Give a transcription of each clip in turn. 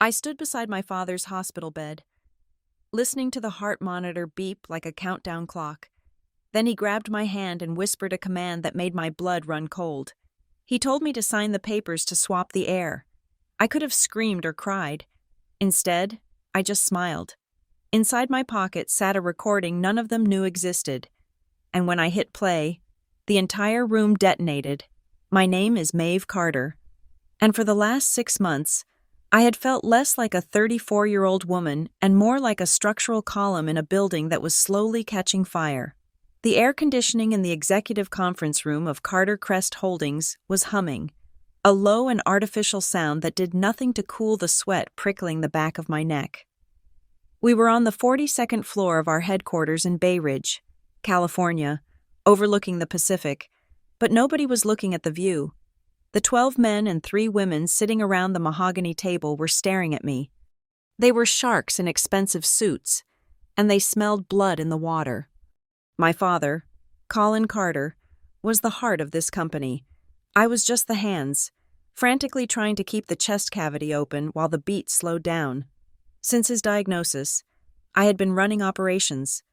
I stood beside my father's hospital bed, listening to the heart monitor beep like a countdown clock. Then he grabbed my hand and whispered a command that made my blood run cold. He told me to sign the papers to swap the air. I could have screamed or cried. Instead, I just smiled. Inside my pocket sat a recording none of them knew existed. And when I hit play, the entire room detonated. My name is Maeve Carter. And for the last 6 months, I had felt less like a 34-year-old woman and more like a structural column in a building that was slowly catching fire. The air conditioning in the executive conference room of Carter Crest Holdings was humming, a low and artificial sound that did nothing to cool the sweat prickling the back of my neck. We were on the 42nd floor of our headquarters in Bay Ridge, California, overlooking the Pacific, but nobody was looking at the view. The 12 men and 3 women sitting around the mahogany table were staring at me. They were sharks in expensive suits, and they smelled blood in the water. My father, Colin Carter, was the heart of this company. I was just the hands, frantically trying to keep the chest cavity open while the beat slowed down. Since his diagnosis, I had been running operations,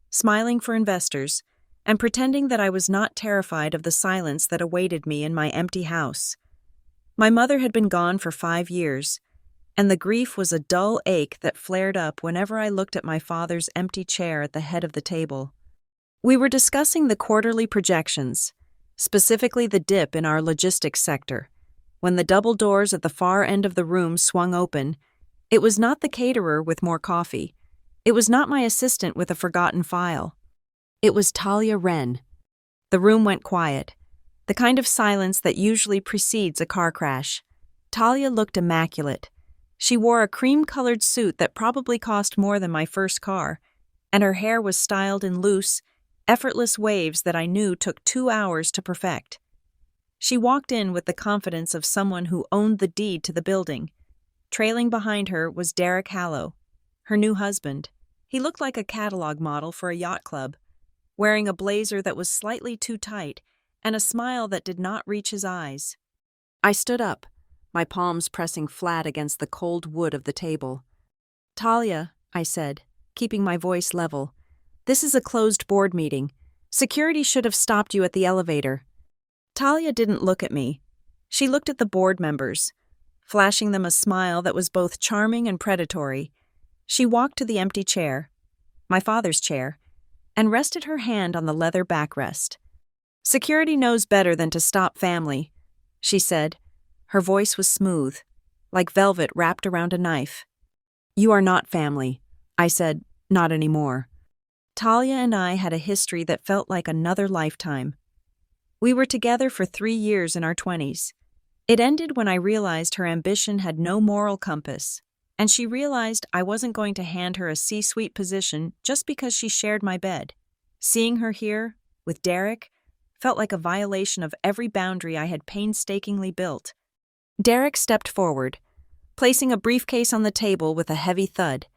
smiling for investors, and pretending that I was not terrified of the silence that awaited me in my empty house. My mother had been gone for 5 years, and the grief was a dull ache that flared up whenever I looked at my father's empty chair at the head of the table. We were discussing the quarterly projections, specifically the dip in our logistics sector. When the double doors at the far end of the room swung open, it was not the caterer with more coffee. It was not my assistant with a forgotten file. It was Talia Wren. The room went quiet, the kind of silence that usually precedes a car crash. Talia looked immaculate. She wore a cream-colored suit that probably cost more than my first car, and her hair was styled in loose, effortless waves that I knew took 2 hours to perfect. She walked in with the confidence of someone who owned the deed to the building. Trailing behind her was Derek Hallow, her new husband. He looked like a catalog model for a yacht club, wearing a blazer that was slightly too tight and a smile that did not reach his eyes. I stood up, my palms pressing flat against the cold wood of the table. "Talia," I said, keeping my voice level, "this is a closed board meeting. Security should have stopped you at the elevator." Talia didn't look at me. She looked at the board members, flashing them a smile that was both charming and predatory. She walked to the empty chair, my father's chair, and rested her hand on the leather backrest. "Security knows better than to stop family," she said. Her voice was smooth, like velvet wrapped around a knife. "You are not family," I said, "not anymore." Talia and I had a history that felt like another lifetime. We were together for 3 years in our 20s. It ended when I realized her ambition had no moral compass, and she realized I wasn't going to hand her a C-suite position just because she shared my bed. Seeing her here, with Derek, felt like a violation of every boundary I had painstakingly built. Derek stepped forward, placing a briefcase on the table with a heavy thud.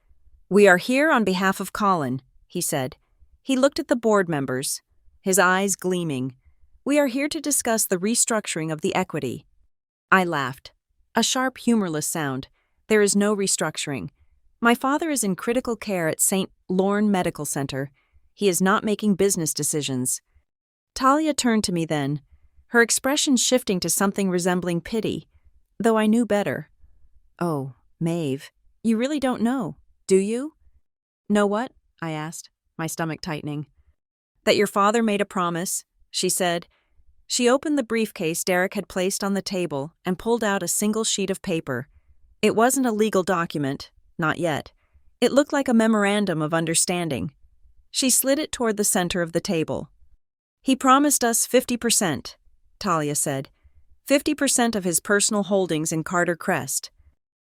"We are here on behalf of Colin," he said. He looked at the board members, his eyes gleaming. "We are here to discuss the restructuring of the equity." I laughed. A sharp, humorless sound. "There is no restructuring. My father is in critical care at St. Lorne Medical Center. He is not making business decisions." Talia turned to me then, her expression shifting to something resembling pity, though I knew better. "Oh, Maeve, you really don't know, do you?" "Know what?" I asked, my stomach tightening. "That your father made a promise," she said. She opened the briefcase Derek had placed on the table and pulled out a single sheet of paper. It wasn't a legal document, not yet. It looked like a memorandum of understanding. She slid it toward the center of the table. "He promised us 50%, Talia said. 50% of his personal holdings in Carter Crest."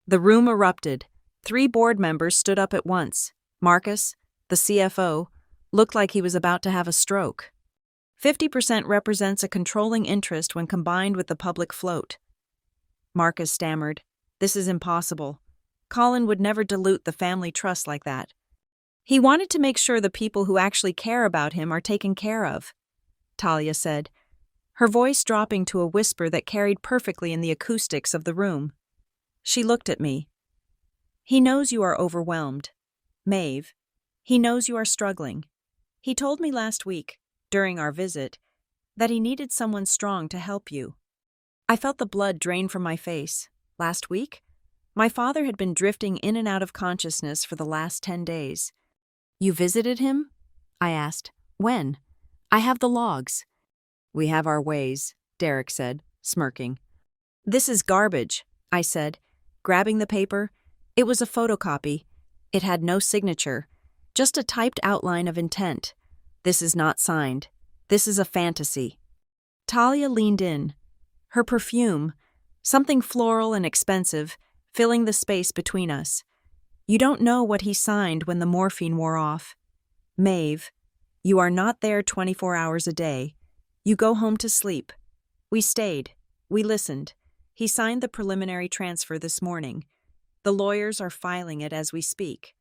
The room erupted. 3 board members stood up at once. Marcus, the CFO, looked like he was about to have a stroke. 50% represents a controlling interest when combined with the public float. Marcus stammered, "This is impossible. Colin would never dilute the family trust like that. He wanted to make sure the people who actually care about him are taken care of," Talia said, her voice dropping to a whisper that carried perfectly in the acoustics of the room. She looked at me. He knows you are overwhelmed. Maeve, he knows you are struggling. He told me last week, during our visit, that he needed someone strong to help you. I felt the blood drain from my face. Last week? My father had been drifting in and out of consciousness for the last 10 days. You visited him? I asked. When? I have the logs. We have our ways, Derek said, smirking. This is garbage, I said, grabbing the paper. It was a photocopy. It had no signature, just a typed outline of intent. This is not signed. This is a fantasy. Talia leaned in. Her perfume, something floral and expensive, filling the space between us. You don't know what he signed when the morphine wore off. Maeve, you are not there 24 hours a day. You go home to sleep. We stayed. We listened. He signed the preliminary transfer this morning. The lawyers are filing it as we speak.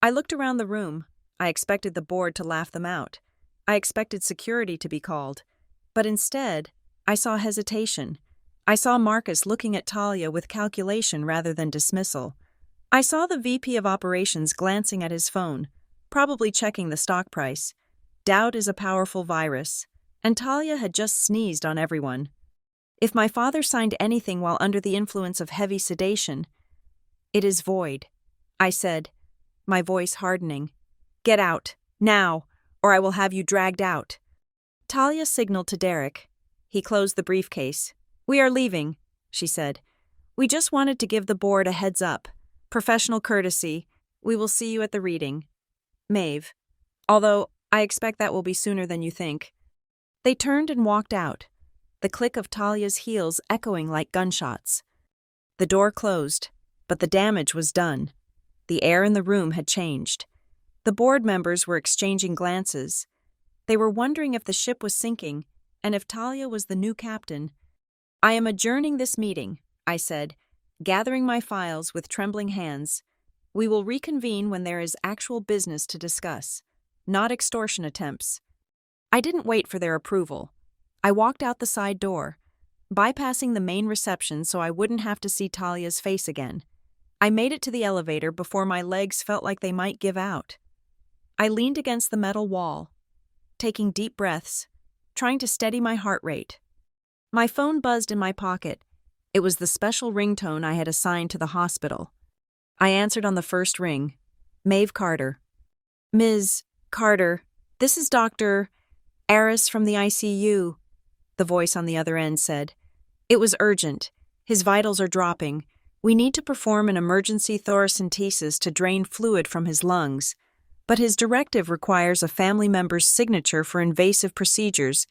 I looked around the room. I expected the board to laugh them out. I expected security to be called. But instead, I saw hesitation. I saw Marcus looking at Talia with calculation rather than dismissal. I saw the VP of Operations glancing at his phone, probably checking the stock price. Doubt is a powerful virus, and Talia had just sneezed on everyone. If my father signed anything while under the influence of heavy sedation, it is void, I said, my voice hardening. Get out, now, or I will have you dragged out. Talia signaled to Derek. He closed the briefcase. We are leaving, she said. We just wanted to give the board a heads up. Professional courtesy. We will see you at the reading. Maeve. Although, I expect that will be sooner than you think. They turned and walked out, the click of Talia's heels echoing like gunshots. The door closed, but the damage was done. The air in the room had changed. The board members were exchanging glances. They were wondering if the ship was sinking and if Talia was the new captain. I am adjourning this meeting, I said, gathering my files with trembling hands. We will reconvene when there is actual business to discuss, not extortion attempts. I didn't wait for their approval. I walked out the side door, bypassing the main reception so I wouldn't have to see Talia's face again. I made it to the elevator before my legs felt like they might give out. I leaned against the metal wall, taking deep breaths, trying to steady my heart rate. My phone buzzed in my pocket. It was the special ringtone I had assigned to the hospital. I answered on the first ring. Maeve Carter. Ms. Carter, this is Dr. Aris from the ICU, the voice on the other end said. It was urgent. His vitals are dropping. We need to perform an emergency thoracentesis to drain fluid from his lungs, but his directive requires a family member's signature for invasive procedures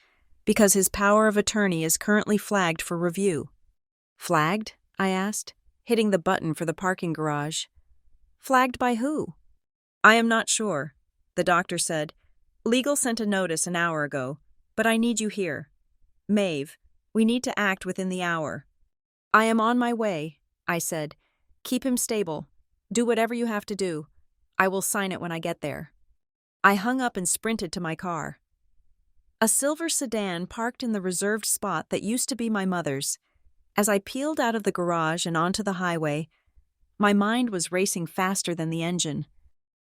because his power of attorney is currently flagged for review. Flagged? I asked, hitting the button for the parking garage. Flagged by who? I am not sure, the doctor said. Legal sent a notice an hour ago, but I need you here. Maeve, we need to act within the hour. I am on my way, I said. Keep him stable. Do whatever you have to do. I will sign it when I get there. I hung up and sprinted to my car. A silver sedan parked in the reserved spot that used to be my mother's. As I peeled out of the garage and onto the highway, my mind was racing faster than the engine.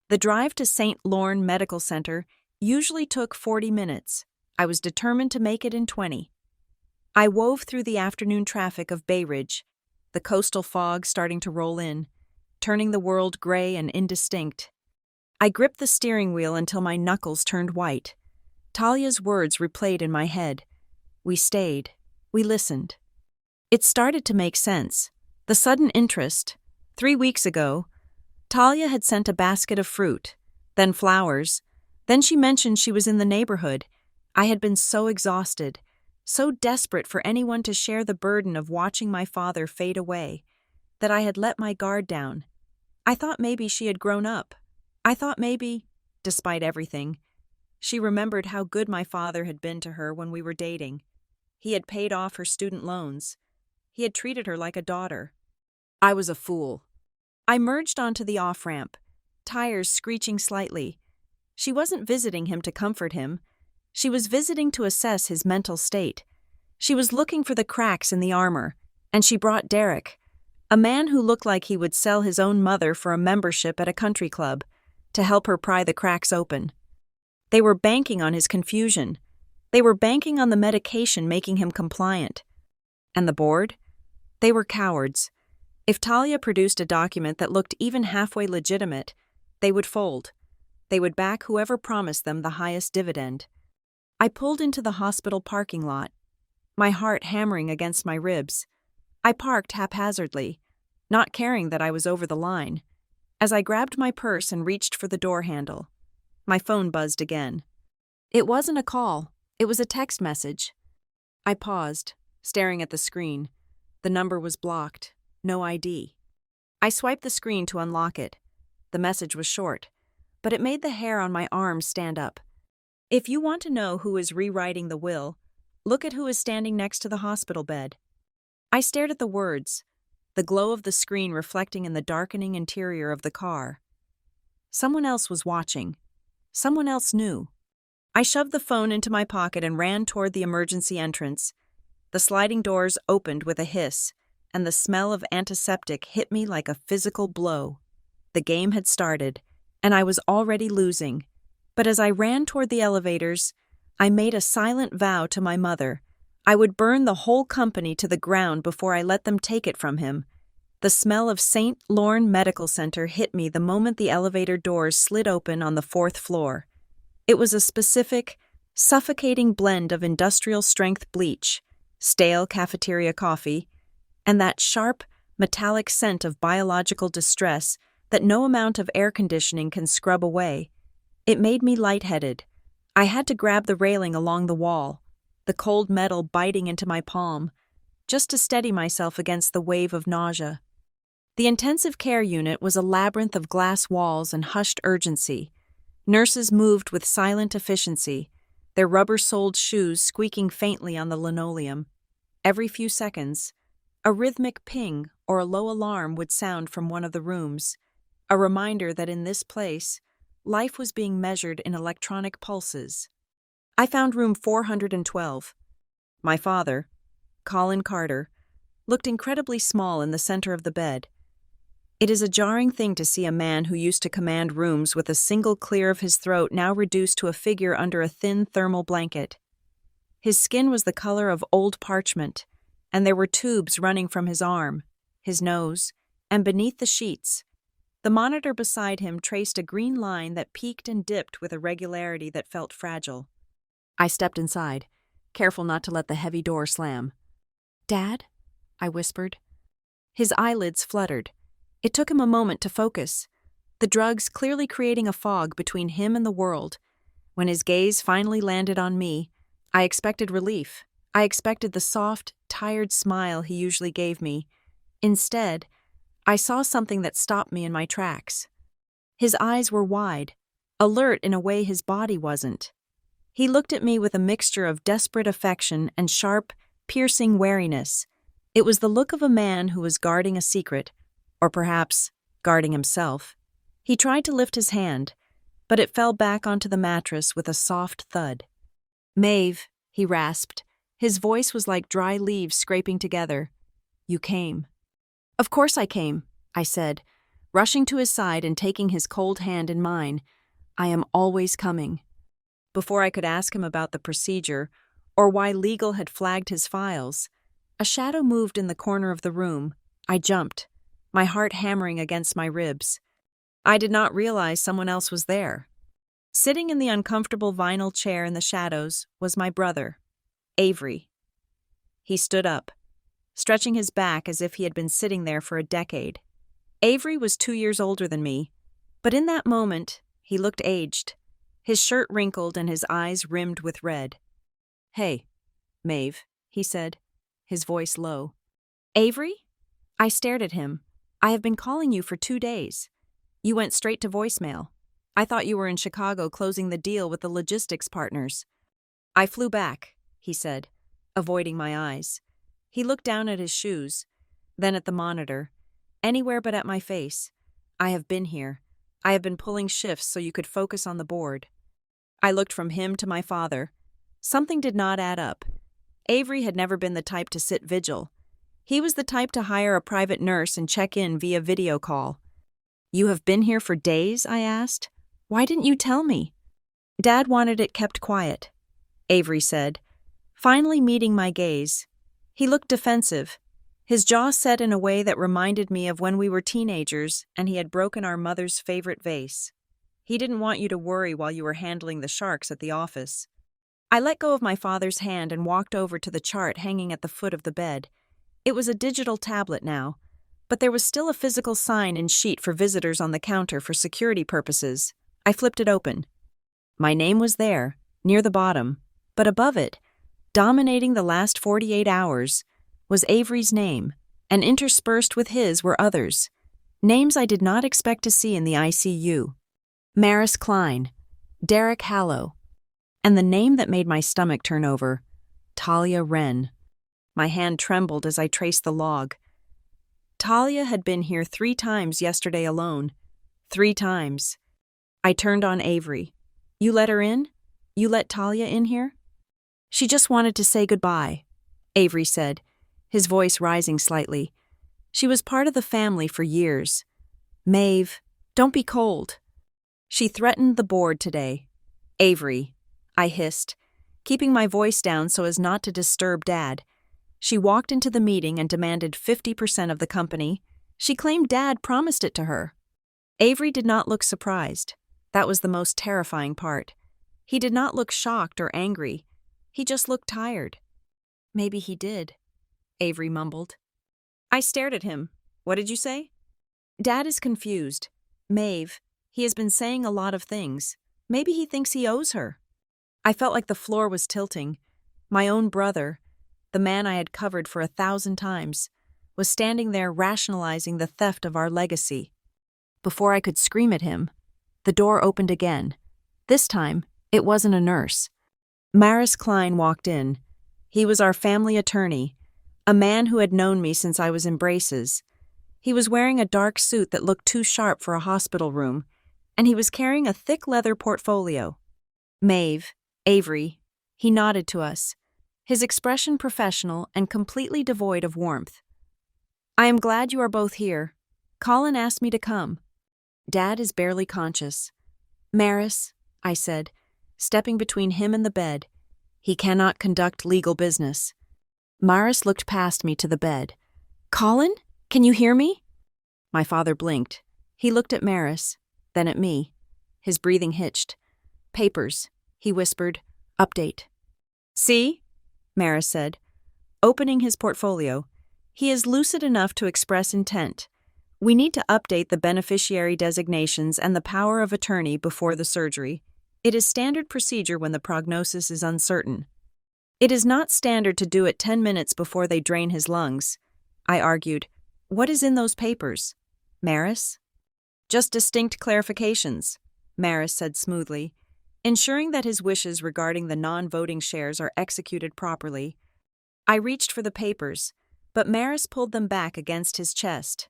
The drive to St. Lorne Medical Center usually took 40 minutes. I was determined to make it in 20. I wove through the afternoon traffic of Bay Ridge, the coastal fog starting to roll in, turning the world gray and indistinct. I gripped the steering wheel until my knuckles turned white. Talia's words replayed in my head. We stayed. We listened. It started to make sense. The sudden interest. 3 weeks ago, Talia had sent a basket of fruit, then flowers. Then she mentioned she was in the neighborhood. I had been so exhausted, so desperate for anyone to share the burden of watching my father fade away, that I had let my guard down. I thought maybe she had grown up. I thought maybe, despite everything, she remembered how good my father had been to her when we were dating. He had paid off her student loans. He had treated her like a daughter. I was a fool. I merged onto the off-ramp, tires screeching slightly. She wasn't visiting him to comfort him. She was visiting to assess his mental state. She was looking for the cracks in the armor, and she brought Derek. A man who looked like he would sell his own mother for a membership at a country club to help her pry the cracks open. They were banking on his confusion. They were banking on the medication making him compliant. And the board? They were cowards. If Talia produced a document that looked even halfway legitimate, they would fold. They would back whoever promised them the highest dividend. I pulled into the hospital parking lot, my heart hammering against my ribs. I parked haphazardly, not caring that I was over the line. As I grabbed my purse and reached for the door handle, my phone buzzed again. It wasn't a call, it was a text message. I paused, staring at the screen. The number was blocked, no ID. I swiped the screen to unlock it. The message was short, but it made the hair on my arms stand up. If you want to know who is rewriting the will, look at who is standing next to the hospital bed. I stared at the words, the glow of the screen reflecting in the darkening interior of the car. Someone else was watching. Someone else knew. I shoved the phone into my pocket and ran toward the emergency entrance. The sliding doors opened with a hiss, and the smell of antiseptic hit me like a physical blow. The game had started, and I was already losing. But as I ran toward the elevators, I made a silent vow to my mother. I would burn the whole company to the ground before I let them take it from him. The smell of St. Lorne Medical Center hit me the moment the elevator doors slid open on the 4th floor. It was a specific, suffocating blend of industrial-strength bleach, stale cafeteria coffee, and that sharp, metallic scent of biological distress that no amount of air conditioning can scrub away. It made me lightheaded. I had to grab the railing along the wall, the cold metal biting into my palm, just to steady myself against the wave of nausea. The intensive care unit was a labyrinth of glass walls and hushed urgency. Nurses moved with silent efficiency, their rubber-soled shoes squeaking faintly on the linoleum. Every few seconds, a rhythmic ping or a low alarm would sound from one of the rooms, a reminder that in this place, life was being measured in electronic pulses. I found room 412. My father, Colin Carter, looked incredibly small in the center of the bed. It is a jarring thing to see a man who used to command rooms with a single clear of his throat now reduced to a figure under a thin thermal blanket. His skin was the color of old parchment, and there were tubes running from his arm, his nose, and beneath the sheets. The monitor beside him traced a green line that peaked and dipped with a regularity that felt fragile. I stepped inside, careful not to let the heavy door slam. "Dad?" I whispered. His eyelids fluttered. It took him a moment to focus, the drugs clearly creating a fog between him and the world. When his gaze finally landed on me, I expected relief. I expected the soft, tired smile he usually gave me. Instead, I saw something that stopped me in my tracks. His eyes were wide, alert in a way his body wasn't. He looked at me with a mixture of desperate affection and sharp, piercing wariness. It was the look of a man who was guarding a secret, or perhaps guarding himself. He tried to lift his hand, but it fell back onto the mattress with a soft thud. "Maeve," he rasped. His voice was like dry leaves scraping together. "You came." "Of course I came," I said, rushing to his side and taking his cold hand in mine. "I am always coming." Before I could ask him about the procedure or why legal had flagged his files, a shadow moved in the corner of the room. I jumped, my heart hammering against my ribs. I did not realize someone else was there. Sitting in the uncomfortable vinyl chair in the shadows was my brother, Avery. He stood up, stretching his back as if he had been sitting there for a decade. Avery was 2 years older than me, but in that moment, he looked aged, his shirt wrinkled and his eyes rimmed with red. "Hey, Maeve," he said, his voice low. "Avery?" I stared at him. "I have been calling you for 2 days. You went straight to voicemail. I thought you were in Chicago closing the deal with the logistics partners." "I flew back," he said, avoiding my eyes. He looked down at his shoes, then at the monitor. "Anywhere but at my face. I have been here. I have been pulling shifts so you could focus on the board." I looked from him to my father. Something did not add up. Avery had never been the type to sit vigil. He was the type to hire a private nurse and check in via video call. "You have been here for days?" I asked. "Why didn't you tell me?" "Dad wanted it kept quiet," Avery said, finally meeting my gaze. He looked defensive, his jaw set in a way that reminded me of when we were teenagers and he had broken our mother's favorite vase. He didn't want you to worry while you were handling the sharks at the office. I let go of my father's hand and walked over to the chart hanging at the foot of the bed. It was a digital tablet now, but there was still a physical sign and sheet for visitors on the counter for security purposes. I flipped it open. My name was there, near the bottom, but above it, dominating the last 48 hours, was Avery's name, and interspersed with his were others. Names I did not expect to see in the ICU. Maris Klein, Derek Hallow, and the name that made my stomach turn over, Talia Wren. My hand trembled as I traced the log. Talia had been here 3 times yesterday alone. 3 times. I turned on Avery. "You let her in? You let Talia in here?" "She just wanted to say goodbye," Avery said, his voice rising slightly. "She was part of the family for years. Maeve, don't be cold." "She threatened the board today." "Avery," I hissed, keeping my voice down so as not to disturb Dad. "She walked into the meeting and demanded 50% of the company. She claimed Dad promised it to her." Avery did not look surprised. That was the most terrifying part. He did not look shocked or angry. He just looked tired. "Maybe he did," Avery mumbled. I stared at him. "What did you say?" "Dad is confused. Maeve, he has been saying a lot of things. Maybe he thinks he owes her." I felt like the floor was tilting. My own brother, the man I had covered for 1,000 times, was standing there rationalizing the theft of our legacy. Before I could scream at him, the door opened again. This time, it wasn't a nurse. Maris Klein walked in. He was our family attorney, a man who had known me since I was in braces. He was wearing a dark suit that looked too sharp for a hospital room, and he was carrying a thick leather portfolio. "Maeve, Avery," he nodded to us, his expression professional and completely devoid of warmth. "I am glad you are both here. Colin asked me to come. Dad is barely conscious." "Maris," I said, stepping between him and the bed. "He cannot conduct legal business." Maris looked past me to the bed. "Colin, can you hear me?" My father blinked. He looked at Maris, then at me. His breathing hitched. "Papers," he whispered. "Update." "See?" Maris said, opening his portfolio. "He is lucid enough to express intent. We need to update the beneficiary designations and the power of attorney before the surgery. It is standard procedure when the prognosis is uncertain." "It is not standard to do it 10 minutes before they drain his lungs," I argued. "What is in those papers, Maris?" "Just distinct clarifications," Maris said smoothly, ensuring that his wishes regarding the non-voting shares are executed properly. I reached for the papers, but Maris pulled them back against his chest.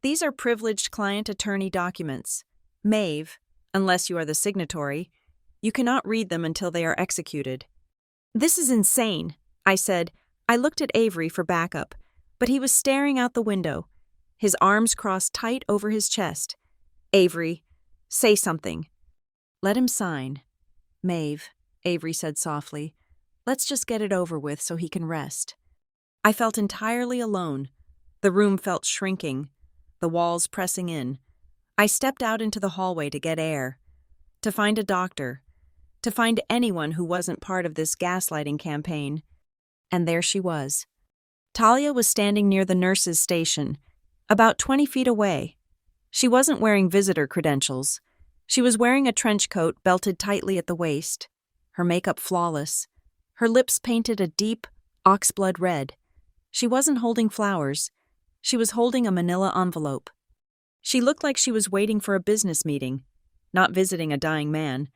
"These are privileged client-attorney documents. Maeve, unless you are the signatory, you cannot read them until they are executed." "This is insane," I said. I looked at Avery for backup, but he was staring out the window, his arms crossed tight over his chest. "Avery, say something." "Let him sign." "Maeve," Avery said softly, "let's just get it over with so he can rest." I felt entirely alone. The room felt shrinking, the walls pressing in. I stepped out into the hallway to get air, to find a doctor, to find anyone who wasn't part of this gaslighting campaign. And there she was. Talia was standing near the nurse's station, about 20 feet away. She wasn't wearing visitor credentials. She was wearing a trench coat belted tightly at the waist, her makeup flawless, her lips painted a deep, oxblood red. She wasn't holding flowers. She was holding a manila envelope. She looked like she was waiting for a business meeting, not visiting a dying man.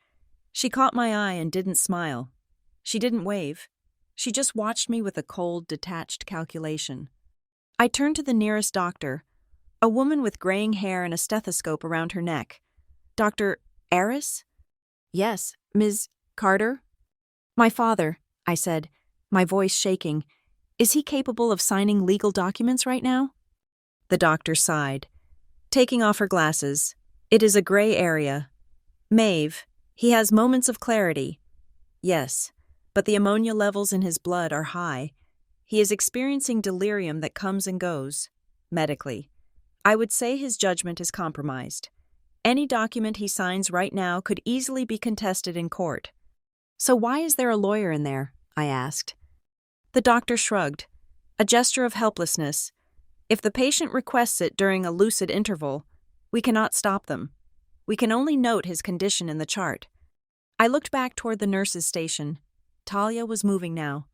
She caught my eye and didn't smile. She didn't wave. She just watched me with a cold, detached calculation. I turned to the nearest doctor, a woman with graying hair and a stethoscope around her neck. "Dr. Aris?" "Yes, Ms. Carter?" "My father," I said, my voice shaking. Is he capable of signing legal documents right now? The doctor sighed, taking off her glasses. It is a gray area. Maeve, he has moments of clarity. Yes, but the ammonia levels in his blood are high. He is experiencing delirium that comes and goes, medically. I would say his judgment is compromised. Any document he signs right now could easily be contested in court. So why is there a lawyer in there? I asked. The doctor shrugged, a gesture of helplessness. If the patient requests it during a lucid interval, we cannot stop them. We can only note his condition in the chart. I looked back toward the nurse's station. Talia was moving now.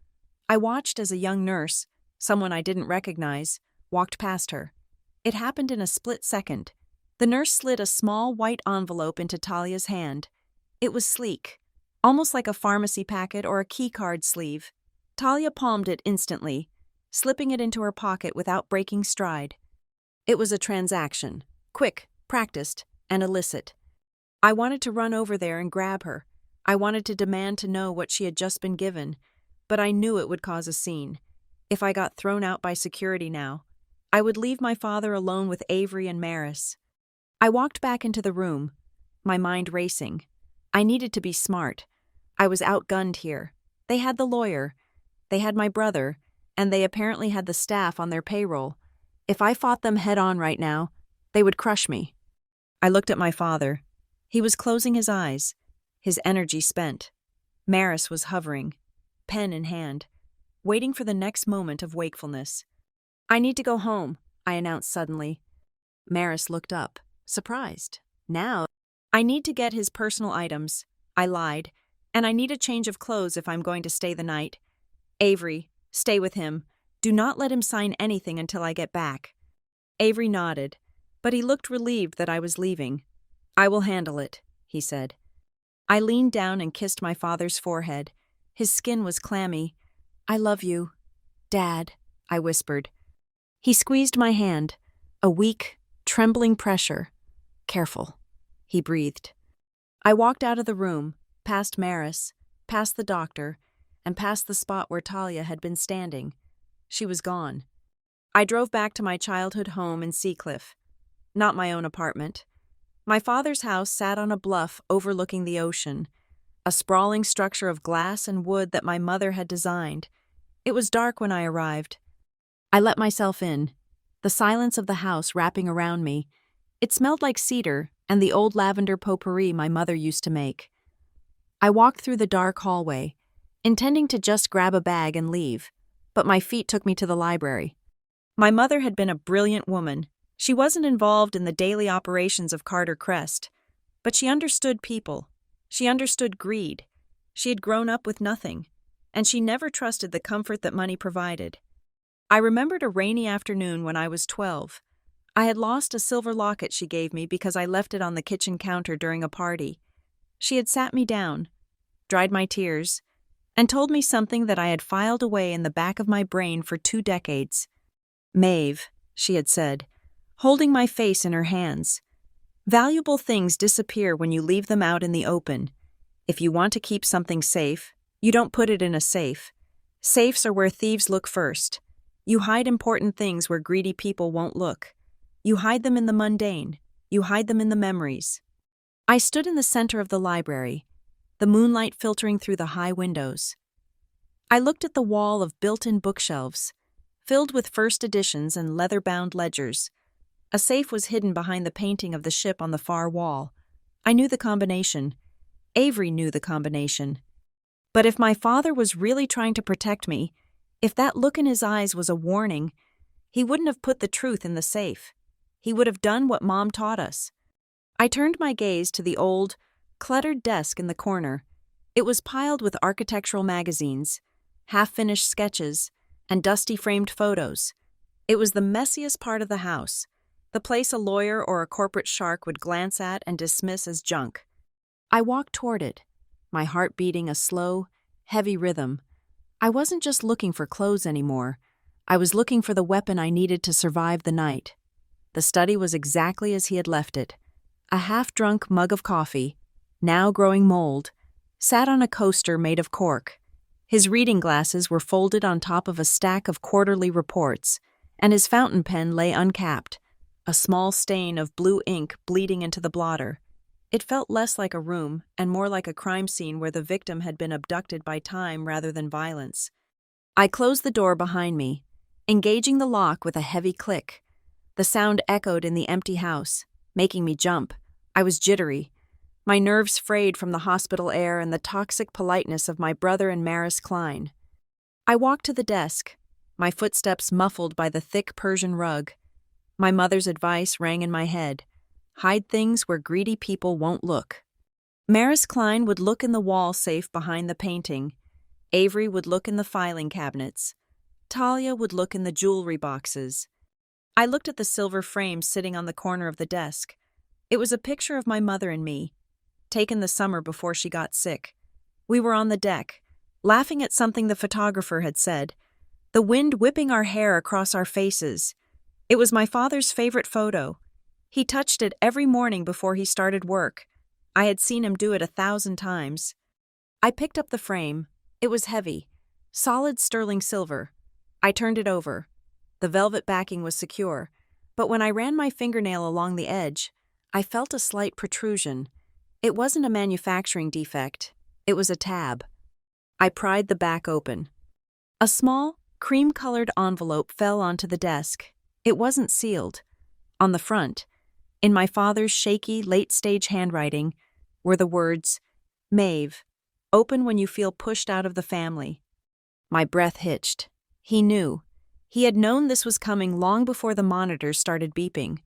I watched as a young nurse, someone I didn't recognize, walked past her. It happened in a split second. The nurse slid a small white envelope into Talia's hand. It was sleek, almost like a pharmacy packet or a keycard sleeve. Talia palmed it instantly, slipping it into her pocket without breaking stride. It was a transaction, quick, practiced, and illicit. I wanted to run over there and grab her. I wanted to demand to know what she had just been given, but I knew it would cause a scene. If I got thrown out by security now, I would leave my father alone with Avery and Maris. I walked back into the room, my mind racing. I needed to be smart. I was outgunned here. They had the lawyer, they had my brother, and they apparently had the staff on their payroll. If I fought them head-on right now, they would crush me. I looked at my father. He was closing his eyes, his energy spent. Maris was hovering, pen in hand, waiting for the next moment of wakefulness. I need to go home, I announced suddenly. Maris looked up, surprised. Now, I need to get his personal items, I lied, and I need a change of clothes if I'm going to stay the night. Avery, stay with him. Do not let him sign anything until I get back. Avery nodded, but he looked relieved that I was leaving. I will handle it, he said. I leaned down and kissed my father's forehead. His skin was clammy. I love you, Dad, I whispered. He squeezed my hand, a weak, trembling pressure. Careful, he breathed. I walked out of the room, past Maris, past the doctor, and past the spot where Talia had been standing. She was gone. I drove back to my childhood home in Seacliff. Not my own apartment. My father's house sat on a bluff overlooking the ocean, a sprawling structure of glass and wood that my mother had designed. It was dark when I arrived. I let myself in, the silence of the house wrapping around me. It smelled like cedar and the old lavender potpourri my mother used to make. I walked through the dark hallway, intending to just grab a bag and leave, but my feet took me to the library. My mother had been a brilliant woman. She wasn't involved in the daily operations of Carter Crest, but she understood people. She understood greed. She had grown up with nothing, and she never trusted the comfort that money provided. I remembered a rainy afternoon when I was 12. I had lost a silver locket she gave me because I left it on the kitchen counter during a party. She had sat me down, dried my tears, and told me something that I had filed away in the back of my brain for 2 decades. Maeve, she had said, holding my face in her hands. Valuable things disappear when you leave them out in the open. If you want to keep something safe, you don't put it in a safe. Safes are where thieves look first. You hide important things where greedy people won't look. You hide them in the mundane. You hide them in the memories. I stood in the center of the library, the moonlight filtering through the high windows. I looked at the wall of built-in bookshelves, filled with first editions and leather-bound ledgers. A safe was hidden behind the painting of the ship on the far wall. I knew the combination. Avery knew the combination. But if my father was really trying to protect me, if that look in his eyes was a warning, he wouldn't have put the truth in the safe. He would have done what Mom taught us. I turned my gaze to the old, cluttered desk in the corner. It was piled with architectural magazines, half-finished sketches, and dusty framed photos. It was the messiest part of the house, the place a lawyer or a corporate shark would glance at and dismiss as junk. I walked toward it, my heart beating a slow, heavy rhythm. I wasn't just looking for clothes anymore. I was looking for the weapon I needed to survive the night. The study was exactly as he had left it. A half-drunk mug of coffee, now growing mold, sat on a coaster made of cork. His reading glasses were folded on top of a stack of quarterly reports, and his fountain pen lay uncapped, a small stain of blue ink bleeding into the blotter. It felt less like a room and more like a crime scene where the victim had been abducted by time rather than violence. I closed the door behind me, engaging the lock with a heavy click. The sound echoed in the empty house, making me jump. I was jittery. My nerves frayed from the hospital air and the toxic politeness of my brother and Maris Klein. I walked to the desk, my footsteps muffled by the thick Persian rug. My mother's advice rang in my head. Hide things where greedy people won't look. Maris Klein would look in the wall safe behind the painting. Avery would look in the filing cabinets. Talia would look in the jewelry boxes. I looked at the silver frame sitting on the corner of the desk. It was a picture of my mother and me, taken the summer before she got sick. We were on the deck, laughing at something the photographer had said, the wind whipping our hair across our faces. It was my father's favorite photo. He touched it every morning before he started work. I had seen him do it 1,000 times. I picked up the frame. It was heavy, solid sterling silver. I turned it over. The velvet backing was secure, but when I ran my fingernail along the edge, I felt a slight protrusion. It wasn't a manufacturing defect. It was a tab. I pried the back open. A small, cream-colored envelope fell onto the desk. It wasn't sealed. On the front, in my father's shaky, late-stage handwriting, were the words, Maeve, open when you feel pushed out of the family. My breath hitched. He knew. He had known this was coming long before the monitors started beeping.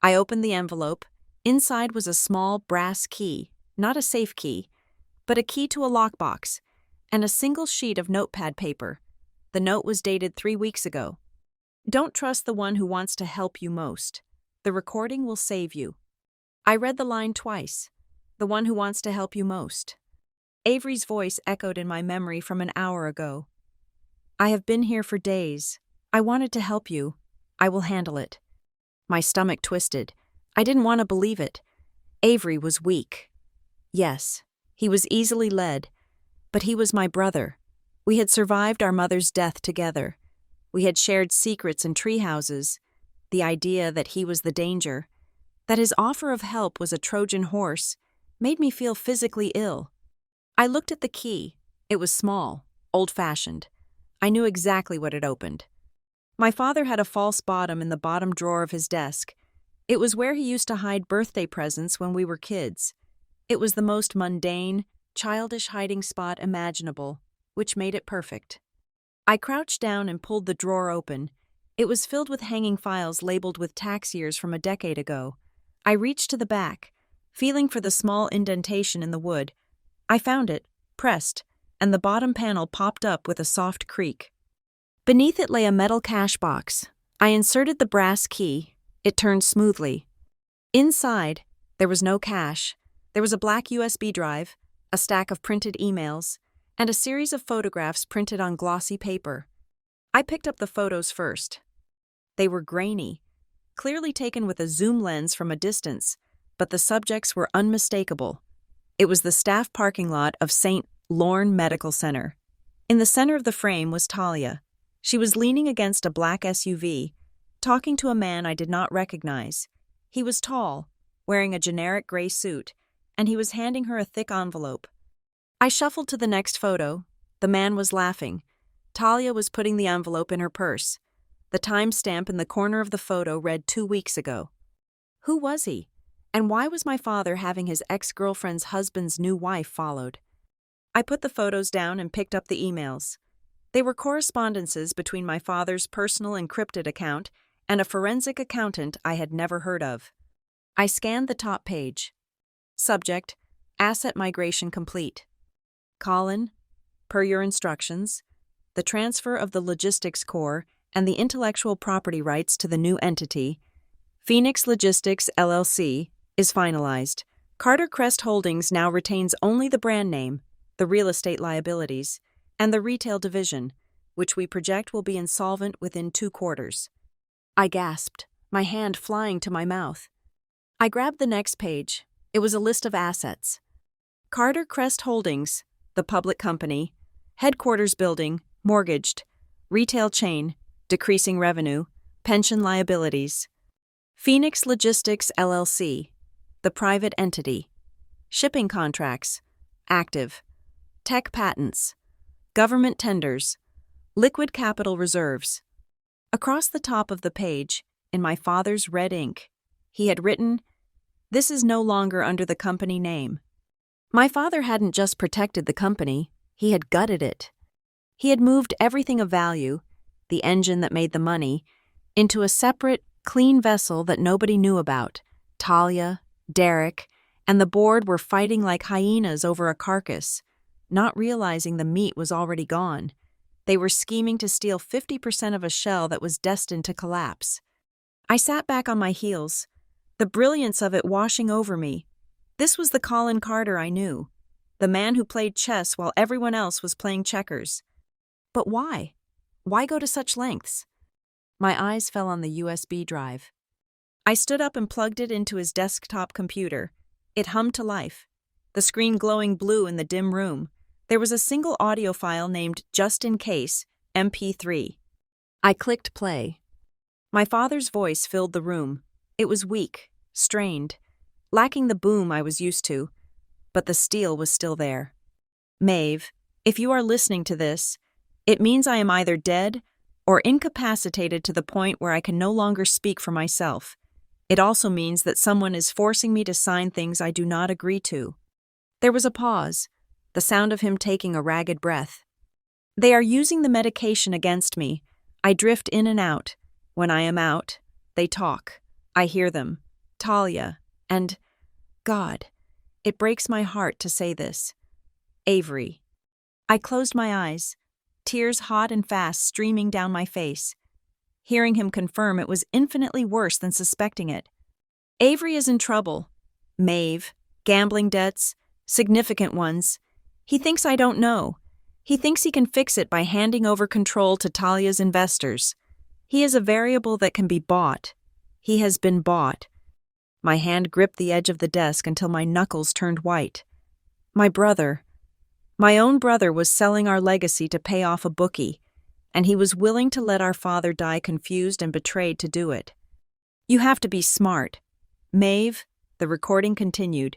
I opened the envelope. Inside was a small brass key, not a safe key, but a key to a lockbox, and a single sheet of notepad paper. The note was dated 3 weeks ago. Don't trust the one who wants to help you most. The recording will save you. I read the line twice. The one who wants to help you most. Avery's voice echoed in my memory from an hour ago. I have been here for days. I wanted to help you. I will handle it. My stomach twisted. I didn't want to believe it. Avery was weak. Yes, he was easily led, but he was my brother. We had survived our mother's death together. We had shared secrets and tree houses. The idea that he was the danger, that his offer of help was a Trojan horse, made me feel physically ill. I looked at the key. It was small, old-fashioned. I knew exactly what it opened. My father had a false bottom in the bottom drawer of his desk. It was where he used to hide birthday presents when we were kids. It was the most mundane, childish hiding spot imaginable, which made it perfect. I crouched down and pulled the drawer open. It was filled with hanging files labeled with tax years from a decade ago. I reached to the back, feeling for the small indentation in the wood. I found it, pressed, and the bottom panel popped up with a soft creak. Beneath it lay a metal cash box. I inserted the brass key. It turned smoothly. Inside, there was no cash. There was a black USB drive, a stack of printed emails, and a series of photographs printed on glossy paper. I picked up the photos first. They were grainy, clearly taken with a zoom lens from a distance, but the subjects were unmistakable. It was the staff parking lot of St. Lorne Medical Center. In the center of the frame was Talia. She was leaning against a black SUV, talking to a man I did not recognize. He was tall, wearing a generic gray suit, and he was handing her a thick envelope. I shuffled to the next photo. The man was laughing. Talia was putting the envelope in her purse. The timestamp in the corner of the photo read 2 weeks ago. Who was he? And why was my father having his ex-girlfriend's husband's new wife followed? I put the photos down and picked up the emails. They were correspondences between my father's personal encrypted account and a forensic accountant I had never heard of. I scanned the top page. Subject: Asset migration complete. Colin: Per your instructions, the transfer of the logistics core and the intellectual property rights to the new entity, Phoenix Logistics LLC, is finalized. Carter Crest Holdings now retains only the brand name, the real estate liabilities, and the retail division, which we project will be insolvent within 2 quarters. I gasped, my hand flying to my mouth. I grabbed the next page. It was a list of assets. Carter Crest Holdings, the public company, Headquarters building, mortgaged. Retail chain, decreasing revenue. Pension liabilities. Phoenix Logistics LLC, the private entity. Shipping contracts, active. Tech patents. Government tenders. Liquid capital reserves. Across the top of the page, in my father's red ink, he had written, "This is no longer under the company name." My father hadn't just protected the company, he had gutted it. He had moved everything of value, the engine that made the money, into a separate, clean vessel that nobody knew about. Talia, Derek, and the board were fighting like hyenas over a carcass, not realizing the meat was already gone. They were scheming to steal 50% of a shell that was destined to collapse. I sat back on my heels, the brilliance of it washing over me. This was the Colin Carter I knew, the man who played chess while everyone else was playing checkers. But why? Why go to such lengths? My eyes fell on the USB drive. I stood up and plugged it into his desktop computer. It hummed to life, the screen glowing blue in the dim room. There was a single audio file named Just In Case, MP3. I clicked play. My father's voice filled the room. It was weak, strained, lacking the boom I was used to, but the steel was still there. "Maeve, if you are listening to this, it means I am either dead or incapacitated to the point where I can no longer speak for myself. It also means that someone is forcing me to sign things I do not agree to." There was a pause, the sound of him taking a ragged breath. "They are using the medication against me. I drift in and out. When I am out, they talk. I hear them. Talia, and God, it breaks my heart to say this. Avery." I closed my eyes, tears hot and fast streaming down my face. Hearing him confirm it was infinitely worse than suspecting it. "Avery is in trouble. Maeve, gambling debts, significant ones. He thinks I don't know. He thinks he can fix it by handing over control to Talia's investors. He is a variable that can be bought. He has been bought." My hand gripped the edge of the desk until my knuckles turned white. My brother, my own brother, was selling our legacy to pay off a bookie, and he was willing to let our father die confused and betrayed to do it. "You have to be smart. Maeve," the recording continued,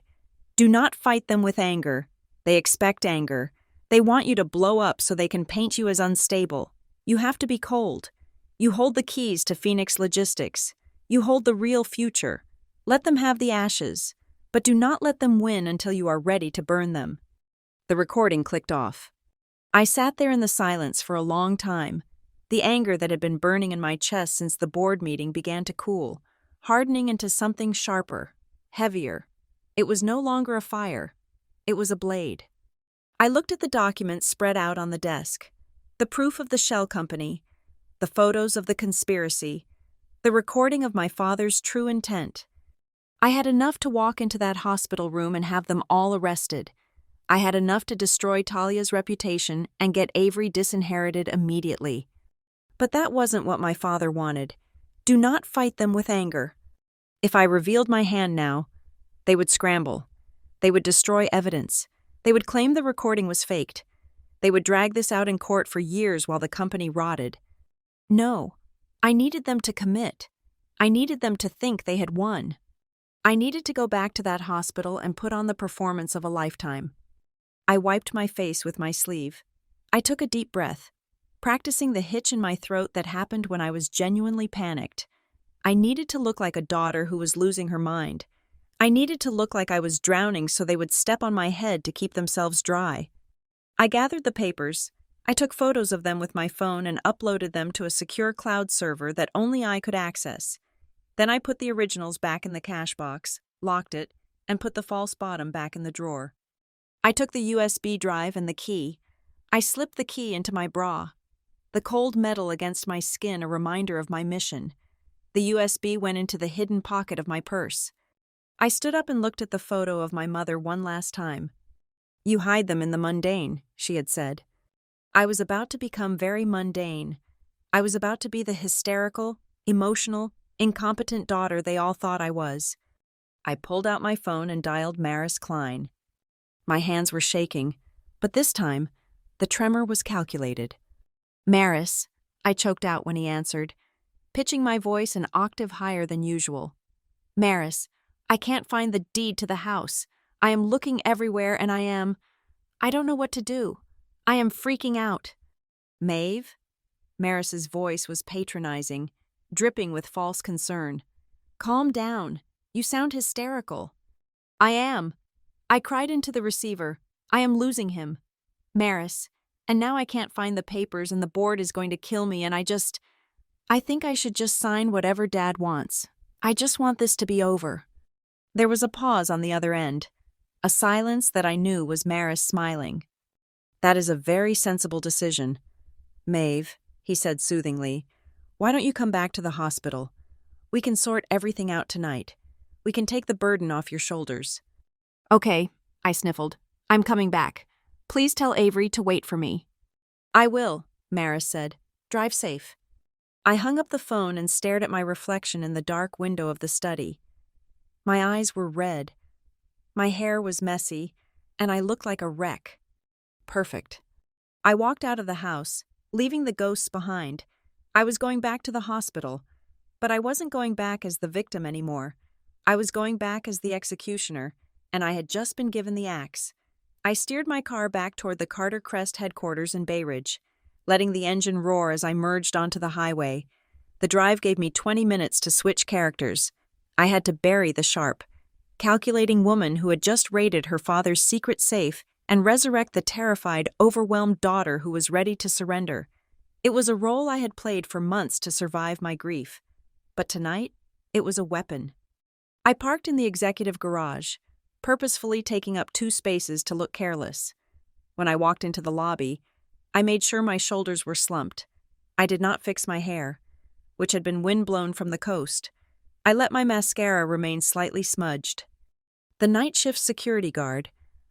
"do not fight them with anger. They expect anger. They want you to blow up so they can paint you as unstable. You have to be cold. You hold the keys to Phoenix Logistics. You hold the real future. Let them have the ashes, but do not let them win until you are ready to burn them." The recording clicked off. I sat there in the silence for a long time. The anger that had been burning in my chest since the board meeting began to cool, hardening into something sharper, heavier. It was no longer a fire. It was a blade. I looked at the documents spread out on the desk. The proof of the shell company, the photos of the conspiracy, the recording of my father's true intent. I had enough to walk into that hospital room and have them all arrested. I had enough to destroy Talia's reputation and get Avery disinherited immediately. But that wasn't what my father wanted. Do not fight them with anger. If I revealed my hand now, they would scramble. They would destroy evidence. They would claim the recording was faked. They would drag this out in court for years while the company rotted. No, I needed them to commit. I needed them to think they had won. I needed to go back to that hospital and put on the performance of a lifetime. I wiped my face with my sleeve. I took a deep breath, practicing the hitch in my throat that happened when I was genuinely panicked. I needed to look like a daughter who was losing her mind. I needed to look like I was drowning so they would step on my head to keep themselves dry. I gathered the papers. I took photos of them with my phone and uploaded them to a secure cloud server that only I could access. Then I put the originals back in the cash box, locked it, and put the false bottom back in the drawer. I took the USB drive and the key. I slipped the key into my bra. The cold metal against my skin a reminder of my mission. The USB went into the hidden pocket of my purse. I stood up and looked at the photo of my mother one last time. "You hide them in the mundane," she had said. I was about to become very mundane. I was about to be the hysterical, emotional, incompetent daughter they all thought I was. I pulled out my phone and dialed Maris Klein. My hands were shaking, but this time, The tremor was calculated. Maris, I choked out when he answered, pitching my voice an octave higher than usual. Maris, I can't find the deed to the house. I am looking everywhere and I don't know what to do. I am freaking out. Maeve? Maris's voice was patronizing, dripping with false concern. Calm down. You sound hysterical. I am. I cried into the receiver. I am losing him. Maris, and now I can't find the papers and the board is going to kill me and I think I should just sign whatever Dad wants. I just want this to be over. There was a pause on the other end, a silence that I knew was Maris smiling. That is a very sensible decision. Maeve, he said soothingly, why don't you come back to the hospital? We can sort everything out tonight. We can take the burden off your shoulders. Okay, I sniffled. I'm coming back. Please tell Avery to wait for me. I will, Maris said. Drive safe. I hung up the phone and stared at my reflection in the dark window of the study. My eyes were red. My hair was messy, and I looked like a wreck. Perfect. I walked out of the house, leaving the ghosts behind. I was going back to the hospital, but I wasn't going back as the victim anymore. I was going back as the executioner, and I had just been given the axe. I steered my car back toward the Carter Crest headquarters in Bay Ridge, letting the engine roar as I merged onto the highway. The drive gave me 20 minutes to switch characters. I had to bury the sharp, calculating woman who had just raided her father's secret safe and resurrect the terrified, overwhelmed daughter who was ready to surrender. It was a role I had played for months to survive my grief. But tonight, it was a weapon. I parked in the executive garage, purposefully taking up 2 spaces to look careless. When I walked into the lobby, I made sure my shoulders were slumped. I did not fix my hair, which had been windblown from the coast. I let my mascara remain slightly smudged. The night shift security guard,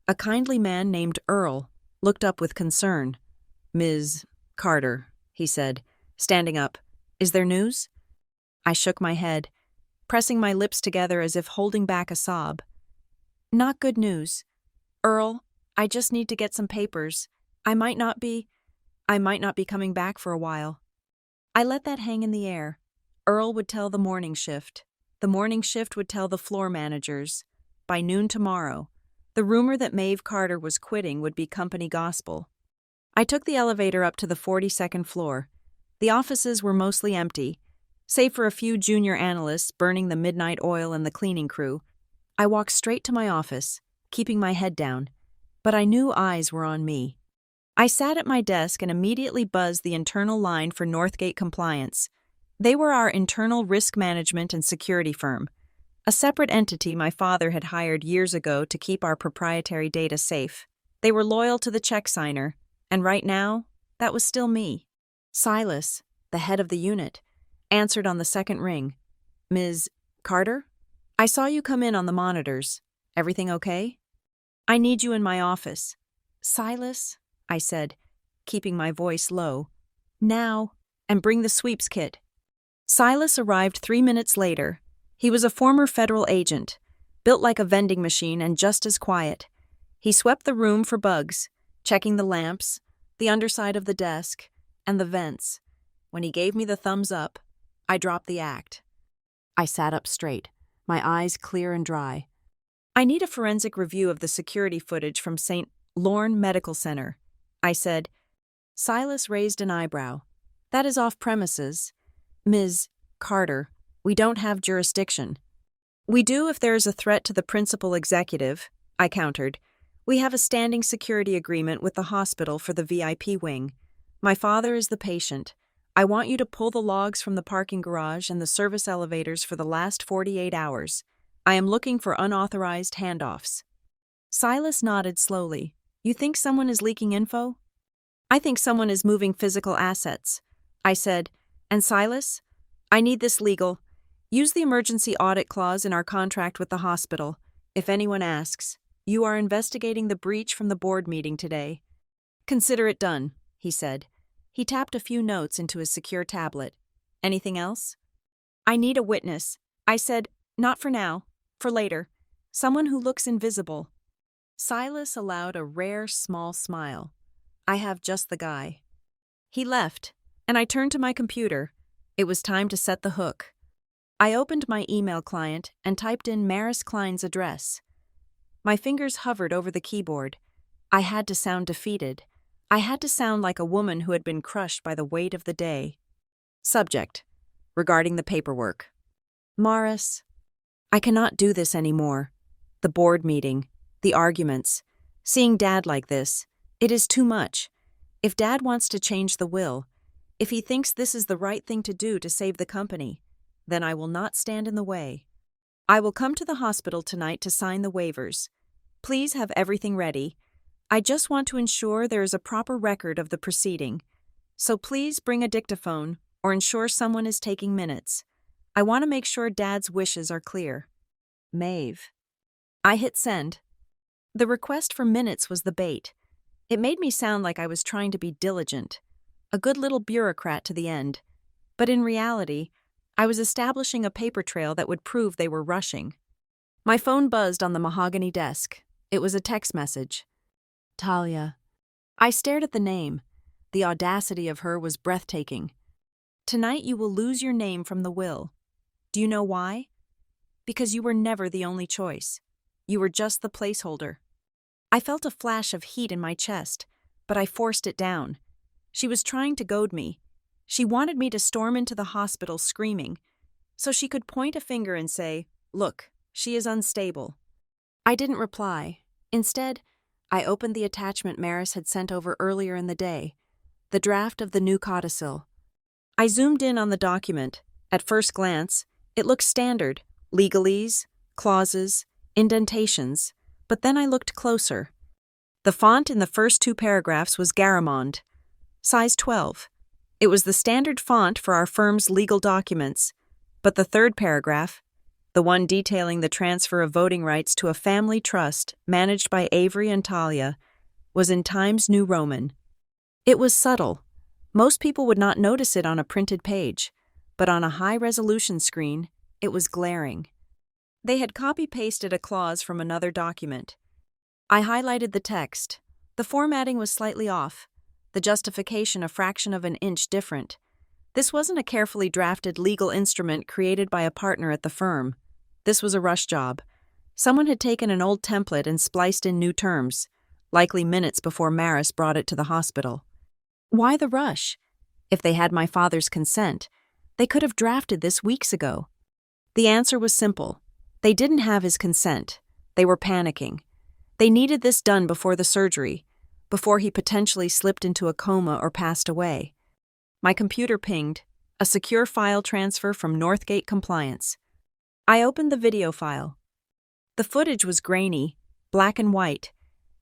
a kindly man named Earl, looked up with concern. Ms. Carter, he said, standing up. Is there news? I shook my head, pressing my lips together as if holding back a sob. Not good news. Earl, I just need to get some papers. I might not be coming back for a while. I let that hang in the air. Earl would tell the morning shift. The morning shift would tell the floor managers. By noon tomorrow, the rumor that Maeve Carter was quitting would be company gospel. I took the elevator up to the 42nd floor. The offices were mostly empty, save for a few junior analysts burning the midnight oil and the cleaning crew. I walked straight to my office, keeping my head down, but I knew eyes were on me. I sat at my desk and immediately buzzed the internal line for Northgate Compliance. They were our internal risk management and security firm, a separate entity my father had hired years ago to keep our proprietary data safe. They were loyal to the check signer, and right now, that was still me. Silas, the head of the unit, answered on the second ring. Ms. Carter? I saw you come in on the monitors. Everything okay? I need you in my office. Silas, I said, keeping my voice low. Now, and bring the sweeps kit. Silas arrived 3 minutes later. He was a former federal agent, built like a vending machine and just as quiet. He swept the room for bugs, checking the lamps, the underside of the desk, and the vents. When he gave me the thumbs up, I dropped the act. I sat up straight, my eyes clear and dry. I need a forensic review of the security footage from St. Lorne Medical Center, I said. Silas raised an eyebrow. That is off premises. Ms. Carter, we don't have jurisdiction. We do if there is a threat to the principal executive, I countered. We have a standing security agreement with the hospital for the VIP wing. My father is the patient. I want you to pull the logs from the parking garage and the service elevators for the last 48 hours. I am looking for unauthorized handoffs. Silas nodded slowly. You think someone is leaking info? I think someone is moving physical assets. I said, and Silas, I need this legal. Use the emergency audit clause in our contract with the hospital. If anyone asks, you are investigating the breach from the board meeting today. Consider it done, he said. He tapped a few notes into his secure tablet. Anything else? I need a witness. I said, not for now, for later. Someone who looks invisible. Silas allowed a rare, small smile. I have just the guy. He left, and I turned to my computer. It was time to set the hook. I opened my email client and typed in Maris Klein's address. My fingers hovered over the keyboard. I had to sound defeated. I had to sound like a woman who had been crushed by the weight of the day. Subject: regarding the paperwork. Maris, I cannot do this anymore. The board meeting, the arguments, seeing Dad like this, it is too much. If Dad wants to change the will, if he thinks this is the right thing to do to save the company, then I will not stand in the way. I will come to the hospital tonight to sign the waivers. Please have everything ready. I just want to ensure there is a proper record of the proceeding. So please bring a dictaphone or ensure someone is taking minutes. I want to make sure Dad's wishes are clear. Maeve. I hit send. The request for minutes was the bait. It made me sound like I was trying to be diligent, a good little bureaucrat to the end. But in reality, I was establishing a paper trail that would prove they were rushing. My phone buzzed on the mahogany desk. It was a text message. Talia. I stared at the name. The audacity of her was breathtaking. Tonight you will lose your name from the will. Do you know why? Because you were never the only choice. You were just the placeholder. I felt a flash of heat in my chest, but I forced it down. She was trying to goad me. She wanted me to storm into the hospital screaming, so she could point a finger and say, "Look, she is unstable." I didn't reply. Instead, I opened the attachment Maris had sent over earlier in the day, the draft of the new codicil. I zoomed in on the document. At first glance, it looked standard: legalese, clauses, indentations. But then I looked closer. The font in the first 2 paragraphs was Garamond, size 12. It was the standard font for our firm's legal documents. But the 3rd paragraph, the one detailing the transfer of voting rights to a family trust managed by Avery and Talia, was in Times New Roman. It was subtle. Most people would not notice it on a printed page, but on a high-resolution screen, it was glaring. They had copy-pasted a clause from another document. I highlighted the text. The formatting was slightly off, the justification a fraction of an inch different. This wasn't a carefully drafted legal instrument created by a partner at the firm. This was a rush job. Someone had taken an old template and spliced in new terms, likely minutes before Maris brought it to the hospital. Why the rush? If they had my father's consent, they could have drafted this weeks ago. The answer was simple. They didn't have his consent. They were panicking. They needed this done before the surgery, before he potentially slipped into a coma or passed away. My computer pinged, a secure file transfer from Northgate Compliance. I opened the video file. The footage was grainy, black and white,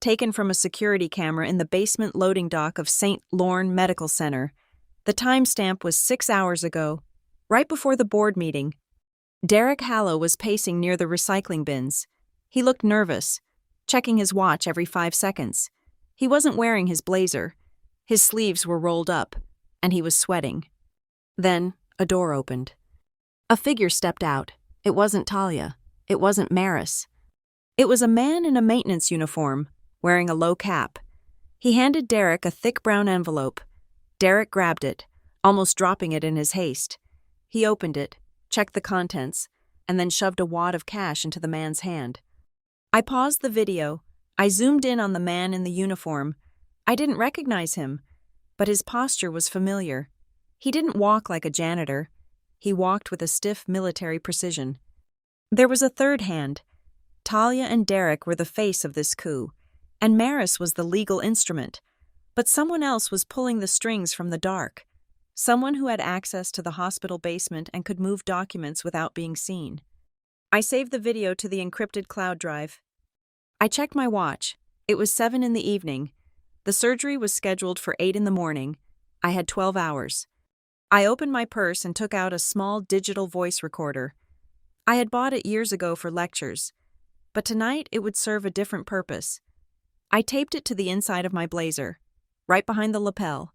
taken from a security camera in the basement loading dock of St. Lorne Medical Center. The timestamp was 6 hours ago, right before the board meeting. Derek Hallow was pacing near the recycling bins. He looked nervous, checking his watch every 5 seconds. He wasn't wearing his blazer. His sleeves were rolled up, and he was sweating. Then, a door opened. A figure stepped out. It wasn't Talia. It wasn't Maris. It was a man in a maintenance uniform, wearing a low cap. He handed Derek a thick brown envelope. Derek grabbed it, almost dropping it in his haste. He opened it, checked the contents, and then shoved a wad of cash into the man's hand. I paused the video. I zoomed in on the man in the uniform. I didn't recognize him, but his posture was familiar. He didn't walk like a janitor. He walked with a stiff military precision. There was a third hand. Talia and Derek were the face of this coup, and Maris was the legal instrument. But someone else was pulling the strings from the dark. Someone who had access to the hospital basement and could move documents without being seen. I saved the video to the encrypted cloud drive. I checked my watch. It was 7 in the evening. The surgery was scheduled for 8 in the morning. I had 12 hours. I opened my purse and took out a small digital voice recorder. I had bought it years ago for lectures, but tonight it would serve a different purpose. I taped it to the inside of my blazer, right behind the lapel.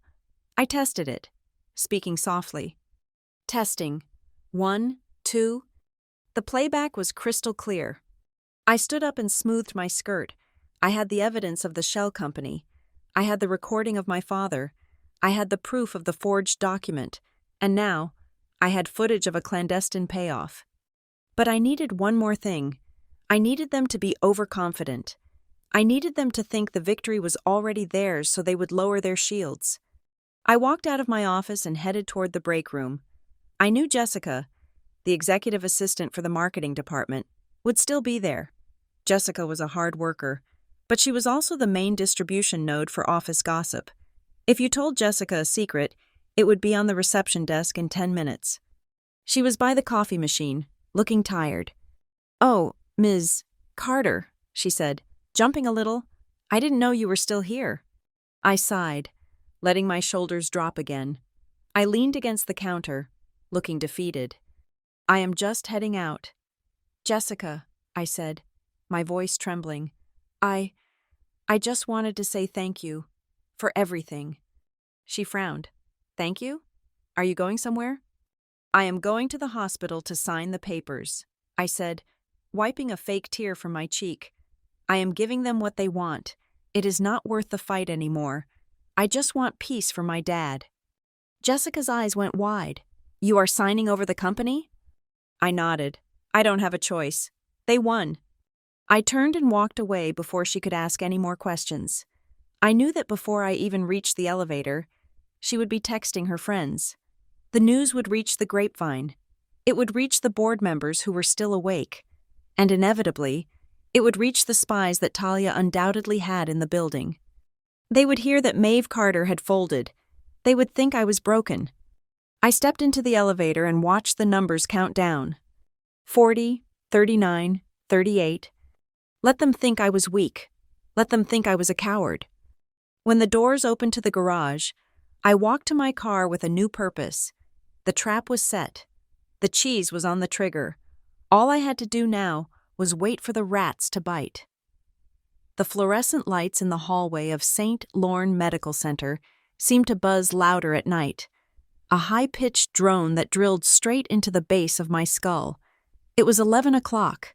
I tested it, speaking softly. Testing. 1, 2. The playback was crystal clear. I stood up and smoothed my skirt. I had the evidence of the shell company. I had the recording of my father. I had the proof of the forged document. And now, I had footage of a clandestine payoff. But I needed one more thing. I needed them to be overconfident. I needed them to think the victory was already theirs so they would lower their shields. I walked out of my office and headed toward the break room. I knew Jessica, the executive assistant for the marketing department, would still be there. Jessica was a hard worker, but she was also the main distribution node for office gossip. If you told Jessica a secret, it would be on the reception desk in 10 minutes. She was by the coffee machine, looking tired. "Oh, Ms. Carter," she said, jumping a little. "I didn't know you were still here." I sighed, letting my shoulders drop again. I leaned against the counter, looking defeated. "I am just heading out." "Jessica," I said, my voice trembling. I just wanted to say thank you for everything." She frowned. "Thank you? Are you going somewhere?" "I am going to the hospital to sign the papers," I said, wiping a fake tear from my cheek. "I am giving them what they want. It is not worth the fight anymore. I just want peace for my dad." Jessica's eyes went wide. "You are signing over the company?" I nodded. "I don't have a choice. They won." I turned and walked away before she could ask any more questions. I knew that before I even reached the elevator, she would be texting her friends. The news would reach the grapevine. It would reach the board members who were still awake. And inevitably, it would reach the spies that Talia undoubtedly had in the building. They would hear that Maeve Carter had folded. They would think I was broken. I stepped into the elevator and watched the numbers count down. 40, 39, 38. Let them think I was weak. Let them think I was a coward. When the doors opened to the garage, I walked to my car with a new purpose. The trap was set. The cheese was on the trigger. All I had to do now was wait for the rats to bite. The fluorescent lights in the hallway of St. Lorne Medical Center seemed to buzz louder at night. A high-pitched drone that drilled straight into the base of my skull. It was 11 o'clock.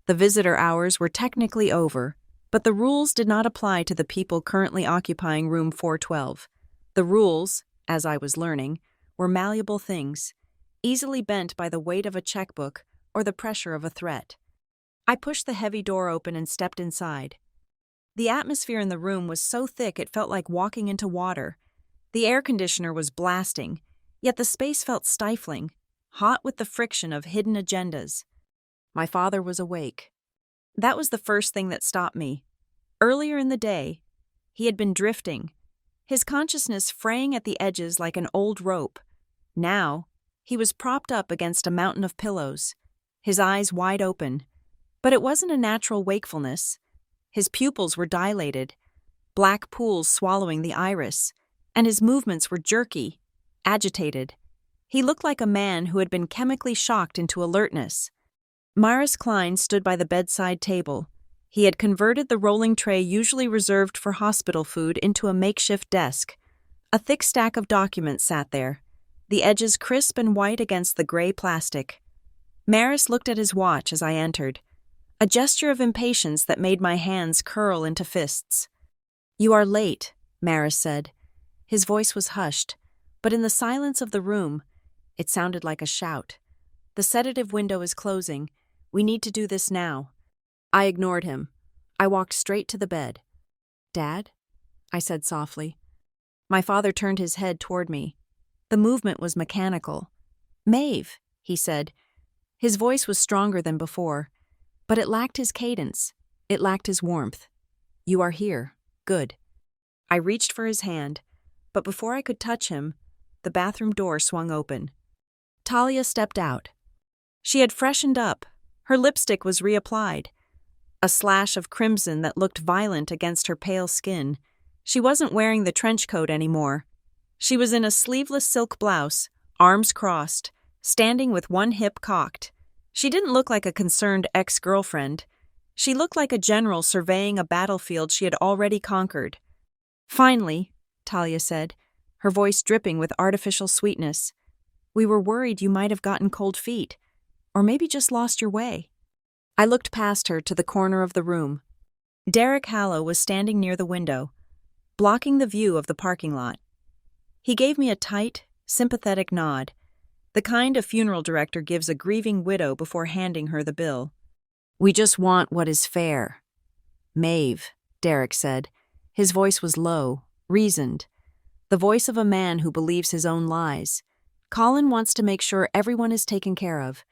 The visitor hours were technically over, but the rules did not apply to the people currently occupying room 412. The rules, as I was learning, were malleable things, easily bent by the weight of a checkbook or the pressure of a threat. I pushed the heavy door open and stepped inside. The atmosphere in the room was so thick it felt like walking into water. The air conditioner was blasting, yet the space felt stifling, hot with the friction of hidden agendas. My father was awake. That was the first thing that stopped me. Earlier in the day, he had been drifting, his consciousness fraying at the edges like an old rope. Now, he was propped up against a mountain of pillows, his eyes wide open. But it wasn't a natural wakefulness. His pupils were dilated, black pools swallowing the iris, and his movements were jerky, agitated. He looked like a man who had been chemically shocked into alertness. Maris Klein stood by the bedside table. He had converted the rolling tray usually reserved for hospital food into a makeshift desk. A thick stack of documents sat there, the edges crisp and white against the gray plastic. Maris looked at his watch as I entered, a gesture of impatience that made my hands curl into fists. "You are late," Maris said. His voice was hushed, but in the silence of the room, it sounded like a shout. "The sedative window is closing. We need to do this now." I ignored him. I walked straight to the bed. "Dad?" I said softly. My father turned his head toward me. The movement was mechanical. "Maeve," he said. His voice was stronger than before, but it lacked his cadence. It lacked his warmth. "You are here. Good." I reached for his hand, but before I could touch him, the bathroom door swung open. Talia stepped out. She had freshened up. Her lipstick was reapplied. A slash of crimson that looked violent against her pale skin. She wasn't wearing the trench coat anymore. She was in a sleeveless silk blouse, arms crossed, standing with one hip cocked. She didn't look like a concerned ex-girlfriend. She looked like a general surveying a battlefield she had already conquered. "Finally," Talia said, her voice dripping with artificial sweetness. "We were worried you might have gotten cold feet, or maybe just lost your way." I looked past her to the corner of the room. Derek Hallow was standing near the window. blocking the view of the parking lot. He gave me a tight, sympathetic nod, the kind a funeral director gives a grieving widow before handing her the bill. "We just want what is fair." "Maeve," Derek said. His voice was low, reasoned, the voice of a man who believes his own lies. "Colin wants to make sure everyone is taken care of.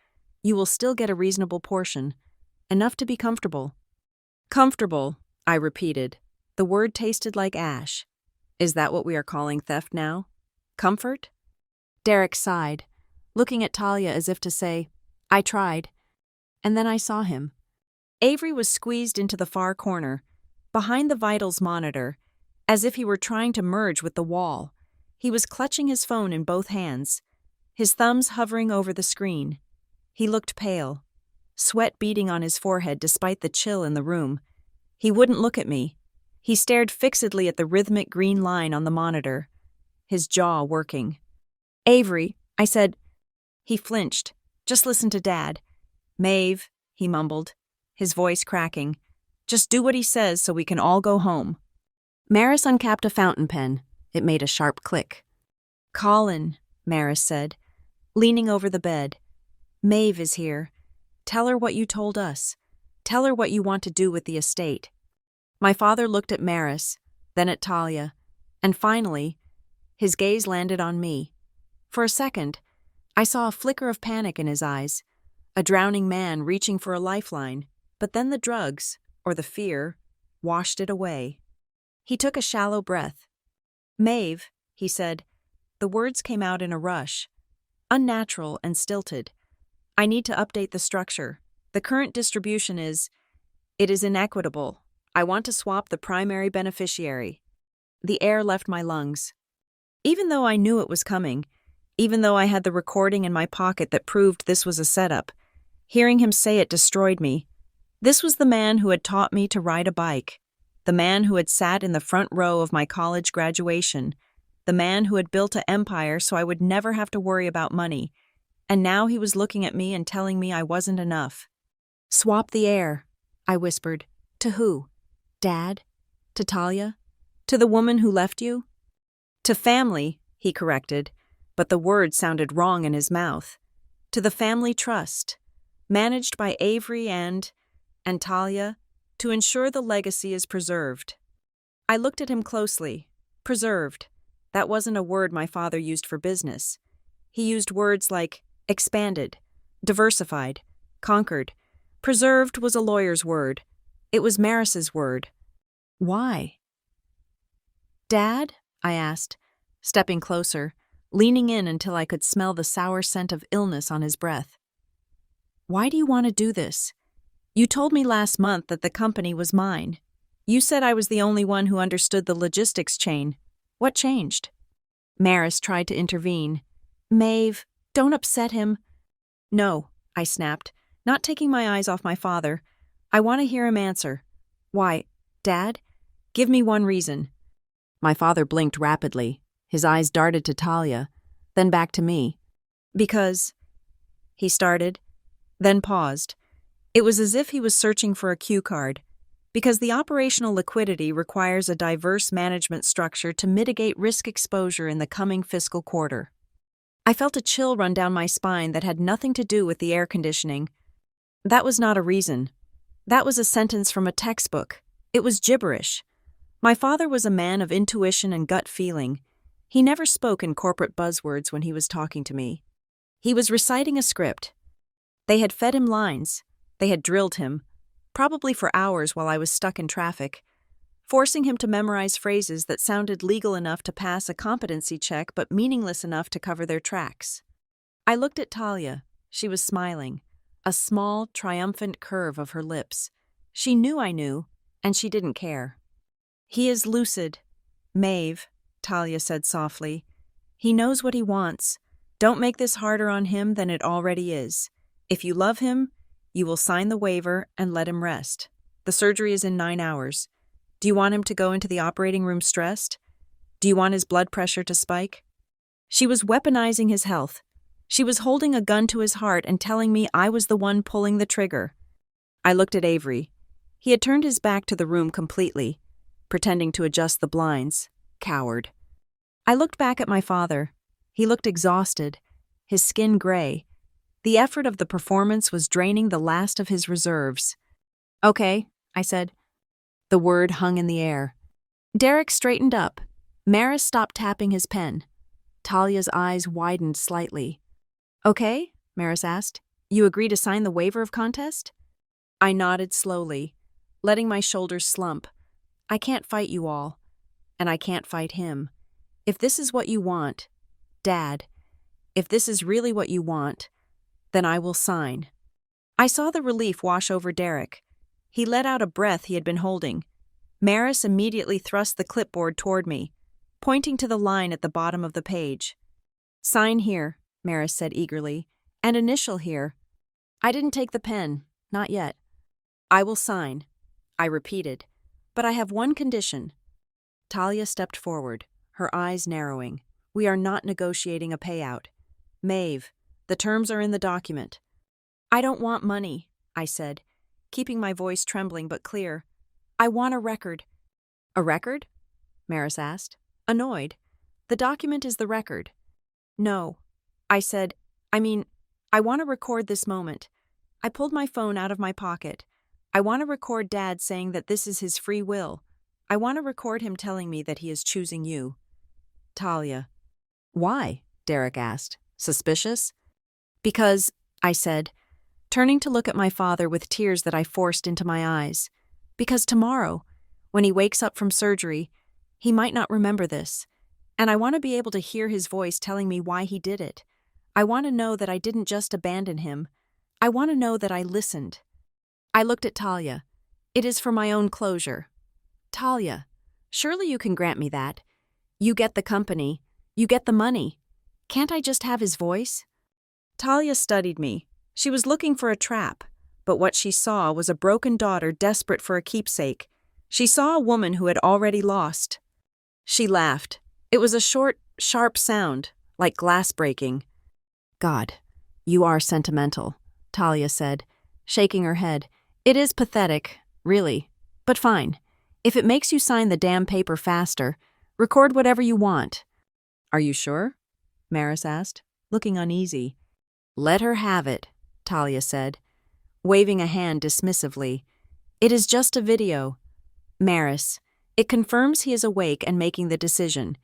You will still get a reasonable portion, enough to be comfortable." "Comfortable," I repeated. The word tasted like ash. "Is that what we are calling theft now? Comfort?" Derek sighed, looking at Talia as if to say, "I tried." And then I saw him. Avery was squeezed into the far corner, behind the vitals monitor, as if he were trying to merge with the wall. He was clutching his phone in both hands, his thumbs hovering over the screen. He looked pale, sweat beading on his forehead despite the chill in the room. He wouldn't look at me. He stared fixedly at the rhythmic green line on the monitor, his jaw working. "Avery," I said. He flinched. "Just listen to Dad." "Maeve," he mumbled, his voice cracking. "Just do what he says so we can all go home." Maris uncapped a fountain pen. It made a sharp click. "Colin," Maris said, leaning over the bed. "Maeve is here. Tell her what you told us. Tell her what you want to do with the estate." My father looked at Maris, then at Talia, and finally, his gaze landed on me. For a second, I saw a flicker of panic in his eyes, a drowning man reaching for a lifeline, but then the drugs, or the fear, washed it away. He took a shallow breath. "Maeve," he said. The words came out in a rush, unnatural and stilted. "I need to update the structure. The current distribution is inequitable. I want to swap the primary beneficiary." The air left my lungs. Even though I knew it was coming, even though I had the recording in my pocket that proved this was a setup, hearing him say it destroyed me. This was the man who had taught me to ride a bike, the man who had sat in the front row of my college graduation, the man who had built an empire so I would never have to worry about money, and now he was looking at me and telling me I wasn't enough. "Swap the heir," I whispered. "To who? Dad? To Talia? To the woman who left you?" "To family," he corrected, but the word sounded wrong in his mouth. "To the family trust, managed by Avery and Talia, to ensure the legacy is preserved." I looked at him closely. Preserved. That wasn't a word my father used for business. He used words like expanded, diversified, conquered. Preserved was a lawyer's word. It was Maris's word. Why? "Dad?" I asked, stepping closer, leaning in until I could smell the sour scent of illness on his breath. "Why do you want to do this? You told me last month that the company was mine. You said I was the only one who understood the logistics chain. What changed?" Maris tried to intervene. "Maeve, don't upset him." "No," I snapped, not taking my eyes off my father. "I want to hear him answer. Why, Dad? Give me one reason." My father blinked rapidly. His eyes darted to Talia, then back to me. "Because," he started, then paused. It was as if he was searching for a cue card. "Because the operational liquidity requires a diverse management structure to mitigate risk exposure in the coming fiscal quarter." I felt a chill run down my spine that had nothing to do with the air conditioning. That was not a reason. That was a sentence from a textbook. It was gibberish. My father was a man of intuition and gut feeling. He never spoke in corporate buzzwords when he was talking to me. He was reciting a script. They had fed him lines. They had drilled him, probably for hours while I was stuck in traffic, forcing him to memorize phrases that sounded legal enough to pass a competency check but meaningless enough to cover their tracks. I looked at Talia. She was smiling, a small, triumphant curve of her lips. She knew I knew, and she didn't care. "He is lucid, Maeve," Talia said softly. "He knows what he wants. Don't make this harder on him than it already is. If you love him, you will sign the waiver and let him rest. The surgery is in 9 hours. Do you want him to go into the operating room stressed? Do you want his blood pressure to spike?" She was weaponizing his health. She was holding a gun to his heart and telling me I was the one pulling the trigger. I looked at Avery. He had turned his back to the room completely. pretending to adjust the blinds. Coward. I looked back at my father. He looked exhausted, his skin gray. The effort of the performance was draining the last of his reserves. "Okay," I said. The word hung in the air. Derek straightened up. Maris stopped tapping his pen. Talia's eyes widened slightly. "Okay," Maris asked. "You agree to sign the waiver of contest?" I nodded slowly, letting my shoulders slump. I can't fight you all, and I can't fight him. If this is what you want, Dad, if this is really what you want, then I will sign. I saw the relief wash over Derek. He let out a breath he had been holding. Maris immediately thrust the clipboard toward me, pointing to the line at the bottom of the page. "Sign here," Maris said eagerly, "and initial here." I didn't take the pen, not yet. "I will sign," I repeated, "but I have one condition." Talia stepped forward, her eyes narrowing. "We are not negotiating a payout. Maeve, the terms are in the document." "I don't want money," I said, keeping my voice trembling but clear. "I want a record." "A record?" Maris asked, annoyed. "The document is the record." "No," I said. I want to record this moment." I pulled my phone out of my pocket. "I want to record Dad saying that this is his free will. I want to record him telling me that he is choosing you." "Talia." "Why?" Derek asked. "Suspicious?" "Because," I said, turning to look at my father with tears that I forced into my eyes, "because tomorrow, when he wakes up from surgery, he might not remember this. And I want to be able to hear his voice telling me why he did it. I want to know that I didn't just abandon him. I want to know that I listened." I looked at Talia. "It is for my own closure." "Talia, surely you can grant me that. You get the company. You get the money. Can't I just have his voice?" Talia studied me. She was looking for a trap, but what she saw was a broken daughter desperate for a keepsake. She saw a woman who had already lost. She laughed. It was a short, sharp sound, like glass breaking. "God, you are sentimental," Talia said, shaking her head. "It is pathetic, really. But fine. If it makes you sign the damn paper faster, record whatever you want." "Are you sure?" Maris asked, looking uneasy. "Let her have it," Talia said, waving a hand dismissively. "It is just a video. Maris, it confirms he is awake and making the decision.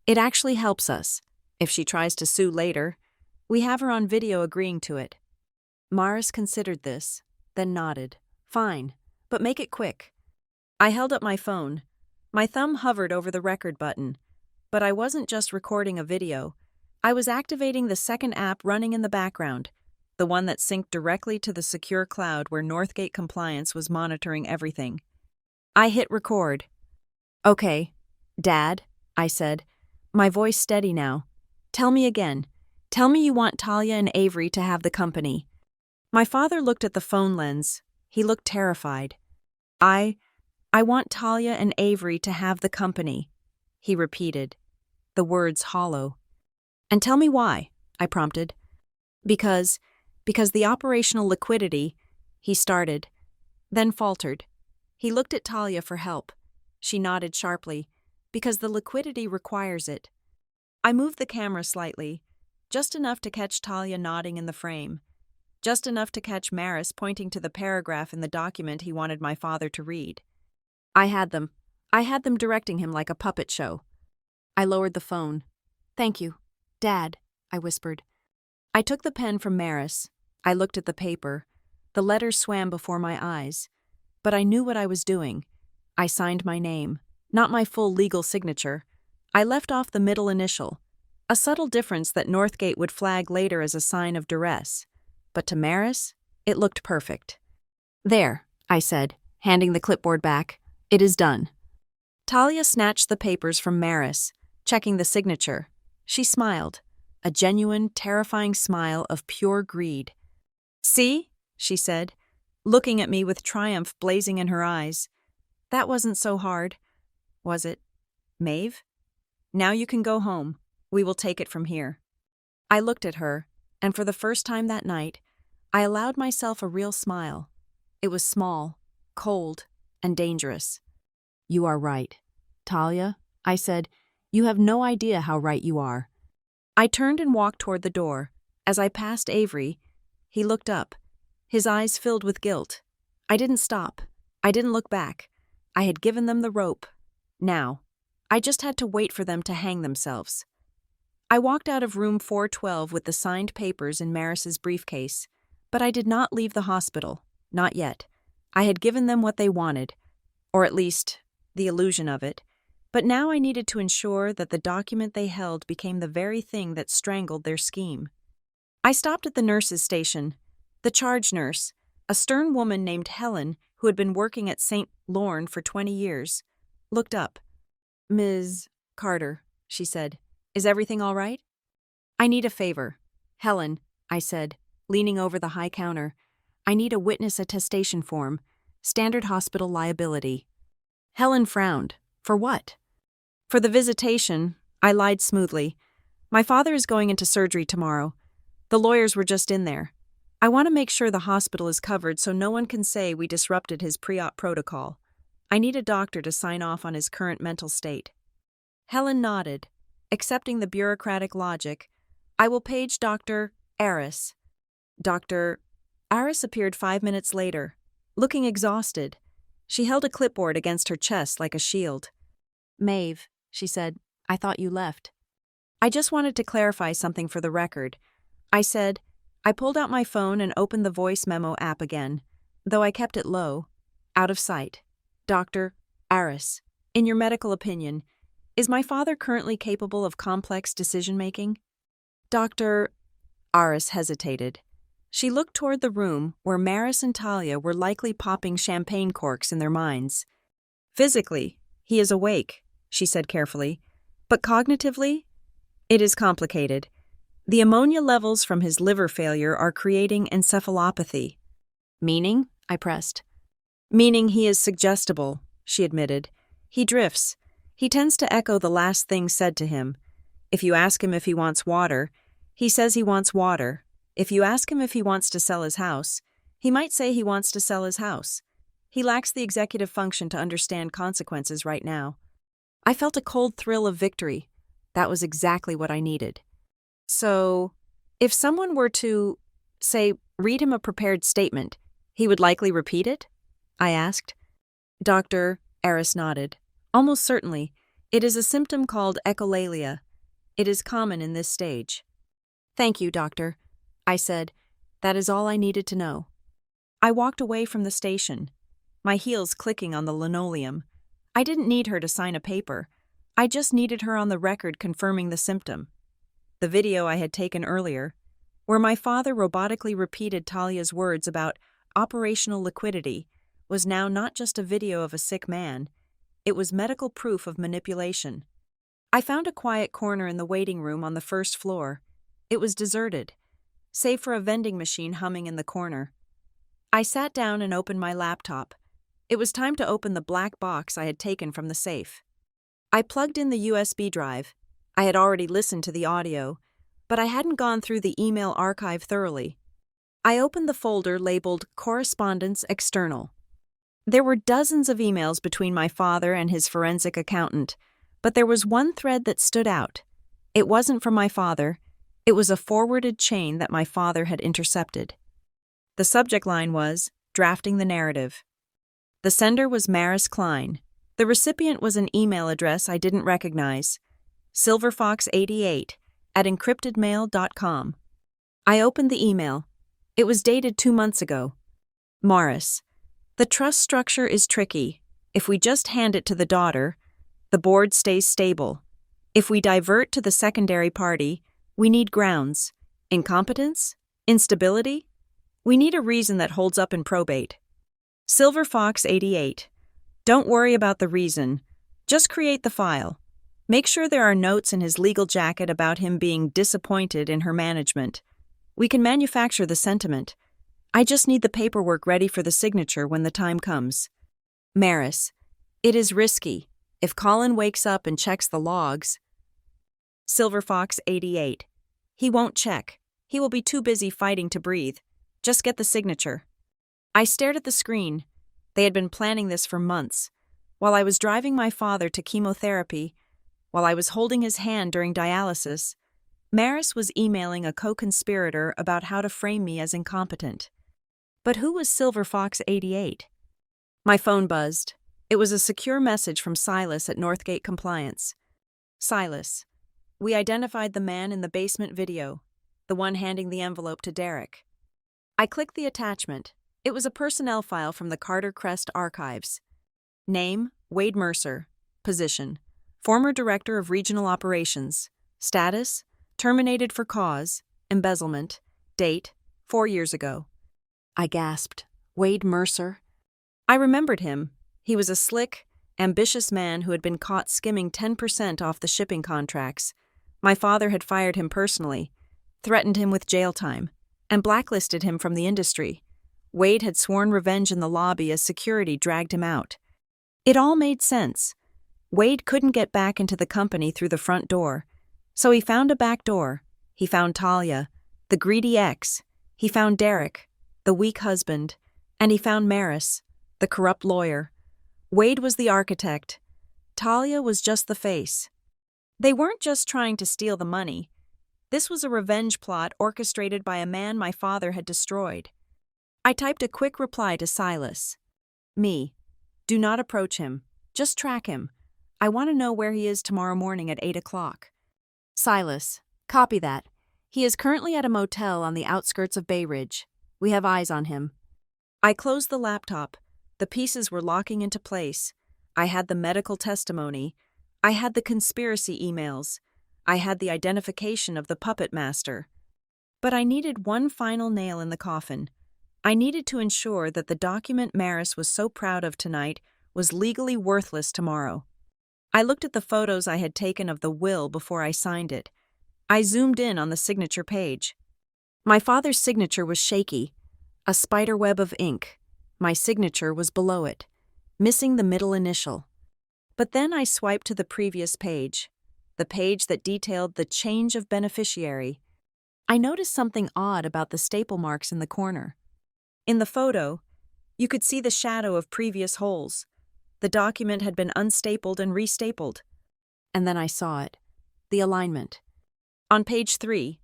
It actually helps us. If she tries to sue later, we have her on video agreeing to it." Maris considered this, then nodded. "Fine, but make it quick." I held up my phone. My thumb hovered over the record button. But I wasn't just recording a video. I was activating the second app running in the background, the one that synced directly to the secure cloud where Northgate Compliance was monitoring everything. I hit record. "Okay, Dad," I said, my voice steady now. "Tell me again. Tell me you want Talia and Avery to have the company." My father looked at the phone lens. He looked terrified. I want Talia and Avery to have the company," he repeated, the words hollow. "And tell me why," I prompted. Because the operational liquidity," he started, then faltered. He looked at Talia for help. She nodded sharply. "Because the liquidity requires it." I moved the camera slightly, just enough to catch Talia nodding in the frame, just enough to catch Maris pointing to the paragraph in the document he wanted my father to read. I had them directing him like a puppet show. I lowered the phone. "Thank you, Dad," I whispered. I took the pen from Maris. I looked at the paper. The letters swam before my eyes. But I knew what I was doing. I signed my name, not my full legal signature. I left off the middle initial, a subtle difference that Northgate would flag later as a sign of duress. But to Maris, it looked perfect. "There," I said, handing the clipboard back. "It is done." Talia snatched the papers from Maris, checking the signature. She smiled, a genuine, terrifying smile of pure greed. "See?" she said, looking at me with triumph blazing in her eyes. "That wasn't so hard, was it, Maeve? Now you can go home. We will take it from here." I looked at her, and for the first time that night, I allowed myself a real smile. It was small, cold, and dangerous. You are right. Talia, I said, you have no idea how right you are. I turned and walked toward the door. As I passed Avery, he looked up, his eyes filled with guilt. I didn't stop. I didn't look back. I had given them the rope. Now, I just had to wait for them to hang themselves. I walked out of room 412 with the signed papers in Maris's briefcase, but I did not leave the hospital, not yet. I had given them what they wanted, or at least the illusion of it, but now I needed to ensure that the document they held became the very thing that strangled their scheme. I stopped at the nurse's station. The charge nurse, a stern woman named Helen who had been working at St. Lorne for 20 years, looked up. "Ms. Carter," she said, "is everything all right?" "I need a favor." "Helen," I said, leaning over the high counter, "I need a witness attestation form, standard hospital liability." Helen frowned. "For what?" "For the visitation," I lied smoothly. "My father is going into surgery tomorrow. The lawyers were just in there. I want to make sure the hospital is covered so no one can say we disrupted his pre-op protocol. I need a doctor to sign off on his current mental state." Helen nodded, accepting the bureaucratic logic. "I will page Dr. Aris." Dr. Aris appeared 5 minutes later, looking exhausted. She held a clipboard against her chest like a shield. "Maeve," she said, "I thought you left." "I just wanted to clarify something for the record," I said. I pulled out my phone and opened the voice memo app again, though I kept it low, out of sight. "Dr. Aris, in your medical opinion, is my father currently capable of complex decision-making?" Dr. Aris hesitated. She looked toward the room where Maris and Talia were likely popping champagne corks in their minds. "Physically, he is awake," she said carefully, "but cognitively, it is complicated. The ammonia levels from his liver failure are creating encephalopathy." "Meaning?" I pressed. "Meaning he is suggestible," she admitted. "He drifts. He tends to echo the last thing said to him. If you ask him if he wants water, he says he wants water. If you ask him if he wants to sell his house, he might say he wants to sell his house. He lacks the executive function to understand consequences right now." I felt a cold thrill of victory. That was exactly what I needed. "So, if someone were to, say, read him a prepared statement, he would likely repeat it?" I asked. Dr. Aris nodded. "Almost certainly. It is a symptom called echolalia. It is common in this stage." "Thank you, doctor," I said. "That is all I needed to know." I walked away from the station, my heels clicking on the linoleum. I didn't need her to sign a paper. I just needed her on the record confirming the symptom. The video I had taken earlier, where my father robotically repeated Talia's words about operational liquidity, was now not just a video of a sick man, it was medical proof of manipulation. I found a quiet corner in the waiting room on the first floor. It was deserted, save for a vending machine humming in the corner. I sat down and opened my laptop. It was time to open the black box I had taken from the safe. I plugged in the USB drive. I had already listened to the audio, but I hadn't gone through the email archive thoroughly. I opened the folder labeled Correspondence External. There were dozens of emails between my father and his forensic accountant, but there was one thread that stood out. It wasn't from my father. It was a forwarded chain that my father had intercepted. The subject line was, "Drafting the narrative." The sender was Maris Klein. The recipient was an email address I didn't recognize. silverfox88@encryptedmail.com. I opened the email. It was dated 2 months ago. "Morris, the trust structure is tricky. If we just hand it to the daughter, the board stays stable. If we divert to the secondary party, we need grounds. Incompetence? Instability? We need a reason that holds up in probate. Silverfox88. Don't worry about the reason. Just create the file. Make sure there are notes in his legal jacket about him being disappointed in her management. We can manufacture the sentiment. I just need the paperwork ready for the signature when the time comes. Maris, it is risky. If Colin wakes up and checks the logs." Silverfox88. "He won't check. He will be too busy fighting to breathe. Just get the signature." I stared at the screen. They had been planning this for months. while I was driving my father to chemotherapy, while I was holding his hand during dialysis, Maris was emailing a co-conspirator about how to frame me as incompetent. But who was Silver Fox 88? My phone buzzed. It was a secure message from Silas at Northgate Compliance. Silas. We identified the man in the basement video, the one handing the envelope to Derek. I clicked the attachment. It was a personnel file from the Carter Crest archives. Name, Wade Mercer. Position, former Director of Regional Operations. Status, terminated for cause, embezzlement. Date, 4 years ago. I gasped. Wade Mercer? I remembered him. He was a slick, ambitious man who had been caught skimming 10% off the shipping contracts. My father had fired him personally, threatened him with jail time, and blacklisted him from the industry. Wade had sworn revenge in the lobby as security dragged him out. It all made sense. Wade couldn't get back into the company through the front door, so he found a back door. He found Talia, the greedy ex. He found Derek, the weak husband, and he found Maris, the corrupt lawyer. Wade was the architect. Talia was just the face. They weren't just trying to steal the money. This was a revenge plot orchestrated by a man my father had destroyed. I typed a quick reply to Silas. Me. Do not approach him. Just track him. I want to know where he is tomorrow morning at 8 o'clock. Silas. Copy that. He is currently at a motel on the outskirts of Bay Ridge. We have eyes on him. I closed the laptop. The pieces were locking into place. I had the medical testimony. I had the conspiracy emails. I had the identification of the puppet master. But I needed one final nail in the coffin. I needed to ensure that the document Maris was so proud of tonight was legally worthless tomorrow. I looked at the photos I had taken of the will before I signed it. I zoomed in on the signature page. My father's signature was shaky, a spiderweb of ink. My signature was below it, missing the middle initial. But then I swiped to the previous page, the page that detailed the change of beneficiary. I noticed something odd about the staple marks in the corner. In the photo, you could see the shadow of previous holes. The document had been unstapled and restapled. And then I saw it, the alignment. On page 3,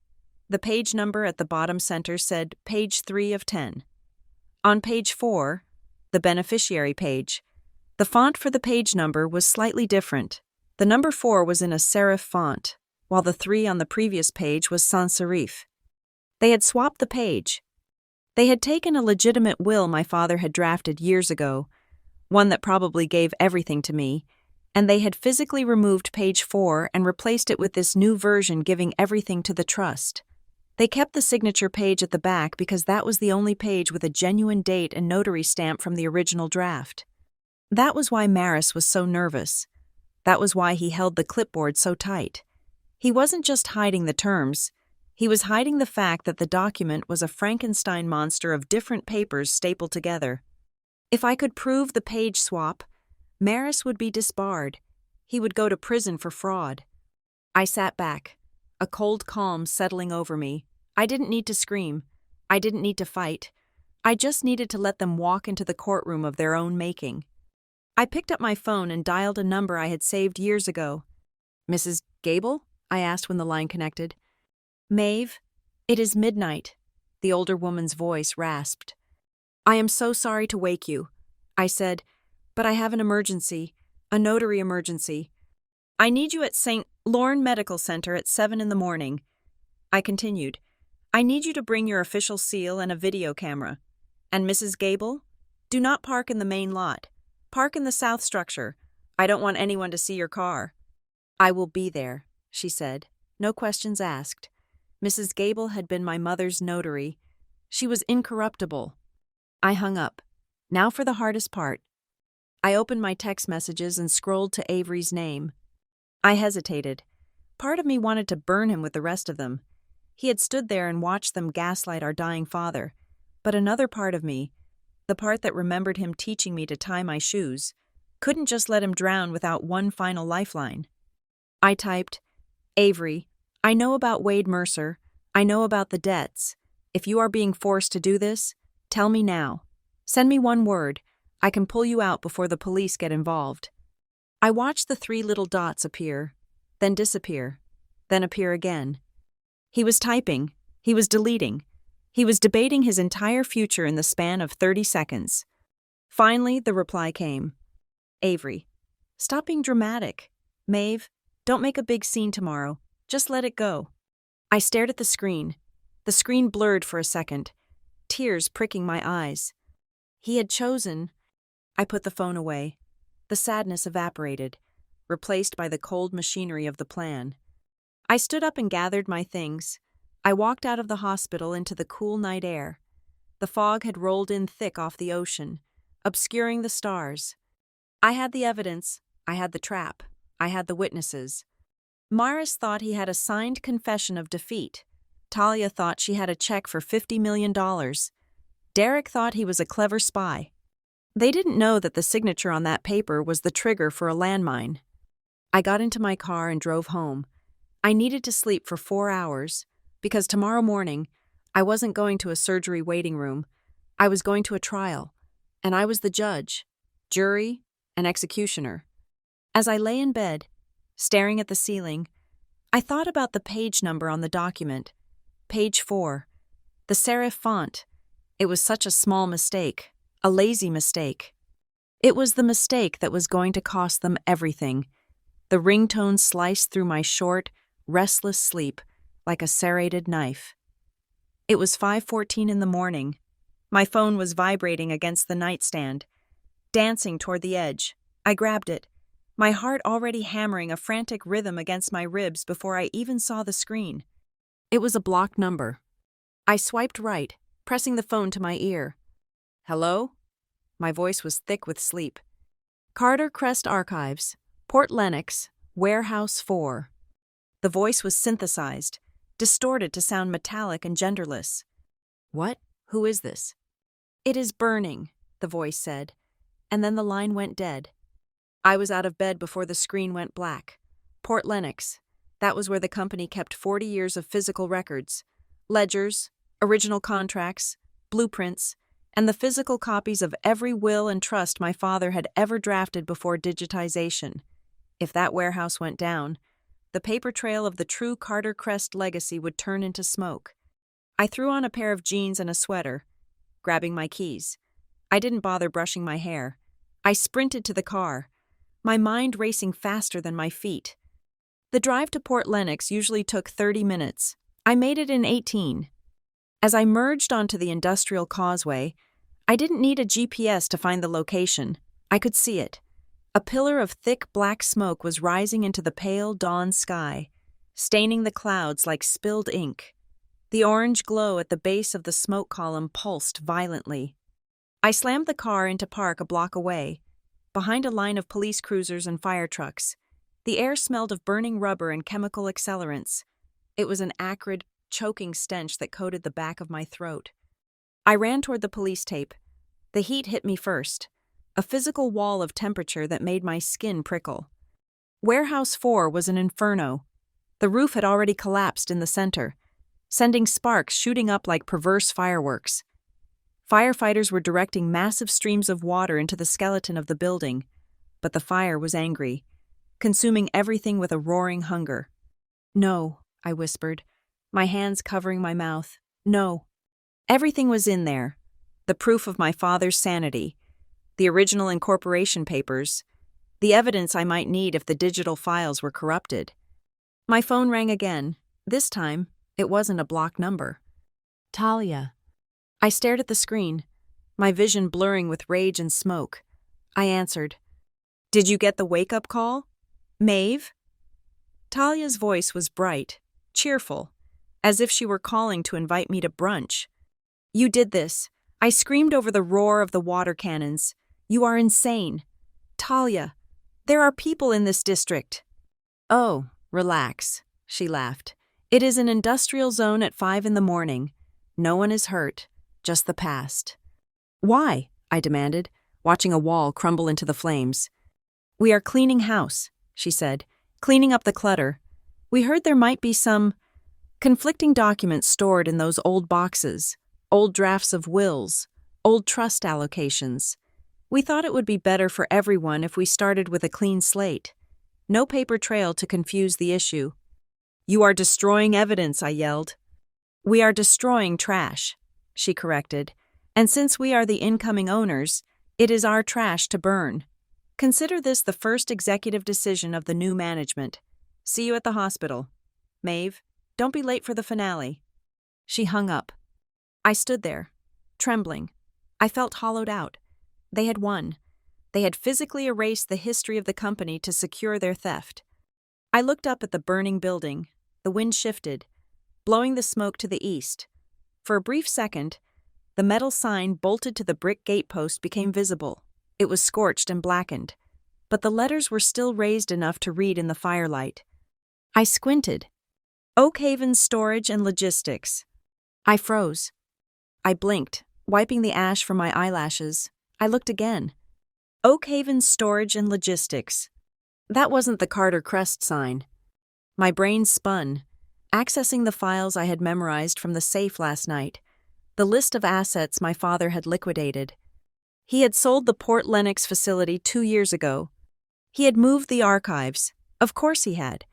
the page number at the bottom center said page 3 of 10. On page 4, the beneficiary page, the font for the page number was slightly different. The number 4 was in a serif font, while the 3 on the previous page was sans serif. They had swapped the page. They had taken a legitimate will my father had drafted years ago, one that probably gave everything to me, and they had physically removed page 4 and replaced it with this new version giving everything to the trust. They kept the signature page at the back because that was the only page with a genuine date and notary stamp from the original draft. That was why Maris was so nervous. That was why he held the clipboard so tight. He wasn't just hiding the terms. He was hiding the fact that the document was a Frankenstein monster of different papers stapled together. If I could prove the page swap, Maris would be disbarred. He would go to prison for fraud. I sat back, a cold calm settling over me. I didn't need to scream. I didn't need to fight. I just needed to let them walk into the courtroom of their own making. I picked up my phone and dialed a number I had saved years ago. "Mrs. Gable?" I asked when the line connected. "Maeve, it is midnight," the older woman's voice rasped. "I am so sorry to wake you," I said, "but I have an emergency, a notary emergency. I need you at St. Lorne Medical Center at 7 in the morning." I continued, "I need you to bring your official seal and a video camera. And Mrs. Gable, do not park in the main lot. Park in the south structure. I don't want anyone to see your car." "I will be there," she said, no questions asked. Mrs. Gable had been my mother's notary. She was incorruptible. I hung up. Now for the hardest part. I opened my text messages and scrolled to Avery's name. I hesitated. Part of me wanted to burn him with the rest of them. He had stood there and watched them gaslight our dying father. But another part of me, the part that remembered him teaching me to tie my shoes, couldn't just let him drown without one final lifeline. I typed, "Avery, I know about Wade Mercer. I know about the debts. If you are being forced to do this, tell me now. Send me one word. I can pull you out before the police get involved." I watched the 3 little dots appear, then disappear, then appear again. He was typing, he was deleting, he was debating his entire future in the span of 30 seconds. Finally, the reply came. "Avery, stop being dramatic. Maeve, don't make a big scene tomorrow. Just let it go." I stared at the screen. The screen blurred for a second, tears pricking my eyes. He had chosen. I put the phone away. The sadness evaporated, replaced by the cold machinery of the plan. I stood up and gathered my things. I walked out of the hospital into the cool night air. The fog had rolled in thick off the ocean, obscuring the stars. I had the evidence, I had the trap, I had the witnesses. Morris thought he had a signed confession of defeat. Talia thought she had a check for $50 million. Derek thought he was a clever spy. They didn't know that the signature on that paper was the trigger for a landmine. I got into my car and drove home. I needed to sleep for 4 hours, because tomorrow morning, I wasn't going to a surgery waiting room. I was going to a trial, and I was the judge, jury, and executioner. As I lay in bed, staring at the ceiling, I thought about the page number on the document. Page 4. The serif font. It was such a small mistake, a lazy mistake. It was the mistake that was going to cost them everything. The ringtone sliced through my short, restless sleep like a serrated knife. It was 5:14 in the morning. My phone was vibrating against the nightstand, dancing toward the edge. I grabbed it, my heart already hammering a frantic rhythm against my ribs before I even saw the screen. It was a blocked number. I swiped right, pressing the phone to my ear. "Hello?" My voice was thick with sleep. "Carter Crest Archives, Port Lennox, Warehouse 4. The voice was synthesized, distorted to sound metallic and genderless. "What? Who is this?" "It is burning," the voice said, and then the line went dead. I was out of bed before the screen went black. Port Lennox. That was where the company kept 40 years of physical records, ledgers, original contracts, blueprints, and the physical copies of every will and trust my father had ever drafted before digitization. If that warehouse went down, the paper trail of the true Carter Crest legacy would turn into smoke. I threw on a pair of jeans and a sweater, grabbing my keys. I didn't bother brushing my hair. I sprinted to the car, my mind racing faster than my feet. The drive to Port Lennox usually took 30 minutes. I made it in 18. As I merged onto the industrial causeway, I didn't need a GPS to find the location. I could see it. A pillar of thick black smoke was rising into the pale dawn sky, staining the clouds like spilled ink. The orange glow at the base of the smoke column pulsed violently. I slammed the car into park a block away, behind a line of police cruisers and fire trucks. The air smelled of burning rubber and chemical accelerants. It was an acrid, choking stench that coated the back of my throat. I ran toward the police tape. The heat hit me first, a physical wall of temperature that made my skin prickle. Warehouse 4 was an inferno. The roof had already collapsed in the center, sending sparks shooting up like perverse fireworks. Firefighters were directing massive streams of water into the skeleton of the building, but the fire was angry, consuming everything with a roaring hunger. "No," I whispered, my hands covering my mouth. "No." Everything was in there. The proof of my father's sanity, the original incorporation papers, the evidence I might need if the digital files were corrupted. My phone rang again. This time, it wasn't a blocked number. "Talia." I stared at the screen, my vision blurring with rage and smoke. I answered. "Did you get the wake-up call? Maeve?" Talia's voice was bright, cheerful, as if she were calling to invite me to brunch. "You did this." I screamed over the roar of the water cannons. "You are insane. Talia, there are people in this district." "Oh, relax," she laughed. "It is an industrial zone at 5 in the morning. No one is hurt, just the past." "Why?" I demanded, watching a wall crumble into the flames. "We are cleaning house," she said, "cleaning up the clutter. We heard there might be some conflicting documents stored in those old boxes, old drafts of wills, old trust allocations. We thought it would be better for everyone if we started with a clean slate. No paper trail to confuse the issue. "You are destroying evidence," I yelled. "We are destroying trash," she corrected. "And since we are the incoming owners, it is our trash to burn. Consider this the first executive decision of the new management. See you at the hospital. Maeve, don't be late for the finale." She hung up. I stood there, trembling. I felt hollowed out. They had won. They had physically erased the history of the company to secure their theft. I looked up at the burning building. The wind shifted, blowing the smoke to the east. For a brief second, the metal sign bolted to the brick gatepost became visible. It was scorched and blackened, but the letters were still raised enough to read in the firelight. I squinted. Oak Haven Storage and Logistics. I froze. I blinked, wiping the ash from my eyelashes. I looked again. Oak Haven Storage and Logistics. That wasn't the Carter Crest sign. My brain spun, accessing the files I had memorized from the safe last night, the list of assets my father had liquidated. He had sold the Port Lennox facility 2 years ago. He had moved the archives. Of course he had.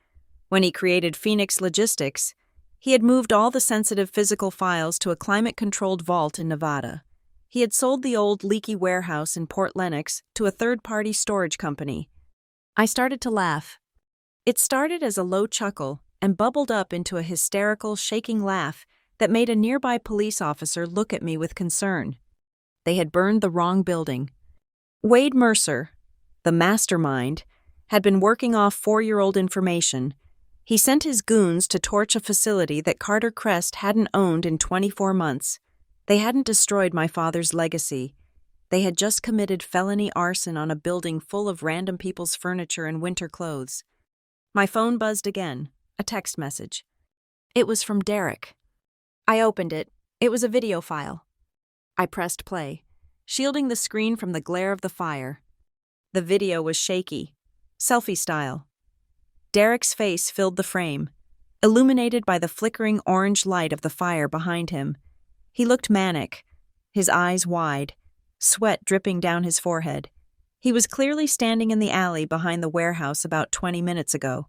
When he created Phoenix Logistics, he had moved all the sensitive physical files to a climate-controlled vault in Nevada. He had sold the old leaky warehouse in Port Lennox to a third-party storage company. I started to laugh. It started as a low chuckle and bubbled up into a hysterical, shaking laugh that made a nearby police officer look at me with concern. They had burned the wrong building. Wade Mercer, the mastermind, had been working off 4-year-old information. He sent his goons to torch a facility that Carter Crest hadn't owned in 24 months. They hadn't destroyed my father's legacy. They had just committed felony arson on a building full of random people's furniture and winter clothes. My phone buzzed again, a text message. It was from Derek. I opened it. It was a video file. I pressed play, shielding the screen from the glare of the fire. The video was shaky, selfie style. Derek's face filled the frame, illuminated by the flickering orange light of the fire behind him. He looked manic, his eyes wide, sweat dripping down his forehead. He was clearly standing in the alley behind the warehouse about 20 minutes ago.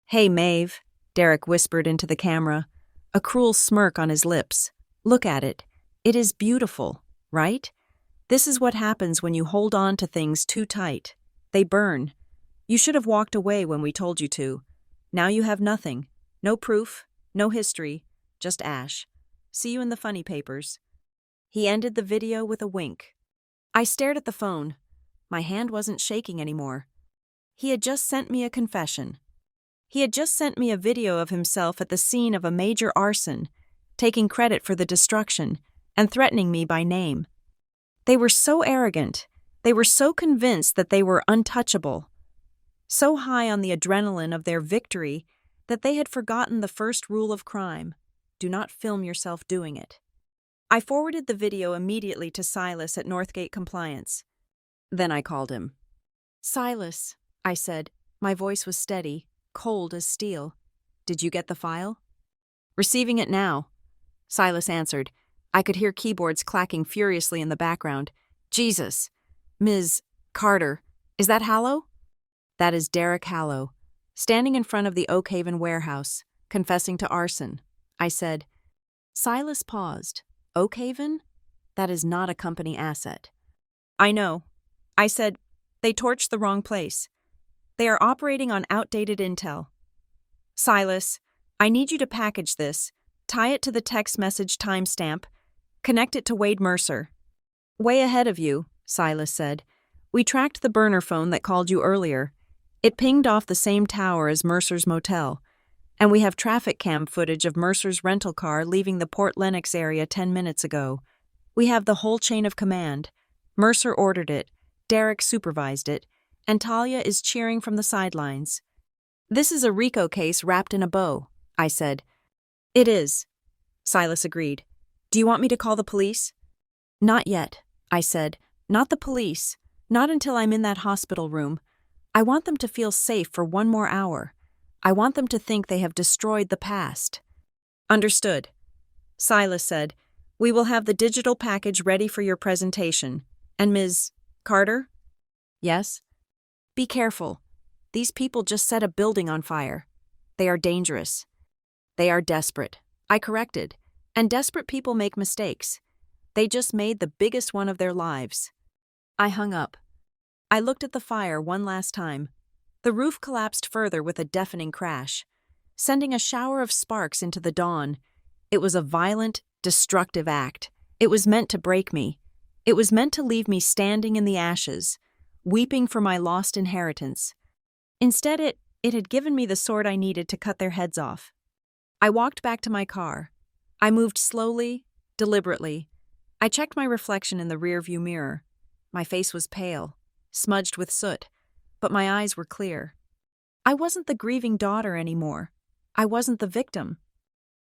"Hey, Maeve," Derek whispered into the camera, a cruel smirk on his lips. "Look at it. It is beautiful, right? This is what happens when you hold on to things too tight. They burn. You should have walked away when we told you to. Now you have nothing. No proof, no history, just ash. See you in the funny papers." He ended the video with a wink. I stared at the phone. My hand wasn't shaking anymore. He had just sent me a confession. He had just sent me a video of himself at the scene of a major arson, taking credit for the destruction, and threatening me by name. They were so arrogant. They were so convinced that they were untouchable. So high on the adrenaline of their victory that they had forgotten the first rule of crime: do not film yourself doing it. I forwarded the video immediately to Silas at Northgate Compliance. Then I called him. "Silas," I said. My voice was steady, cold as steel. "Did you get the file?" "Receiving it now," Silas answered. I could hear keyboards clacking furiously in the background. "Jesus. Ms. Carter. Is that Hallow?" "That is Derek Hallow, standing in front of the Oak Haven warehouse, confessing to arson," I said. Silas paused. "Oak Haven? That is not a company asset." "I know," I said. "They torched the wrong place. They are operating on outdated intel. Silas, I need you to package this, tie it to the text message timestamp, connect it to Wade Mercer." "Way ahead of you," Silas said. "We tracked the burner phone that called you earlier. It pinged off the same tower as Mercer's motel, and we have traffic cam footage of Mercer's rental car leaving the Port Lennox area 10 minutes ago. We have the whole chain of command. Mercer ordered it, Derek supervised it, and Talia is cheering from the sidelines." "This is a RICO case wrapped in a bow," I said. "It is," Silas agreed. "Do you want me to call the police?" "Not yet," I said. "Not the police. Not until I'm in that hospital room. I want them to feel safe for 1 more hour. I want them to think they have destroyed the past." "Understood." Silas said, "We will have the digital package ready for your presentation, and Ms. Carter? Yes? Be careful. These people just set a building on fire. They are dangerous. They are desperate. I corrected. And desperate people make mistakes. They just made the biggest one of their lives. I hung up. I looked at the fire one last time. The roof collapsed further with a deafening crash, sending a shower of sparks into the dawn. It was a violent, destructive act. It was meant to break me. It was meant to leave me standing in the ashes, weeping for my lost inheritance. Instead, it had given me the sword I needed to cut their heads off. I walked back to my car. I moved slowly, deliberately. I checked my reflection in the rearview mirror. My face was pale, smudged with soot, but my eyes were clear. I wasn't the grieving daughter anymore. I wasn't the victim.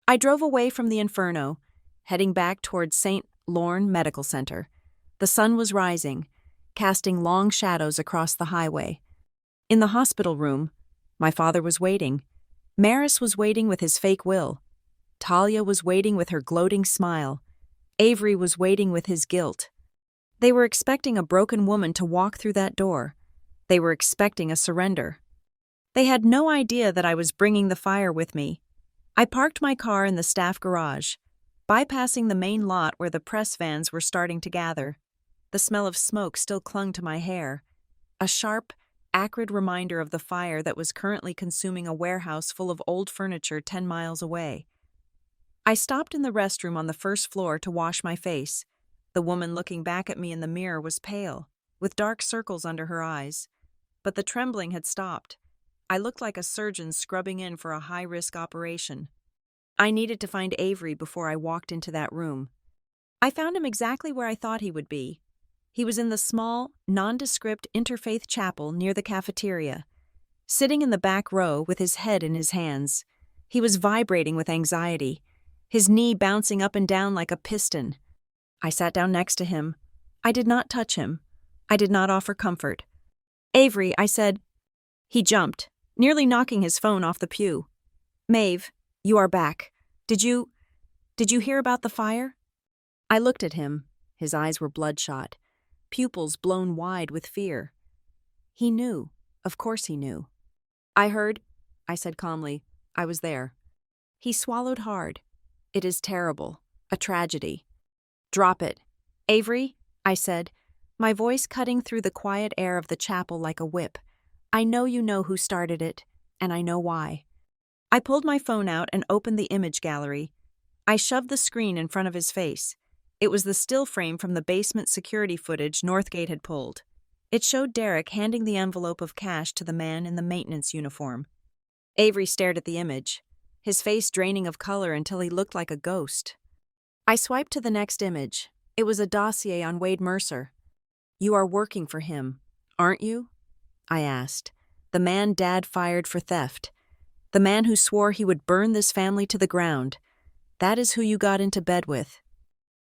I drove away from the inferno, heading back towards St. Lorne Medical Center. The sun was rising, casting long shadows across the highway. In the hospital room, my father was waiting. Maris was waiting with his fake will. Talia was waiting with her gloating smile. Avery was waiting with his guilt. They were expecting a broken woman to walk through that door. They were expecting a surrender. They had no idea that I was bringing the fire with me. I parked my car in the staff garage, bypassing the main lot where the press vans were starting to gather. The smell of smoke still clung to my hair, a sharp, acrid reminder of the fire that was currently consuming a warehouse full of old furniture 10 miles away. I stopped in the restroom on the first floor to wash my face. The woman looking back at me in the mirror was pale, with dark circles under her eyes. But the trembling had stopped. I looked like a surgeon scrubbing in for a high-risk operation. I needed to find Avery before I walked into that room. I found him exactly where I thought he would be. He was in the small, nondescript interfaith chapel near the cafeteria, sitting in the back row with his head in his hands. He was vibrating with anxiety, his knee bouncing up and down like a piston. I sat down next to him. I did not touch him. I did not offer comfort. "Avery," I said. He jumped, nearly knocking his phone off the pew. "Maeve, you are back. Did you hear about the fire?" I looked at him. His eyes were bloodshot, pupils blown wide with fear. He knew. Of course he knew. "I heard," I said calmly. "I was there." He swallowed hard. "It is terrible. A tragedy." "Drop it. Avery," I said, my voice cutting through the quiet air of the chapel like a whip. "I know you know who started it, and I know why." I pulled my phone out and opened the image gallery. I shoved the screen in front of his face. It was the still frame from the basement security footage Northgate had pulled. It showed Derek handing the envelope of cash to the man in the maintenance uniform. Avery stared at the image, his face draining of color until he looked like a ghost. I swiped to the next image. It was a dossier on Wade Mercer. "You are working for him, aren't you?" I asked. "The man Dad fired for theft. The man who swore he would burn this family to the ground. That is who you got into bed with."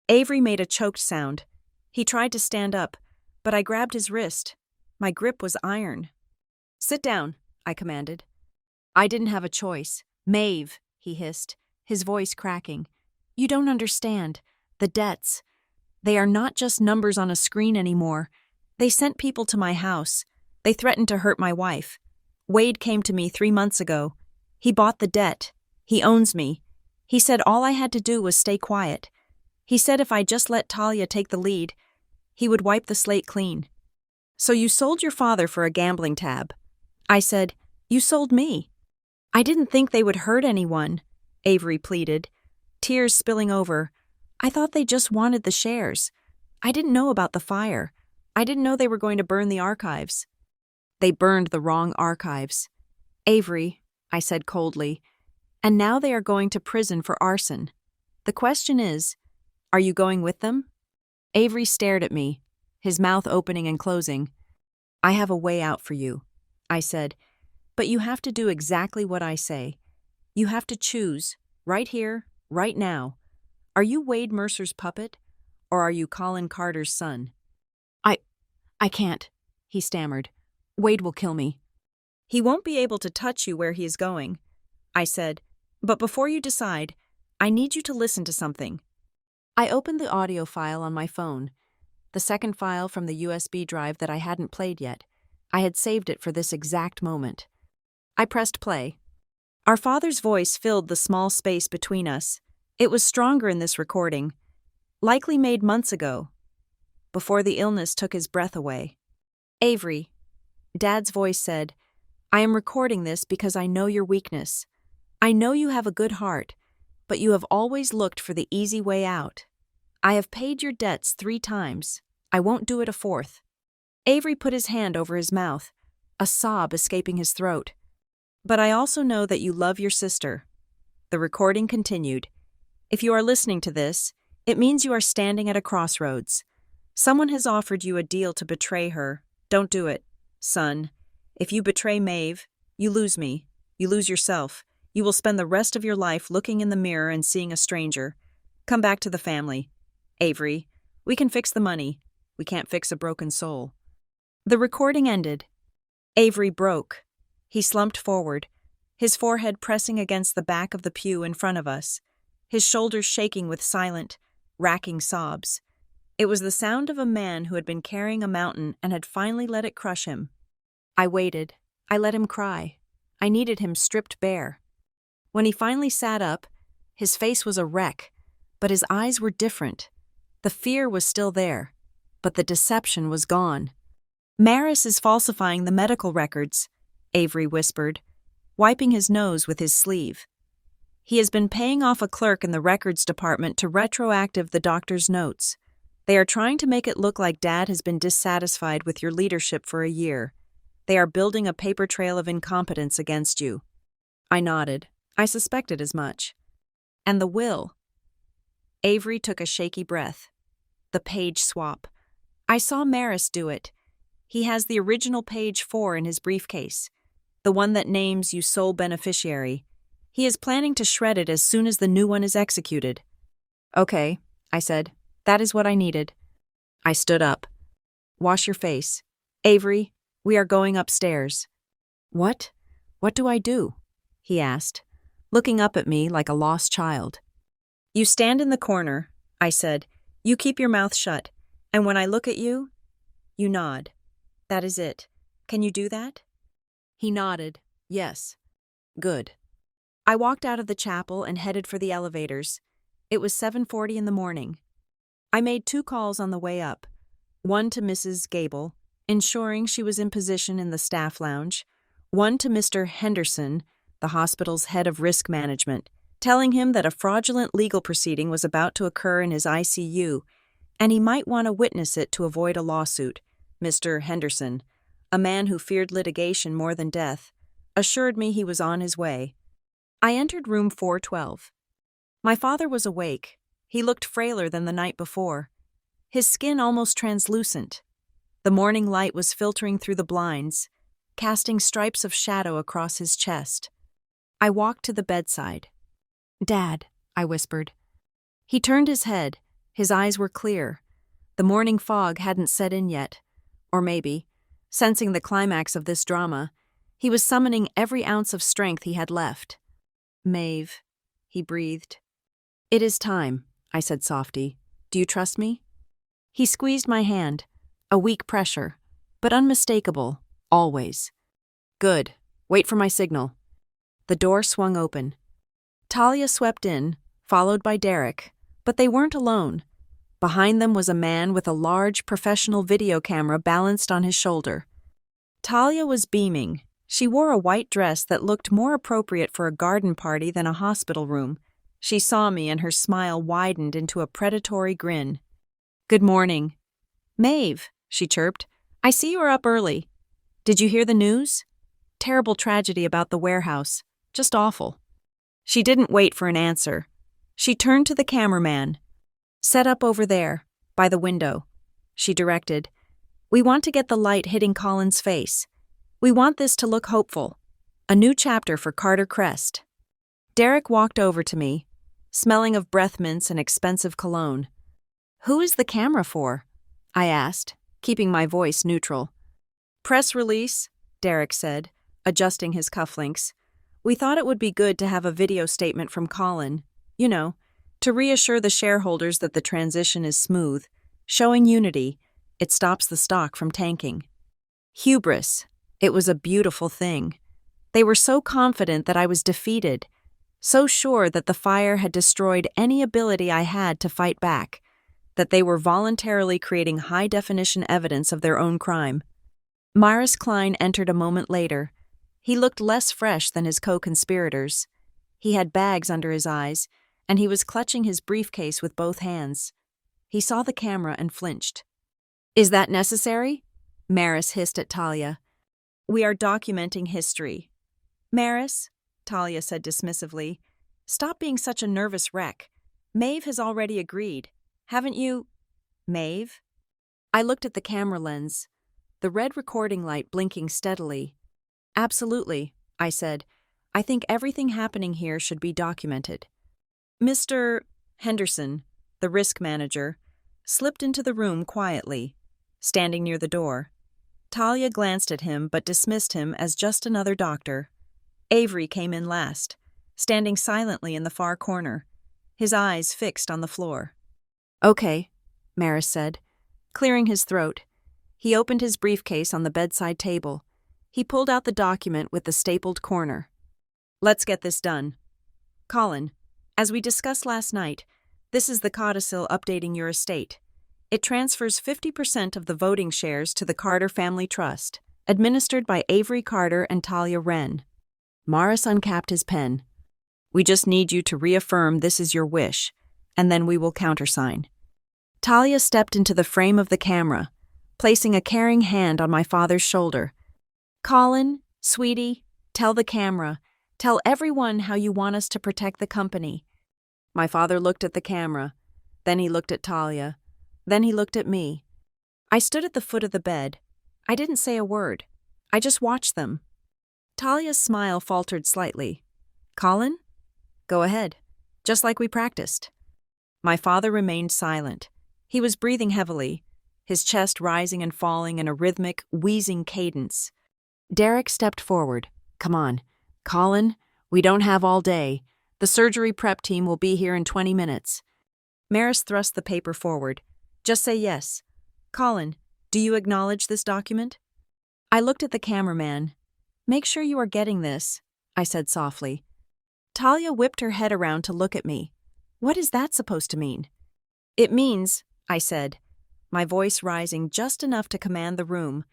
Avery made a choked sound. He tried to stand up, but I grabbed his wrist. My grip was iron. "Sit down," I commanded. I didn't have a choice. "Maeve," he hissed, his voice cracking. "You don't understand. The debts. They are not just numbers on a screen anymore. They sent people to my house. They threatened to hurt my wife. Wade came to me 3 months ago. He bought the debt. He owns me. He said all I had to do was stay quiet. He said if I just let Talia take the lead, he would wipe the slate clean." "So you sold your father for a gambling tab." I said, "You sold me." "I didn't think they would hurt anyone," Avery pleaded, tears spilling over. "I thought they just wanted the shares. I didn't know about the fire. I didn't know they were going to burn the archives." "They burned the wrong archives." "Avery," I said coldly, "and now they are going to prison for arson. The question is, are you going with them?" Avery stared at me, his mouth opening and closing. "I have a way out for you," I said, "but you have to do exactly what I say. You have to choose, right here, right now. Are you Wade Mercer's puppet, or are you Colin Carter's son?" I can't," he stammered. "Wade will kill me." "He won't be able to touch you where he is going," I said, "but before you decide, I need you to listen to something." I opened the audio file on my phone. the second file from the USB drive that I hadn't played yet. I had saved it for this exact moment. I pressed play. Our father's voice filled the small space between us. It was stronger in this recording, likely made months ago, before the illness took his breath away. Avery, Dad's voice said, I am recording this because I know your weakness. I know you have a good heart, but you have always looked for the easy way out. I have paid your debts 3 times. I won't do it a 4th. Avery put his hand over his mouth, a sob escaping his throat. But I also know that you love your sister. The recording continued. If you are listening to this, it means you are standing at a crossroads. Someone has offered you a deal to betray her. Don't do it, son. If you betray Maeve, you lose me. You lose yourself. You will spend the rest of your life looking in the mirror and seeing a stranger. Come back to the family. Avery, we can fix the money. We can't fix a broken soul. The recording ended. Avery broke. He slumped forward, his forehead pressing against the back of the pew in front of us, his shoulders shaking with silent, racking sobs. It was the sound of a man who had been carrying a mountain and had finally let it crush him. I waited. I let him cry. I needed him stripped bare. When he finally sat up, his face was a wreck, but his eyes were different. The fear was still there, but the deception was gone. Maris is falsifying the medical records, Avery whispered, wiping his nose with his sleeve. He has been paying off a clerk in the records department to retroactive the doctor's notes. They are trying to make it look like Dad has been dissatisfied with your leadership for a year. They are building a paper trail of incompetence against you. I nodded. I suspected as much. And the will? Avery took a shaky breath. The page swap. I saw Maris do it. He has the original page 4 in his briefcase, the one that names you sole beneficiary. He is planning to shred it as soon as the new one is executed. Okay, I said. That is what I needed. I stood up. Wash your face. Avery, we are going upstairs. What? What do I do? He asked, looking up at me like a lost child. You stand in the corner, I said. You keep your mouth shut, and when I look at you, you nod. That is it. Can you do that? He nodded. Yes. Good. I walked out of the chapel and headed for the elevators. It was 7:40 in the morning. I made 2 calls on the way up. One to Mrs. Gable, ensuring she was in position in the staff lounge. One to Mr. Henderson, the hospital's head of risk management, telling him that a fraudulent legal proceeding was about to occur in his ICU, and he might want to witness it to avoid a lawsuit. Mr. Henderson, a man who feared litigation more than death, assured me he was on his way. I entered room 412. My father was awake. He looked frailer than the night before, his skin almost translucent. The morning light was filtering through the blinds, casting stripes of shadow across his chest. I walked to the bedside. Dad, I whispered. He turned his head. His eyes were clear. The morning fog hadn't set in yet. Or maybe, sensing the climax of this drama, he was summoning every ounce of strength he had left. Maeve, he breathed. It is time, I said softly. Do you trust me? He squeezed my hand, a weak pressure, but unmistakable, always. Good. Wait for my signal. The door swung open. Talia swept in, followed by Derek, but they weren't alone. Behind them was a man with a large professional video camera balanced on his shoulder. Talia was beaming. She wore a white dress that looked more appropriate for a garden party than a hospital room. She saw me and her smile widened into a predatory grin. Good morning. Maeve, she chirped. I see you are up early. Did you hear the news? Terrible tragedy about the warehouse. Just awful. She didn't wait for an answer. She turned to the cameraman. Set up over there, by the window, she directed. We want to get the light hitting Colin's face. We want this to look hopeful. A new chapter for Carter Crest. Derek walked over to me, smelling of breath mints and expensive cologne. Who is the camera for? I asked, keeping my voice neutral. Press release, Derek said, adjusting his cufflinks. We thought it would be good to have a video statement from Colin, to reassure the shareholders that the transition is smooth, showing unity, It stops the stock from tanking. Hubris. It was a beautiful thing. They were so confident that I was defeated, so sure that the fire had destroyed any ability I had to fight back, that they were voluntarily creating high-definition evidence of their own crime. Myris Klein entered a moment later. He looked less fresh than his co-conspirators. He had bags under his eyes, and he was clutching his briefcase with both hands. He saw the camera and flinched. "Is that necessary?" Maris hissed at Talia. "We are documenting history." "Maris," Talia said dismissively, "stop being such a nervous wreck. Maeve has already agreed. Haven't you—" "Maeve?" I looked at the camera lens, the red recording light blinking steadily. "Absolutely," I said. "I think everything happening here should be documented." Mr. Henderson, the risk manager, slipped into the room quietly, standing near the door. Talia glanced at him but dismissed him as just another doctor. Avery came in last, standing silently in the far corner, his eyes fixed on the floor. "Okay," Maris said, clearing his throat. He opened his briefcase on the bedside table. He pulled out the document with the stapled corner. "Let's get this done. Colin, as we discussed last night, this is the codicil updating your estate. It transfers 50% of the voting shares to the Carter Family Trust, administered by Avery Carter and Talia Wren." Maris uncapped his pen. "We just need you to reaffirm this is your wish, and then we will countersign." Talia stepped into the frame of the camera, placing a caring hand on my father's shoulder. "Colin, sweetie, tell the camera, tell everyone how you want us to protect the company." My father looked at the camera, then he looked at Talia, then he looked at me. I stood at the foot of the bed. I didn't say a word. I just watched them. Talia's smile faltered slightly. "Colin? Go ahead, just like we practiced." My father remained silent. He was breathing heavily, his chest rising and falling in a rhythmic, wheezing cadence. Derek stepped forward. "Come on. Colin, we don't have all day. The surgery prep team will be here in 20 minutes. Maris thrust the paper forward. "Just say yes. Colin, do you acknowledge this document?" I looked at the cameraman. "Make sure you are getting this," I said softly. Talia whipped her head around to look at me. "What is that supposed to mean?" "It means," I said, my voice rising just enough to command the room,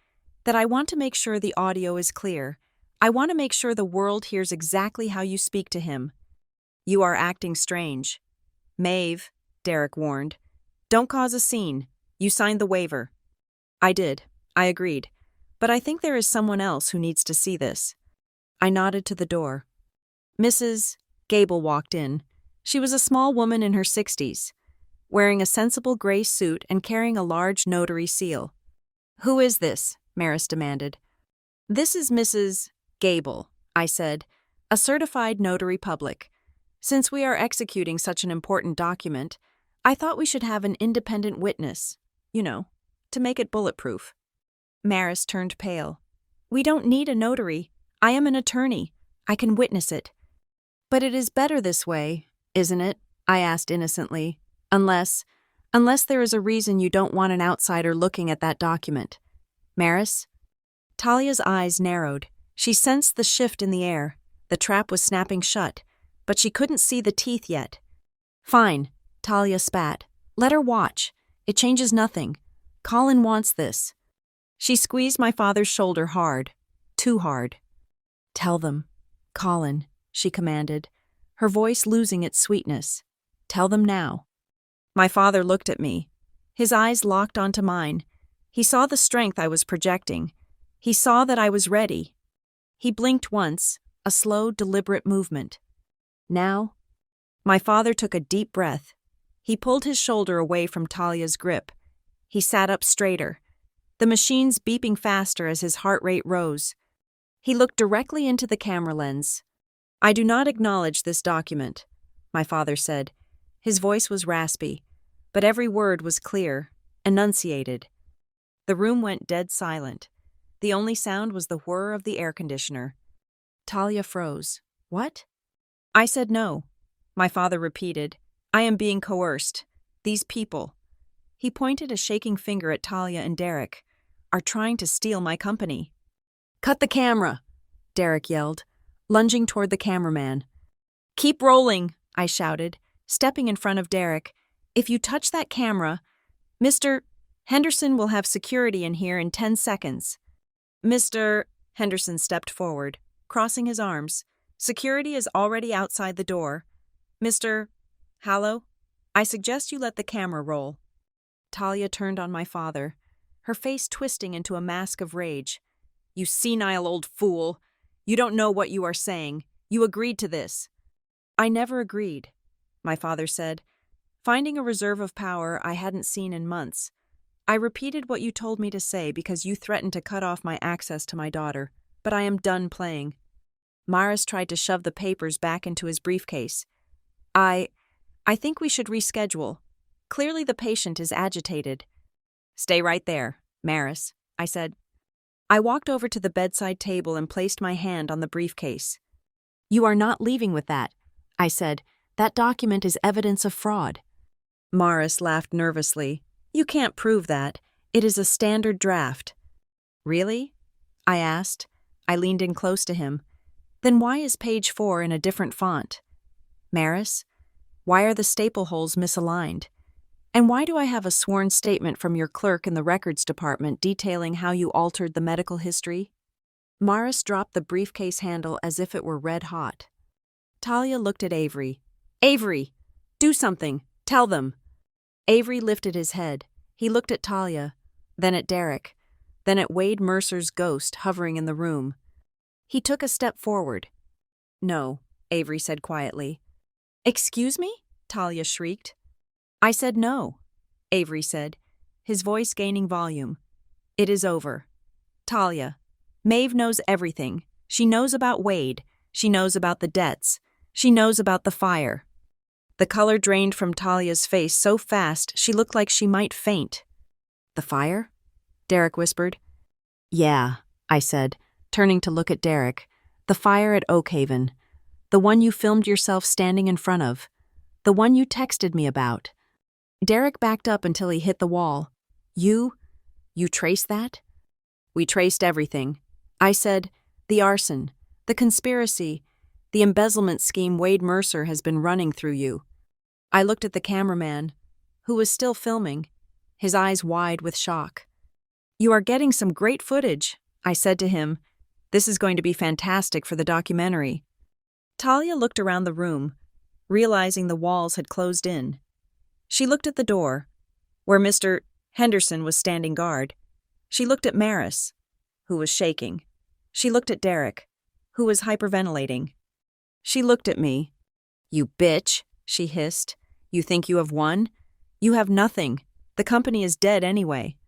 "that I want to make sure the audio is clear. I want to make sure the world hears exactly how you speak to him." "You are acting strange." "Maeve," Derek warned. "Don't cause a scene. You signed the waiver." "I did. I agreed. But I think there is someone else who needs to see this." I nodded to the door. Mrs. Gable walked in. She was a small woman in her 60s, wearing a sensible gray suit and carrying a large notary seal. "Who is this?" Maris demanded. "This is Mrs. Gable," I said, "a certified notary public. Since we are executing such an important document, I thought we should have an independent witness, to make it bulletproof." Maris turned pale. "We don't need a notary. I am an attorney. I can witness it." "But it is better this way, isn't it?" I asked innocently. Unless there is a reason you don't want an outsider looking at that document." "Maris?" Talia's eyes narrowed. She sensed the shift in the air. The trap was snapping shut, but she couldn't see the teeth yet. "Fine," Talia spat. "Let her watch. It changes nothing. Colin wants this." She squeezed my father's shoulder hard. Too hard. "Tell them. Colin," she commanded, her voice losing its sweetness. "Tell them now." My father looked at me. His eyes locked onto mine. He saw the strength I was projecting. He saw that I was ready. He blinked once, a slow, deliberate movement. "Now?" My father took a deep breath. He pulled his shoulder away from Talia's grip. He sat up straighter, the machines beeping faster as his heart rate rose. He looked directly into the camera lens. "I do not acknowledge this document," my father said. His voice was raspy, but every word was clear, enunciated. The room went dead silent. The only sound was the whir of the air conditioner. Talia froze. "What?" I said no. My father repeated, "I am being coerced. These people." He pointed a shaking finger at Talia and Derek. "Are trying to steal my company." "Cut the camera," Derek yelled, lunging toward the cameraman. "Keep rolling," I shouted, stepping in front of Derek. "If you touch that camera, Mr. Henderson will have security in here in 10 seconds. Mr. Henderson stepped forward, crossing his arms. "Security is already outside the door. Mr. Hallow, I suggest you let the camera roll." Talia turned on my father, her face twisting into a mask of rage. "You senile old fool! You don't know what you are saying. You agreed to this." "I never agreed," my father said, finding a reserve of power I hadn't seen in months. "I repeated what you told me to say because you threatened to cut off my access to my daughter, but I am done playing." Maris tried to shove the papers back into his briefcase. I think we should reschedule. Clearly the patient is agitated." "Stay right there, Maris," I said. I walked over to the bedside table and placed my hand on the briefcase. "You are not leaving with that," I said. "That document is evidence of fraud." Maris laughed nervously. "You can't prove that. It is a standard draft." "Really?" I asked. I leaned in close to him. "Then why is page 4 in a different font? Maris, why are the staple holes misaligned? And why do I have a sworn statement from your clerk in the records department detailing how you altered the medical history?" Maris dropped the briefcase handle as if it were red hot. Talia looked at Avery. "Avery, do something. Tell them." Avery lifted his head. He looked at Talia, then at Derek, then at Wade Mercer's ghost hovering in the room. He took a step forward. "No," Avery said quietly. "Excuse me?" Talia shrieked. "I said no," Avery said, his voice gaining volume. "It is over. Talia, Maeve knows everything. She knows about Wade. She knows about the debts. She knows about the fire." The color drained from Talia's face so fast she looked like she might faint. "The fire?" Derek whispered. "Yeah," I said, turning to look at Derek. "The fire at Oakhaven. The one you filmed yourself standing in front of. The one you texted me about." Derek backed up until he hit the wall. You traced that?" "We traced everything." I said, "The arson, the conspiracy, the embezzlement scheme Wade Mercer has been running through you." I looked at the cameraman, who was still filming, his eyes wide with shock. "You are getting some great footage," I said to him. "This is going to be fantastic for the documentary." Talia looked around the room, realizing the walls had closed in. She looked at the door, where Mr. Henderson was standing guard. She looked at Maris, who was shaking. She looked at Derek, who was hyperventilating. She looked at me. "You bitch," she hissed. "You think you have won? You have nothing. The company is dead anyway."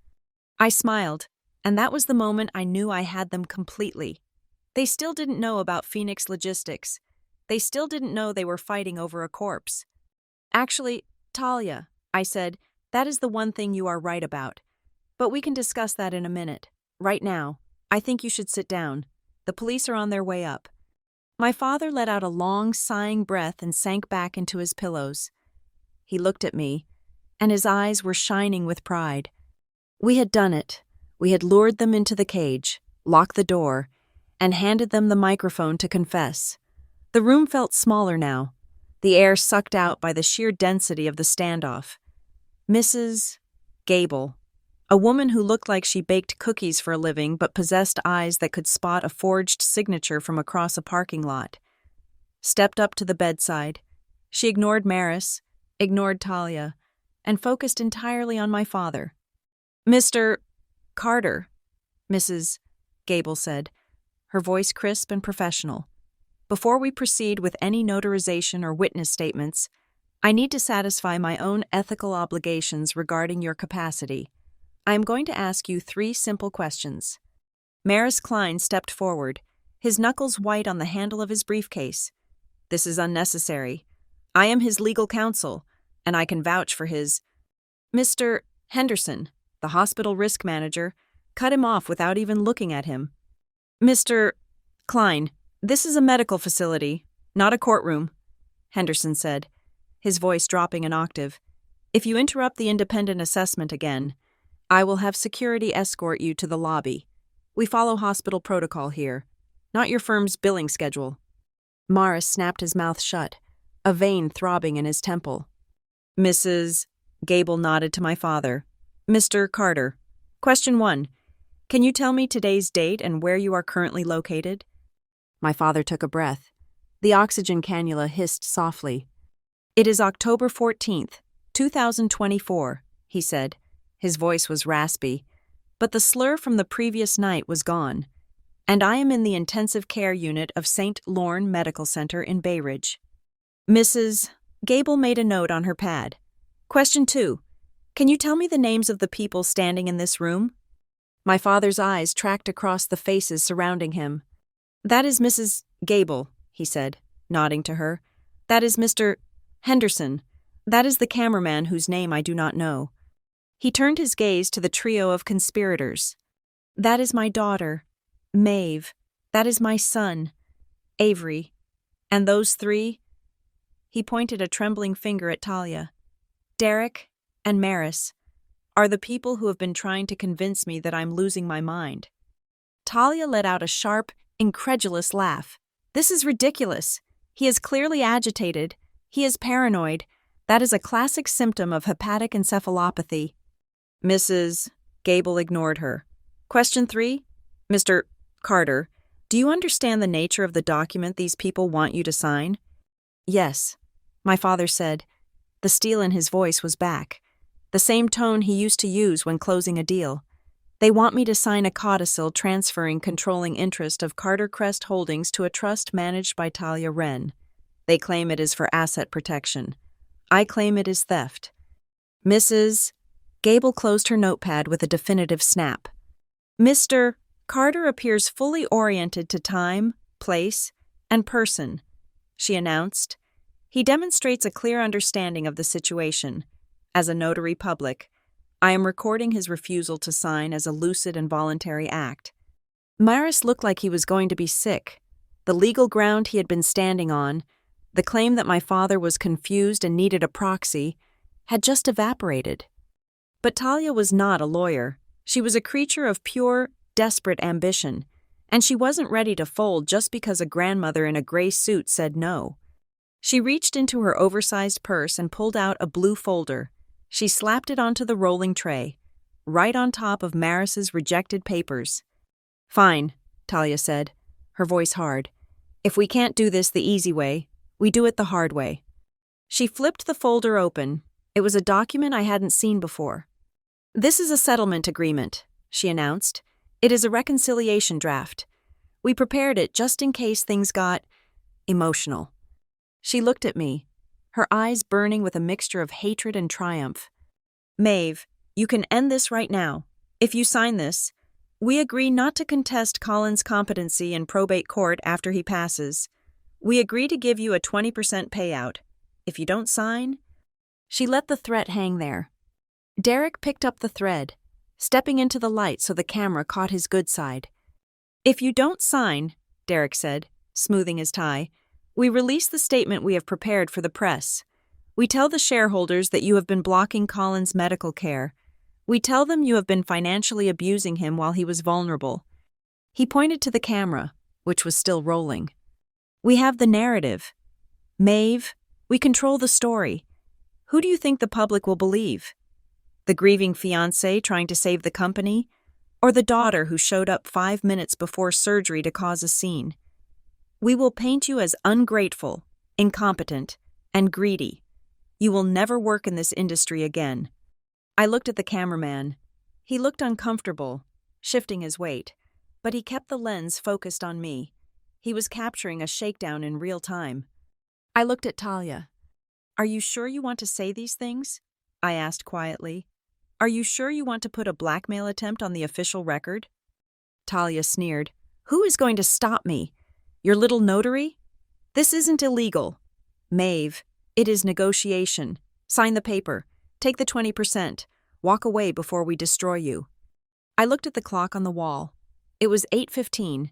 I smiled, and that was the moment I knew I had them completely. They still didn't know about Phoenix Logistics. They still didn't know they were fighting over a corpse. "Actually, Talia," I said, "that is the one thing you are right about. But we can discuss that in a minute. Right now, I think you should sit down. The police are on their way up." My father let out a long, sighing breath and sank back into his pillows. He looked at me, and his eyes were shining with pride. We had done it. We had lured them into the cage, locked the door, and handed them the microphone to confess. The room felt smaller now, the air sucked out by the sheer density of the standoff. Mrs. Gable, a woman who looked like she baked cookies for a living but possessed eyes that could spot a forged signature from across a parking lot, stepped up to the bedside. She ignored Maris, ignored Talia, and focused entirely on my father. "Mr. Carter," Mrs. Gable said, her voice crisp and professional. "Before we proceed with any notarization or witness statements, I need to satisfy my own ethical obligations regarding your capacity. I am going to ask you 3 simple questions." Maris Klein stepped forward, his knuckles white on the handle of his briefcase. "This is unnecessary. I am his legal counsel, and I can vouch for his—" Mr. Henderson, the hospital risk manager, cut him off without even looking at him. "Mr. Klein, this is a medical facility, not a courtroom," Henderson said, his voice dropping an octave. If you interrupt the independent assessment again, I will have security escort you to the lobby. We follow hospital protocol here, not your firm's billing schedule." Morris snapped his mouth shut, a vein throbbing in his temple. "Mrs. Gable nodded to my father. "Mr. Carter. Question 1. Can you tell me today's date and where you are currently located?" My father took a breath. The oxygen cannula hissed softly. "It is October 14th, 2024, he said. His voice was raspy, but the slur from the previous night was gone. "And I am in the intensive care unit of St. Lorne Medical Center in Bay Ridge." Mrs. Gable made a note on her pad. "Question 2. Can you tell me the names of the people standing in this room?" My father's eyes tracked across the faces surrounding him. "That is Mrs. Gable," he said, nodding to her. "That is Mr. Henderson. That is the cameraman whose name I do not know." He turned his gaze to the trio of conspirators. "That is my daughter, Maeve. That is my son, Avery. And those 3," he pointed a trembling finger at Talia, "Derek and Maris, are the people who have been trying to convince me that I'm losing my mind." Talia let out a sharp, incredulous laugh. "This is ridiculous. He is clearly agitated. He is paranoid. That is a classic symptom of hepatic encephalopathy." Mrs. Gable ignored her. "Question 3. Mr. Carter, do you understand the nature of the document these people want you to sign?" "Yes," my father said. The steel in his voice was back, the same tone he used to use when closing a deal. "They want me to sign a codicil transferring controlling interest of Carter Crest Holdings to a trust managed by Talia Wren. They claim it is for asset protection. I claim it is theft." Mrs. Gable closed her notepad with a definitive snap. "Mr. Carter appears fully oriented to time, place, and person," she announced. "He demonstrates a clear understanding of the situation. As a notary public, I am recording his refusal to sign as a lucid and voluntary act." Maris looked like he was going to be sick. The legal ground he had been standing on, the claim that my father was confused and needed a proxy, had just evaporated. But Talia was not a lawyer. She was a creature of pure, desperate ambition, and she wasn't ready to fold just because a grandmother in a gray suit said no. She reached into her oversized purse and pulled out a blue folder. She slapped it onto the rolling tray, right on top of Maris's rejected papers. "Fine," Talia said, her voice hard. "If we can't do this the easy way, we do it the hard way." She flipped the folder open. It was a document I hadn't seen before. "This is a settlement agreement," she announced. "It is a reconciliation draft. We prepared it just in case things got emotional." She looked at me, her eyes burning with a mixture of hatred and triumph. "Maeve, you can end this right now. If you sign this, we agree not to contest Colin's competency in probate court after he passes. We agree to give you a 20% payout. If you don't sign..." She let the threat hang there. Derek picked up the thread, stepping into the light so the camera caught his good side. "If you don't sign," Derek said, smoothing his tie, "we release the statement we have prepared for the press. We tell the shareholders that you have been blocking Colin's medical care. We tell them you have been financially abusing him while he was vulnerable." He pointed to the camera, which was still rolling. "We have the narrative. Maeve, we control the story. Who do you think the public will believe? The grieving fiancé trying to save the company, or the daughter who showed up 5 minutes before surgery to cause a scene? We will paint you as ungrateful, incompetent, and greedy. You will never work in this industry again." I looked at the cameraman. He looked uncomfortable, shifting his weight, but he kept the lens focused on me. He was capturing a shakedown in real time. I looked at Talia. "Are you sure you want to say these things?" I asked quietly. "Are you sure you want to put a blackmail attempt on the official record?" Talia sneered. "Who is going to stop me? Your little notary? This isn't illegal. Maeve, it is negotiation. Sign the paper. Take the 20%. Walk away before we destroy you." I looked at the clock on the wall. It was 8:15.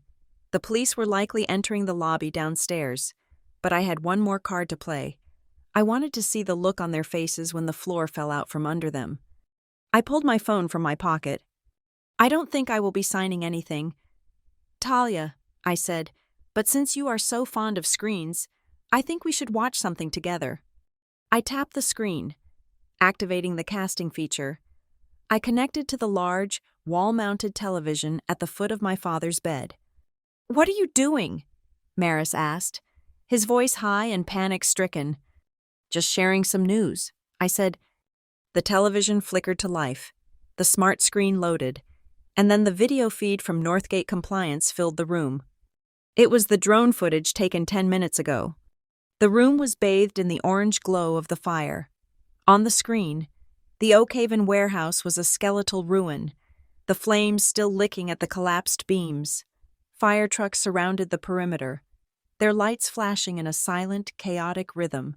The police were likely entering the lobby downstairs, but I had one more card to play. I wanted to see the look on their faces when the floor fell out from under them. I pulled my phone from my pocket. I don't think I will be signing anything. Talia, I said, but since you are so fond of screens, I think we should watch something together. I tapped the screen, activating the casting feature. I connected to the large, wall-mounted television at the foot of my father's bed. "What are you doing?" Maris asked, his voice high and panic-stricken. "Just sharing some news," I said. The television flickered to life. The smart screen loaded, and then the video feed from Northgate Compliance filled the room. It was the drone footage taken 10 minutes ago. The room was bathed in the orange glow of the fire. On the screen, the Oakhaven warehouse was a skeletal ruin, the flames still licking at the collapsed beams. Fire trucks surrounded the perimeter, their lights flashing in a silent, chaotic rhythm.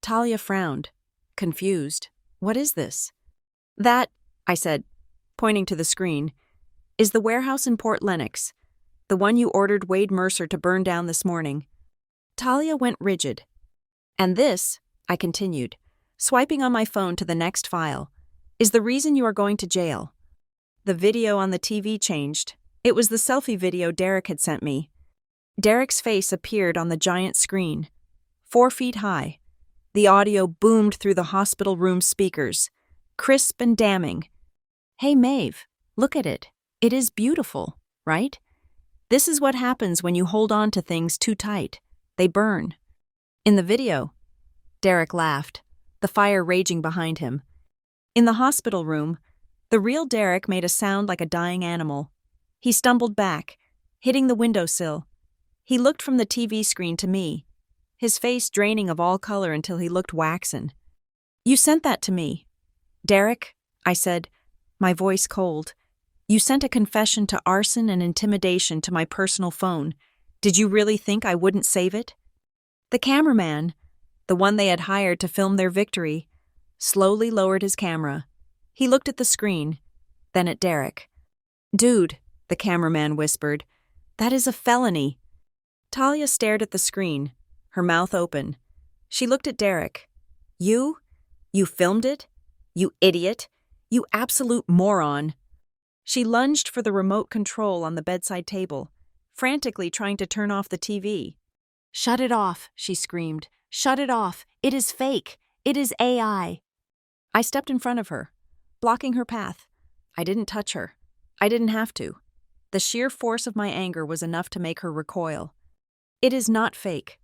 Talia frowned, confused. "What is this?" "That," I said, pointing to the screen, "is the warehouse in Port Lennox, the one you ordered Wade Mercer to burn down this morning." Talia went rigid. "And this," I continued, swiping on my phone to the next file, "is the reason you are going to jail." The video on the TV changed. It was the selfie video Derek had sent me. Derek's face appeared on the giant screen, 4 feet high. The audio boomed through the hospital room speakers, crisp and damning. "Hey, Maeve, look at it. It is beautiful, right? This is what happens when you hold on to things too tight. They burn." In the video, Derek laughed, the fire raging behind him. In the hospital room, the real Derek made a sound like a dying animal. He stumbled back, hitting the windowsill. He looked from the TV screen to me, his face draining of all color until he looked waxen. "You sent that to me." "Derek," I said, my voice cold, "you sent a confession to arson and intimidation to my personal phone. Did you really think I wouldn't save it?" The cameraman, the one they had hired to film their victory, slowly lowered his camera. He looked at the screen, then at Derek. "Dude," the cameraman whispered, "that is a felony." Talia stared at the screen, her mouth open. She looked at Derek. You filmed it? You idiot? You absolute moron." She lunged for the remote control on the bedside table, frantically trying to turn off the TV. "Shut it off," she screamed. "Shut it off. It is fake. It is AI." I stepped in front of her, blocking her path. I didn't touch her. I didn't have to. The sheer force of my anger was enough to make her recoil. "It is not fake.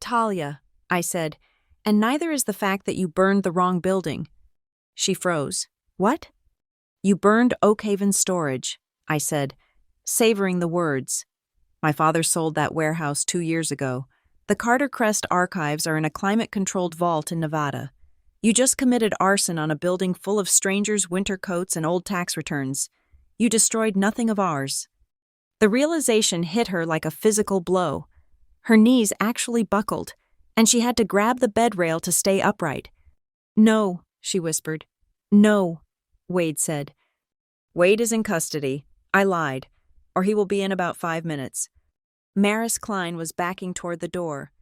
Talia," I said, "and neither is the fact that you burned the wrong building." She froze. "What?" "You burned Oakhaven storage," I said, savoring the words. "My father sold that warehouse 2 years ago. The Carter Crest archives are in a climate-controlled vault in Nevada. You just committed arson on a building full of strangers' winter coats and old tax returns. You destroyed nothing of ours." The realization hit her like a physical blow. Her knees actually buckled, and she had to grab the bed rail to stay upright. "No," she whispered. "No," Wade said. "Wade is in custody. I lied, or he will be in about 5 minutes. Maris Klein was backing toward the door,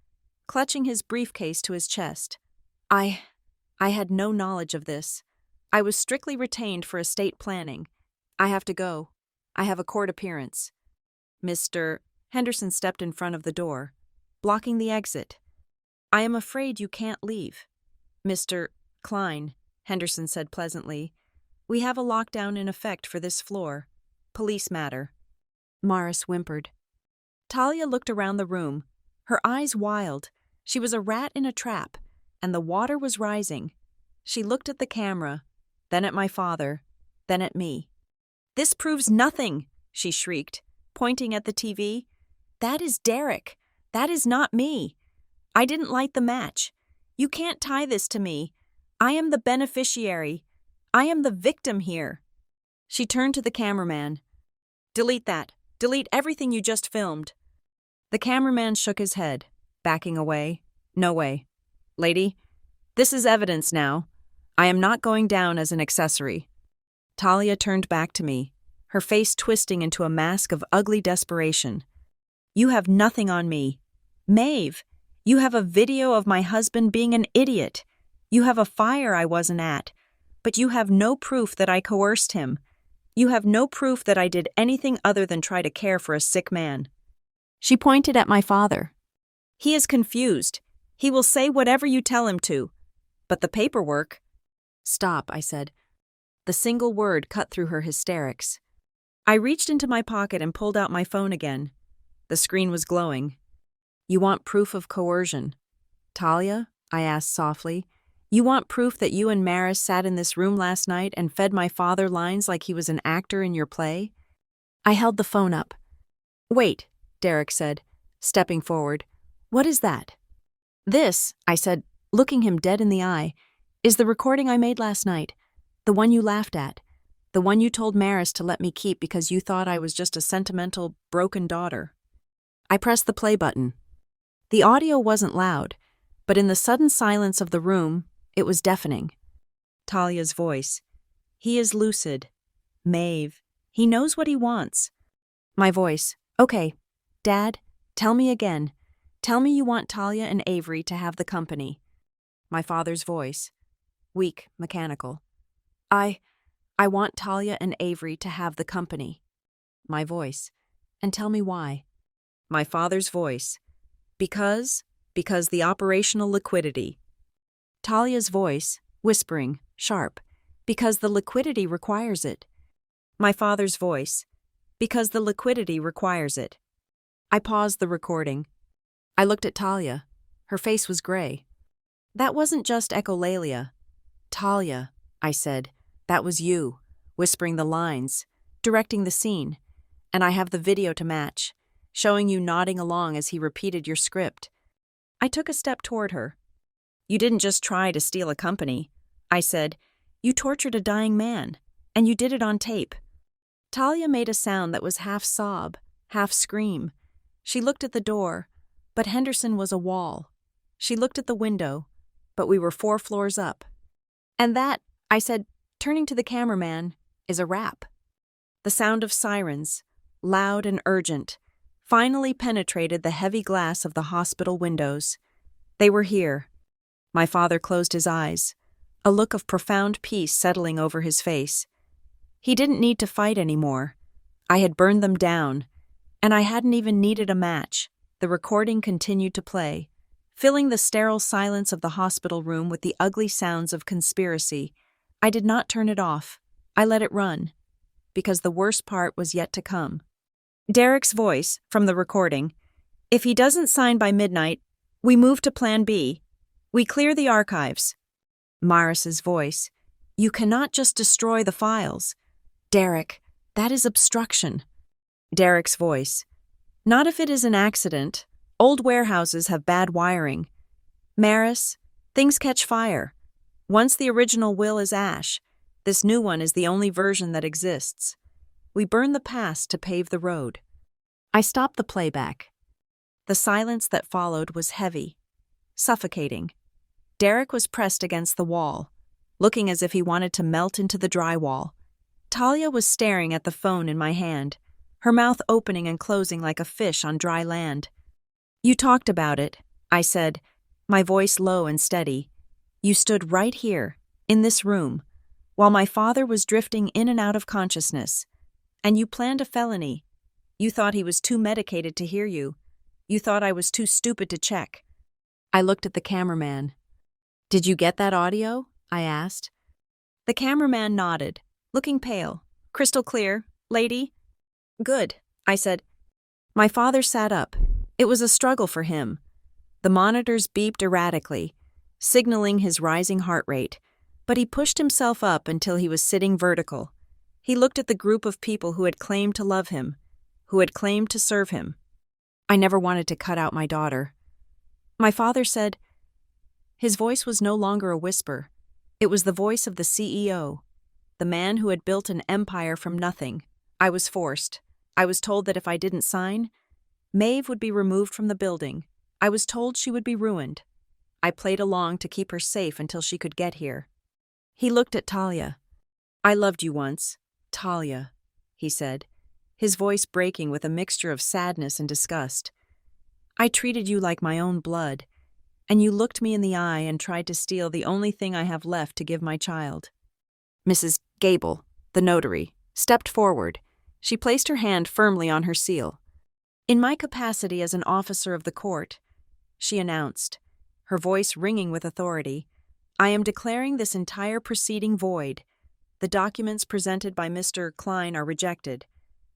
clutching his briefcase to his chest. I had no knowledge of this. I was strictly retained for estate planning. I have to go. I have a court appearance." Mr. Henderson stepped in front of the door, blocking the exit. "I am afraid you can't leave." "Mr. Klein," Henderson said pleasantly, "we have a lockdown in effect for this floor. Police matter." Maris whimpered. Talia looked around the room, her eyes wild. She was a rat in a trap, and the water was rising. She looked at the camera, then at my father, then at me. "This proves nothing," she shrieked, pointing at the TV. "That is Derek. That is not me. I didn't light the match. You can't tie this to me. I am the beneficiary. I am the victim here." She turned to the cameraman. "Delete that. Delete everything you just filmed." The cameraman shook his head, backing away. "No way. Lady, this is evidence now. I am not going down as an accessory." Talia turned back to me, her face twisting into a mask of ugly desperation. "You have nothing on me. Maeve, You have a video of my husband being an idiot. You have a fire I wasn't at. But you have no proof that I coerced him. You have no proof that I did anything other than try to care for a sick man." She pointed at my father. "He is confused. He will say whatever you tell him to. But the paperwork—" "Stop," I said. The single word cut through her hysterics. I reached into my pocket and pulled out my phone again. The screen was glowing. "You want proof of coercion. Talia," I asked softly, "you want proof that you and Maris sat in this room last night and fed my father lines like he was an actor in your play?" I held the phone up. "Wait," Derek said, stepping forward. "What is that?" "This," I said, looking him dead in the eye, "is the recording I made last night. The one you laughed at. The one you told Maris to let me keep because you thought I was just a sentimental, broken daughter." I pressed the play button. The audio wasn't loud, but in the sudden silence of the room, it was deafening. Talia's voice. "He is lucid. Maeve. He knows what he wants." My voice. "Okay, Dad, tell me again. Tell me you want Talia and Avery to have the company." My father's voice. Weak, mechanical. I want Talia and Avery to have the company." My voice. "And tell me why." My father's voice. Because the operational liquidity." Talia's voice, whispering, sharp. "Because the liquidity requires it." My father's voice. "Because the liquidity requires it." I paused the recording. I looked at Talia. Her face was gray. "That wasn't just echolalia. Talia," I said, "that was you, whispering the lines, directing the scene. And I have the video to match, showing you nodding along as he repeated your script." I took a step toward her. "You didn't just try to steal a company," I said. "You tortured a dying man, and you did it on tape." Talia made a sound that was half sob, half scream. She looked at the door, but Henderson was a wall. She looked at the window, but we were 4 floors up. "And that," I said, turning to the cameraman, "is a wrap." The sound of sirens, loud and urgent, finally penetrated the heavy glass of the hospital windows. They were here. My father closed his eyes, a look of profound peace settling over his face. He didn't need to fight anymore. I had burned them down, and I hadn't even needed a match. The recording continued to play, filling the sterile silence of the hospital room with the ugly sounds of conspiracy. I did not turn it off. I let it run, because the worst part was yet to come. Derek's voice, from the recording. "If he doesn't sign by midnight, we move to Plan B. We clear the archives." Maris's voice. "You cannot just destroy the files. Derek, that is obstruction." Derek's voice. "Not if it is an accident. Old warehouses have bad wiring. Maris, things catch fire. Once the original will is ash, this new one is the only version that exists. We burn the past to pave the road." I stopped the playback. The silence that followed was heavy, suffocating. Derek was pressed against the wall, looking as if he wanted to melt into the drywall. Talia was staring at the phone in my hand, her mouth opening and closing like a fish on dry land. "You talked about it," I said, my voice low and steady. "You stood right here, in this room, while my father was drifting in and out of consciousness. And you planned a felony. You thought he was too medicated to hear you. You thought I was too stupid to check." I looked at the cameraman. "Did you get that audio?" I asked. The cameraman nodded, looking pale. "Crystal clear, lady?" "Good," I said. My father sat up. It was a struggle for him. The monitors beeped erratically, signaling his rising heart rate, but he pushed himself up until he was sitting vertical. He looked at the group of people who had claimed to love him, who had claimed to serve him. "I never wanted to cut out my daughter." My father said. His voice was no longer a whisper. It was the voice of the CEO, the man who had built an empire from nothing. "I was forced. I was told that if I didn't sign, Maeve would be removed from the building. I was told she would be ruined. I played along to keep her safe until she could get here." He looked at Talia. "I loved you once, Talia," he said, his voice breaking with a mixture of sadness and disgust. "I treated you like my own blood, and you looked me in the eye and tried to steal the only thing I have left to give my child." Mrs. Gable, the notary, stepped forward. She placed her hand firmly on her seal. "In my capacity as an officer of the court," she announced, her voice ringing with authority, "I am declaring this entire proceeding void. The documents presented by Mr. Klein are rejected.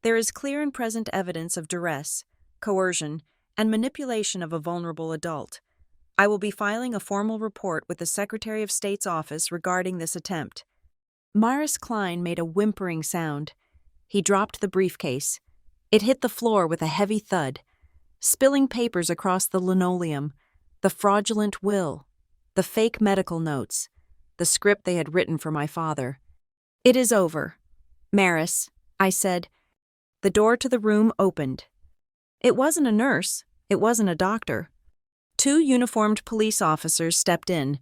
There is clear and present evidence of duress, coercion, and manipulation of a vulnerable adult. I will be filing a formal report with the Secretary of State's office regarding this attempt." Morris Klein made a whimpering sound. He dropped the briefcase. It hit the floor with a heavy thud, spilling papers across the linoleum, the fraudulent will, the fake medical notes, the script they had written for my father. "It is over, Maris," I said. The door to the room opened. It wasn't a nurse. It wasn't a doctor. 2 uniformed police officers stepped in,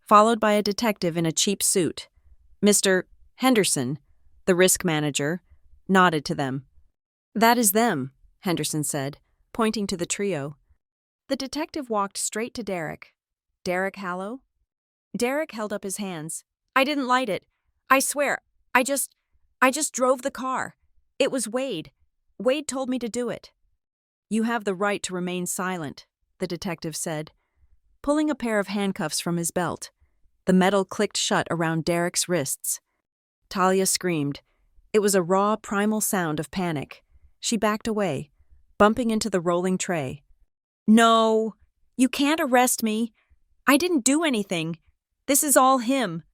followed by a detective in a cheap suit. Mr. Henderson, the risk manager, nodded to them. "That is them," Henderson said, pointing to the trio. The detective walked straight to Derek. "Derek Hallow?" Derek held up his hands. "I didn't light it. I swear, I just drove the car. It was Wade. Wade told me to do it." "You have the right to remain silent," the detective said, pulling a pair of handcuffs from his belt. The metal clicked shut around Derek's wrists. Talia screamed. It was a raw, primal sound of panic. She backed away, bumping into the rolling tray. "No, you can't arrest me. I didn't do anything. This is all him."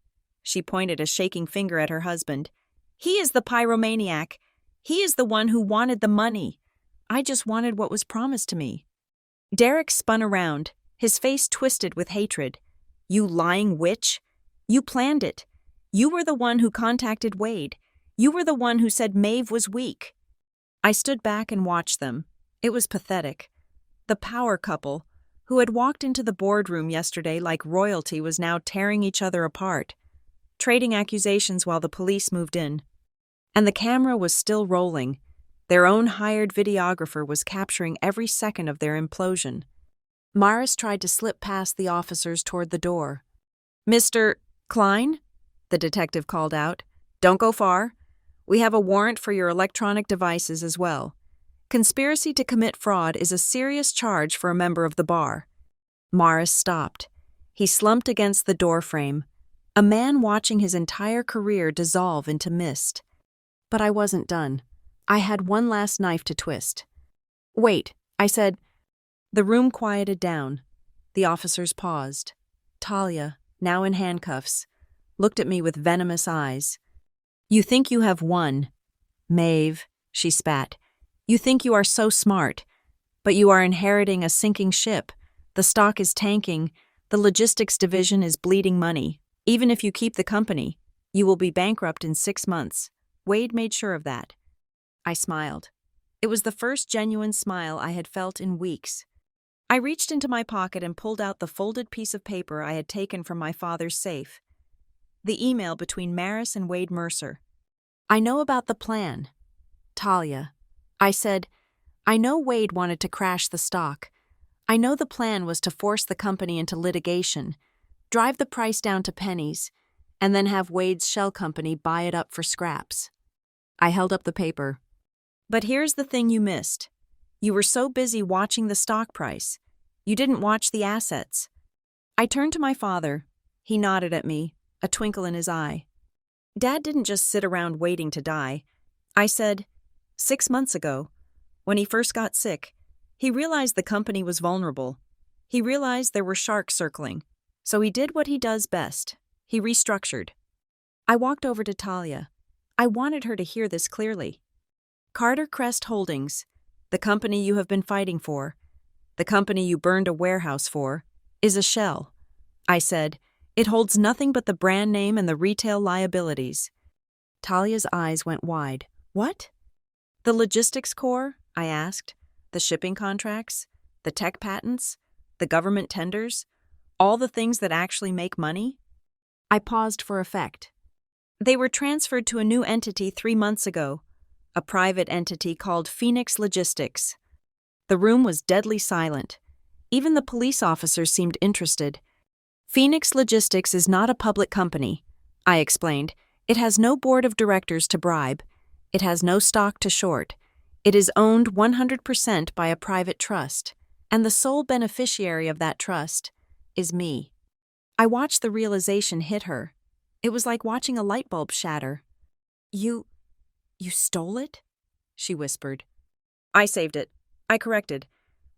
She pointed a shaking finger at her husband. "He is the pyromaniac. He is the one who wanted the money. I just wanted what was promised to me." Derek spun around, his face twisted with hatred. "You lying witch! You planned it. You were the one who contacted Wade. You were the one who said Maeve was weak." I stood back and watched them. It was pathetic. The power couple, who had walked into the boardroom yesterday like royalty, was now tearing each other apart, trading accusations while the police moved in. And the camera was still rolling. Their own hired videographer was capturing every second of their implosion. Morris tried to slip past the officers toward the door. "Mr. Klein?" the detective called out. "Don't go far. We have a warrant for your electronic devices as well. Conspiracy to commit fraud is a serious charge for a member of the bar." Morris stopped. He slumped against the doorframe, a man watching his entire career dissolve into mist. But I wasn't done. I had one last knife to twist. "Wait," I said. The room quieted down. The officers paused. Talia, now in handcuffs, looked at me with venomous eyes. "You think you have won, Maeve," she spat. "You think you are so smart, but you are inheriting a sinking ship. The stock is tanking. The logistics division is bleeding money. Even if you keep the company, you will be bankrupt in 6 months. Wade made sure of that." I smiled. It was the first genuine smile I had felt in weeks. I reached into my pocket and pulled out the folded piece of paper I had taken from my father's safe. The email between Maris and Wade Mercer. "I know about the plan, Talia," I said. "I know Wade wanted to crash the stock. I know the plan was to force the company into litigation, drive the price down to pennies, and then have Wade's shell company buy it up for scraps." I held up the paper. "But here's the thing you missed. You were so busy watching the stock price. You didn't watch the assets." I turned to my father. He nodded at me, a twinkle in his eye. "Dad didn't just sit around waiting to die." I said, 6 months ago, when he first got sick, he realized the company was vulnerable. He realized there were sharks circling. So he did what he does best. He restructured." I walked over to Talia. I wanted her to hear this clearly. "Carter Crest Holdings, the company you have been fighting for, the company you burned a warehouse for, is a shell," I said. "It holds nothing but the brand name and the retail liabilities." Talia's eyes went wide. "What?" "The logistics core?" I asked. "The shipping contracts? The tech patents? The government tenders? All the things that actually make money?" I paused for effect. "They were transferred to a new entity 3 months ago, a private entity called Phoenix Logistics." The room was deadly silent. Even the police officers seemed interested. Phoenix Logistics is not a public company, I explained. It has no board of directors to bribe. It has no stock to short. It is owned 100% by a private trust, and the sole beneficiary of that trust is me. I watched the realization hit her. It was like watching a light bulb shatter. You stole it? She whispered. I saved it. I corrected.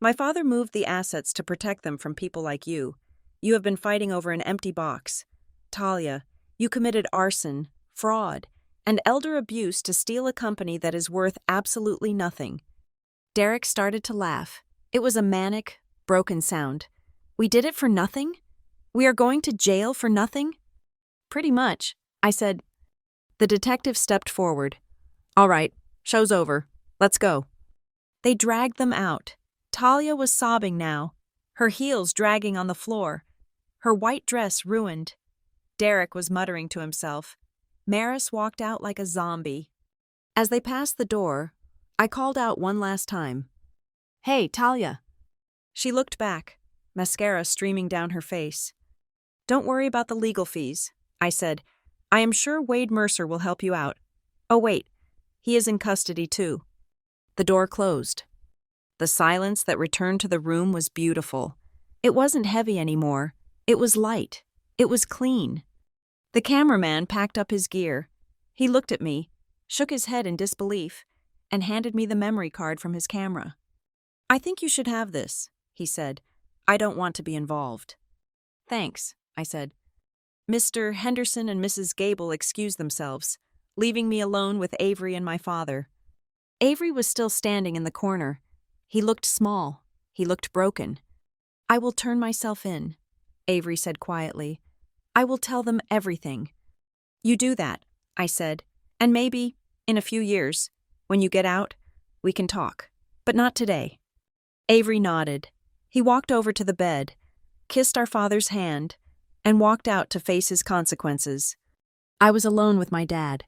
My father moved the assets to protect them from people like you. You have been fighting over an empty box. Talia, you committed arson, fraud, and elder abuse to steal a company that is worth absolutely nothing. Derek started to laugh. It was a manic, broken sound. We did it for nothing? We are going to jail for nothing? Pretty much, I said. The detective stepped forward. All right, show's over. Let's go. They dragged them out. Talia was sobbing now, her heels dragging on the floor, her white dress ruined. Derek was muttering to himself. Maris walked out like a zombie. As they passed the door, I called out one last time. Hey, Talia. She looked back, mascara streaming down her face. Don't worry about the legal fees, I said. I am sure Wade Mercer will help you out. Oh wait, he is in custody too. The door closed. The silence that returned to the room was beautiful. It wasn't heavy anymore. It was light. It was clean. The cameraman packed up his gear. He looked at me, shook his head in disbelief, and handed me the memory card from his camera. I think you should have this, he said. I don't want to be involved. Thanks, I said. Mr. Henderson and Mrs. Gable excused themselves, leaving me alone with Avery and my father. Avery was still standing in the corner. He looked small. He looked broken. I will turn myself in, Avery said quietly. I will tell them everything. You do that, I said, and maybe, in a few years, when you get out, we can talk. But not today. Avery nodded. He walked over to the bed, kissed our father's hand, and walked out to face his consequences. I was alone with my dad.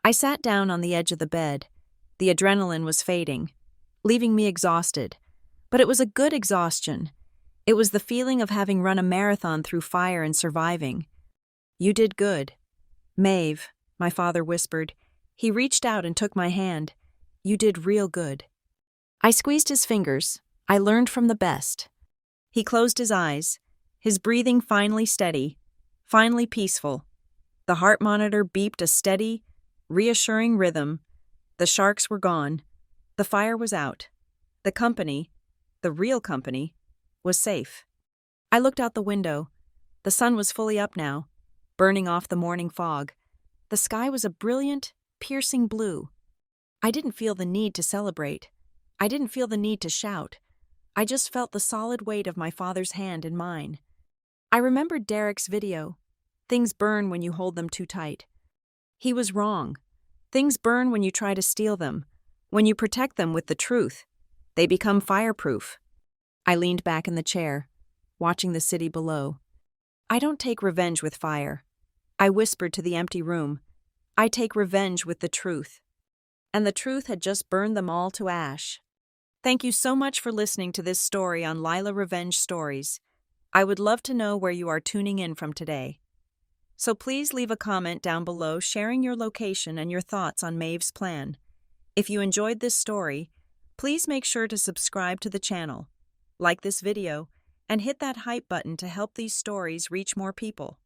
I sat down on the edge of the bed. The adrenaline was fading, leaving me exhausted. But it was a good exhaustion. It was the feeling of having run a marathon through fire and surviving. You did good. Maeve, my father whispered. He reached out and took my hand. You did real good. I squeezed his fingers. I learned from the best. He closed his eyes, his breathing finally steady, finally peaceful. The heart monitor beeped a steady, reassuring rhythm. The sharks were gone. The fire was out. The company, the real company, was safe. I looked out the window. The sun was fully up now, burning off the morning fog. The sky was a brilliant, piercing blue. I didn't feel the need to celebrate. I didn't feel the need to shout. I just felt the solid weight of my father's hand in mine. I remembered Derek's video. Things burn when you hold them too tight. He was wrong. Things burn when you try to steal them. When you protect them with the truth, they become fireproof. I leaned back in the chair, watching the city below. I don't take revenge with fire. I whispered to the empty room. I take revenge with the truth. And the truth had just burned them all to ash. Thank you so much for listening to this story on Lila Revenge Stories. I would love to know where you are tuning in from today. So please leave a comment down below sharing your location and your thoughts on Maeve's plan. If you enjoyed this story, please make sure to subscribe to the channel, like this video, and hit that hype button to help these stories reach more people.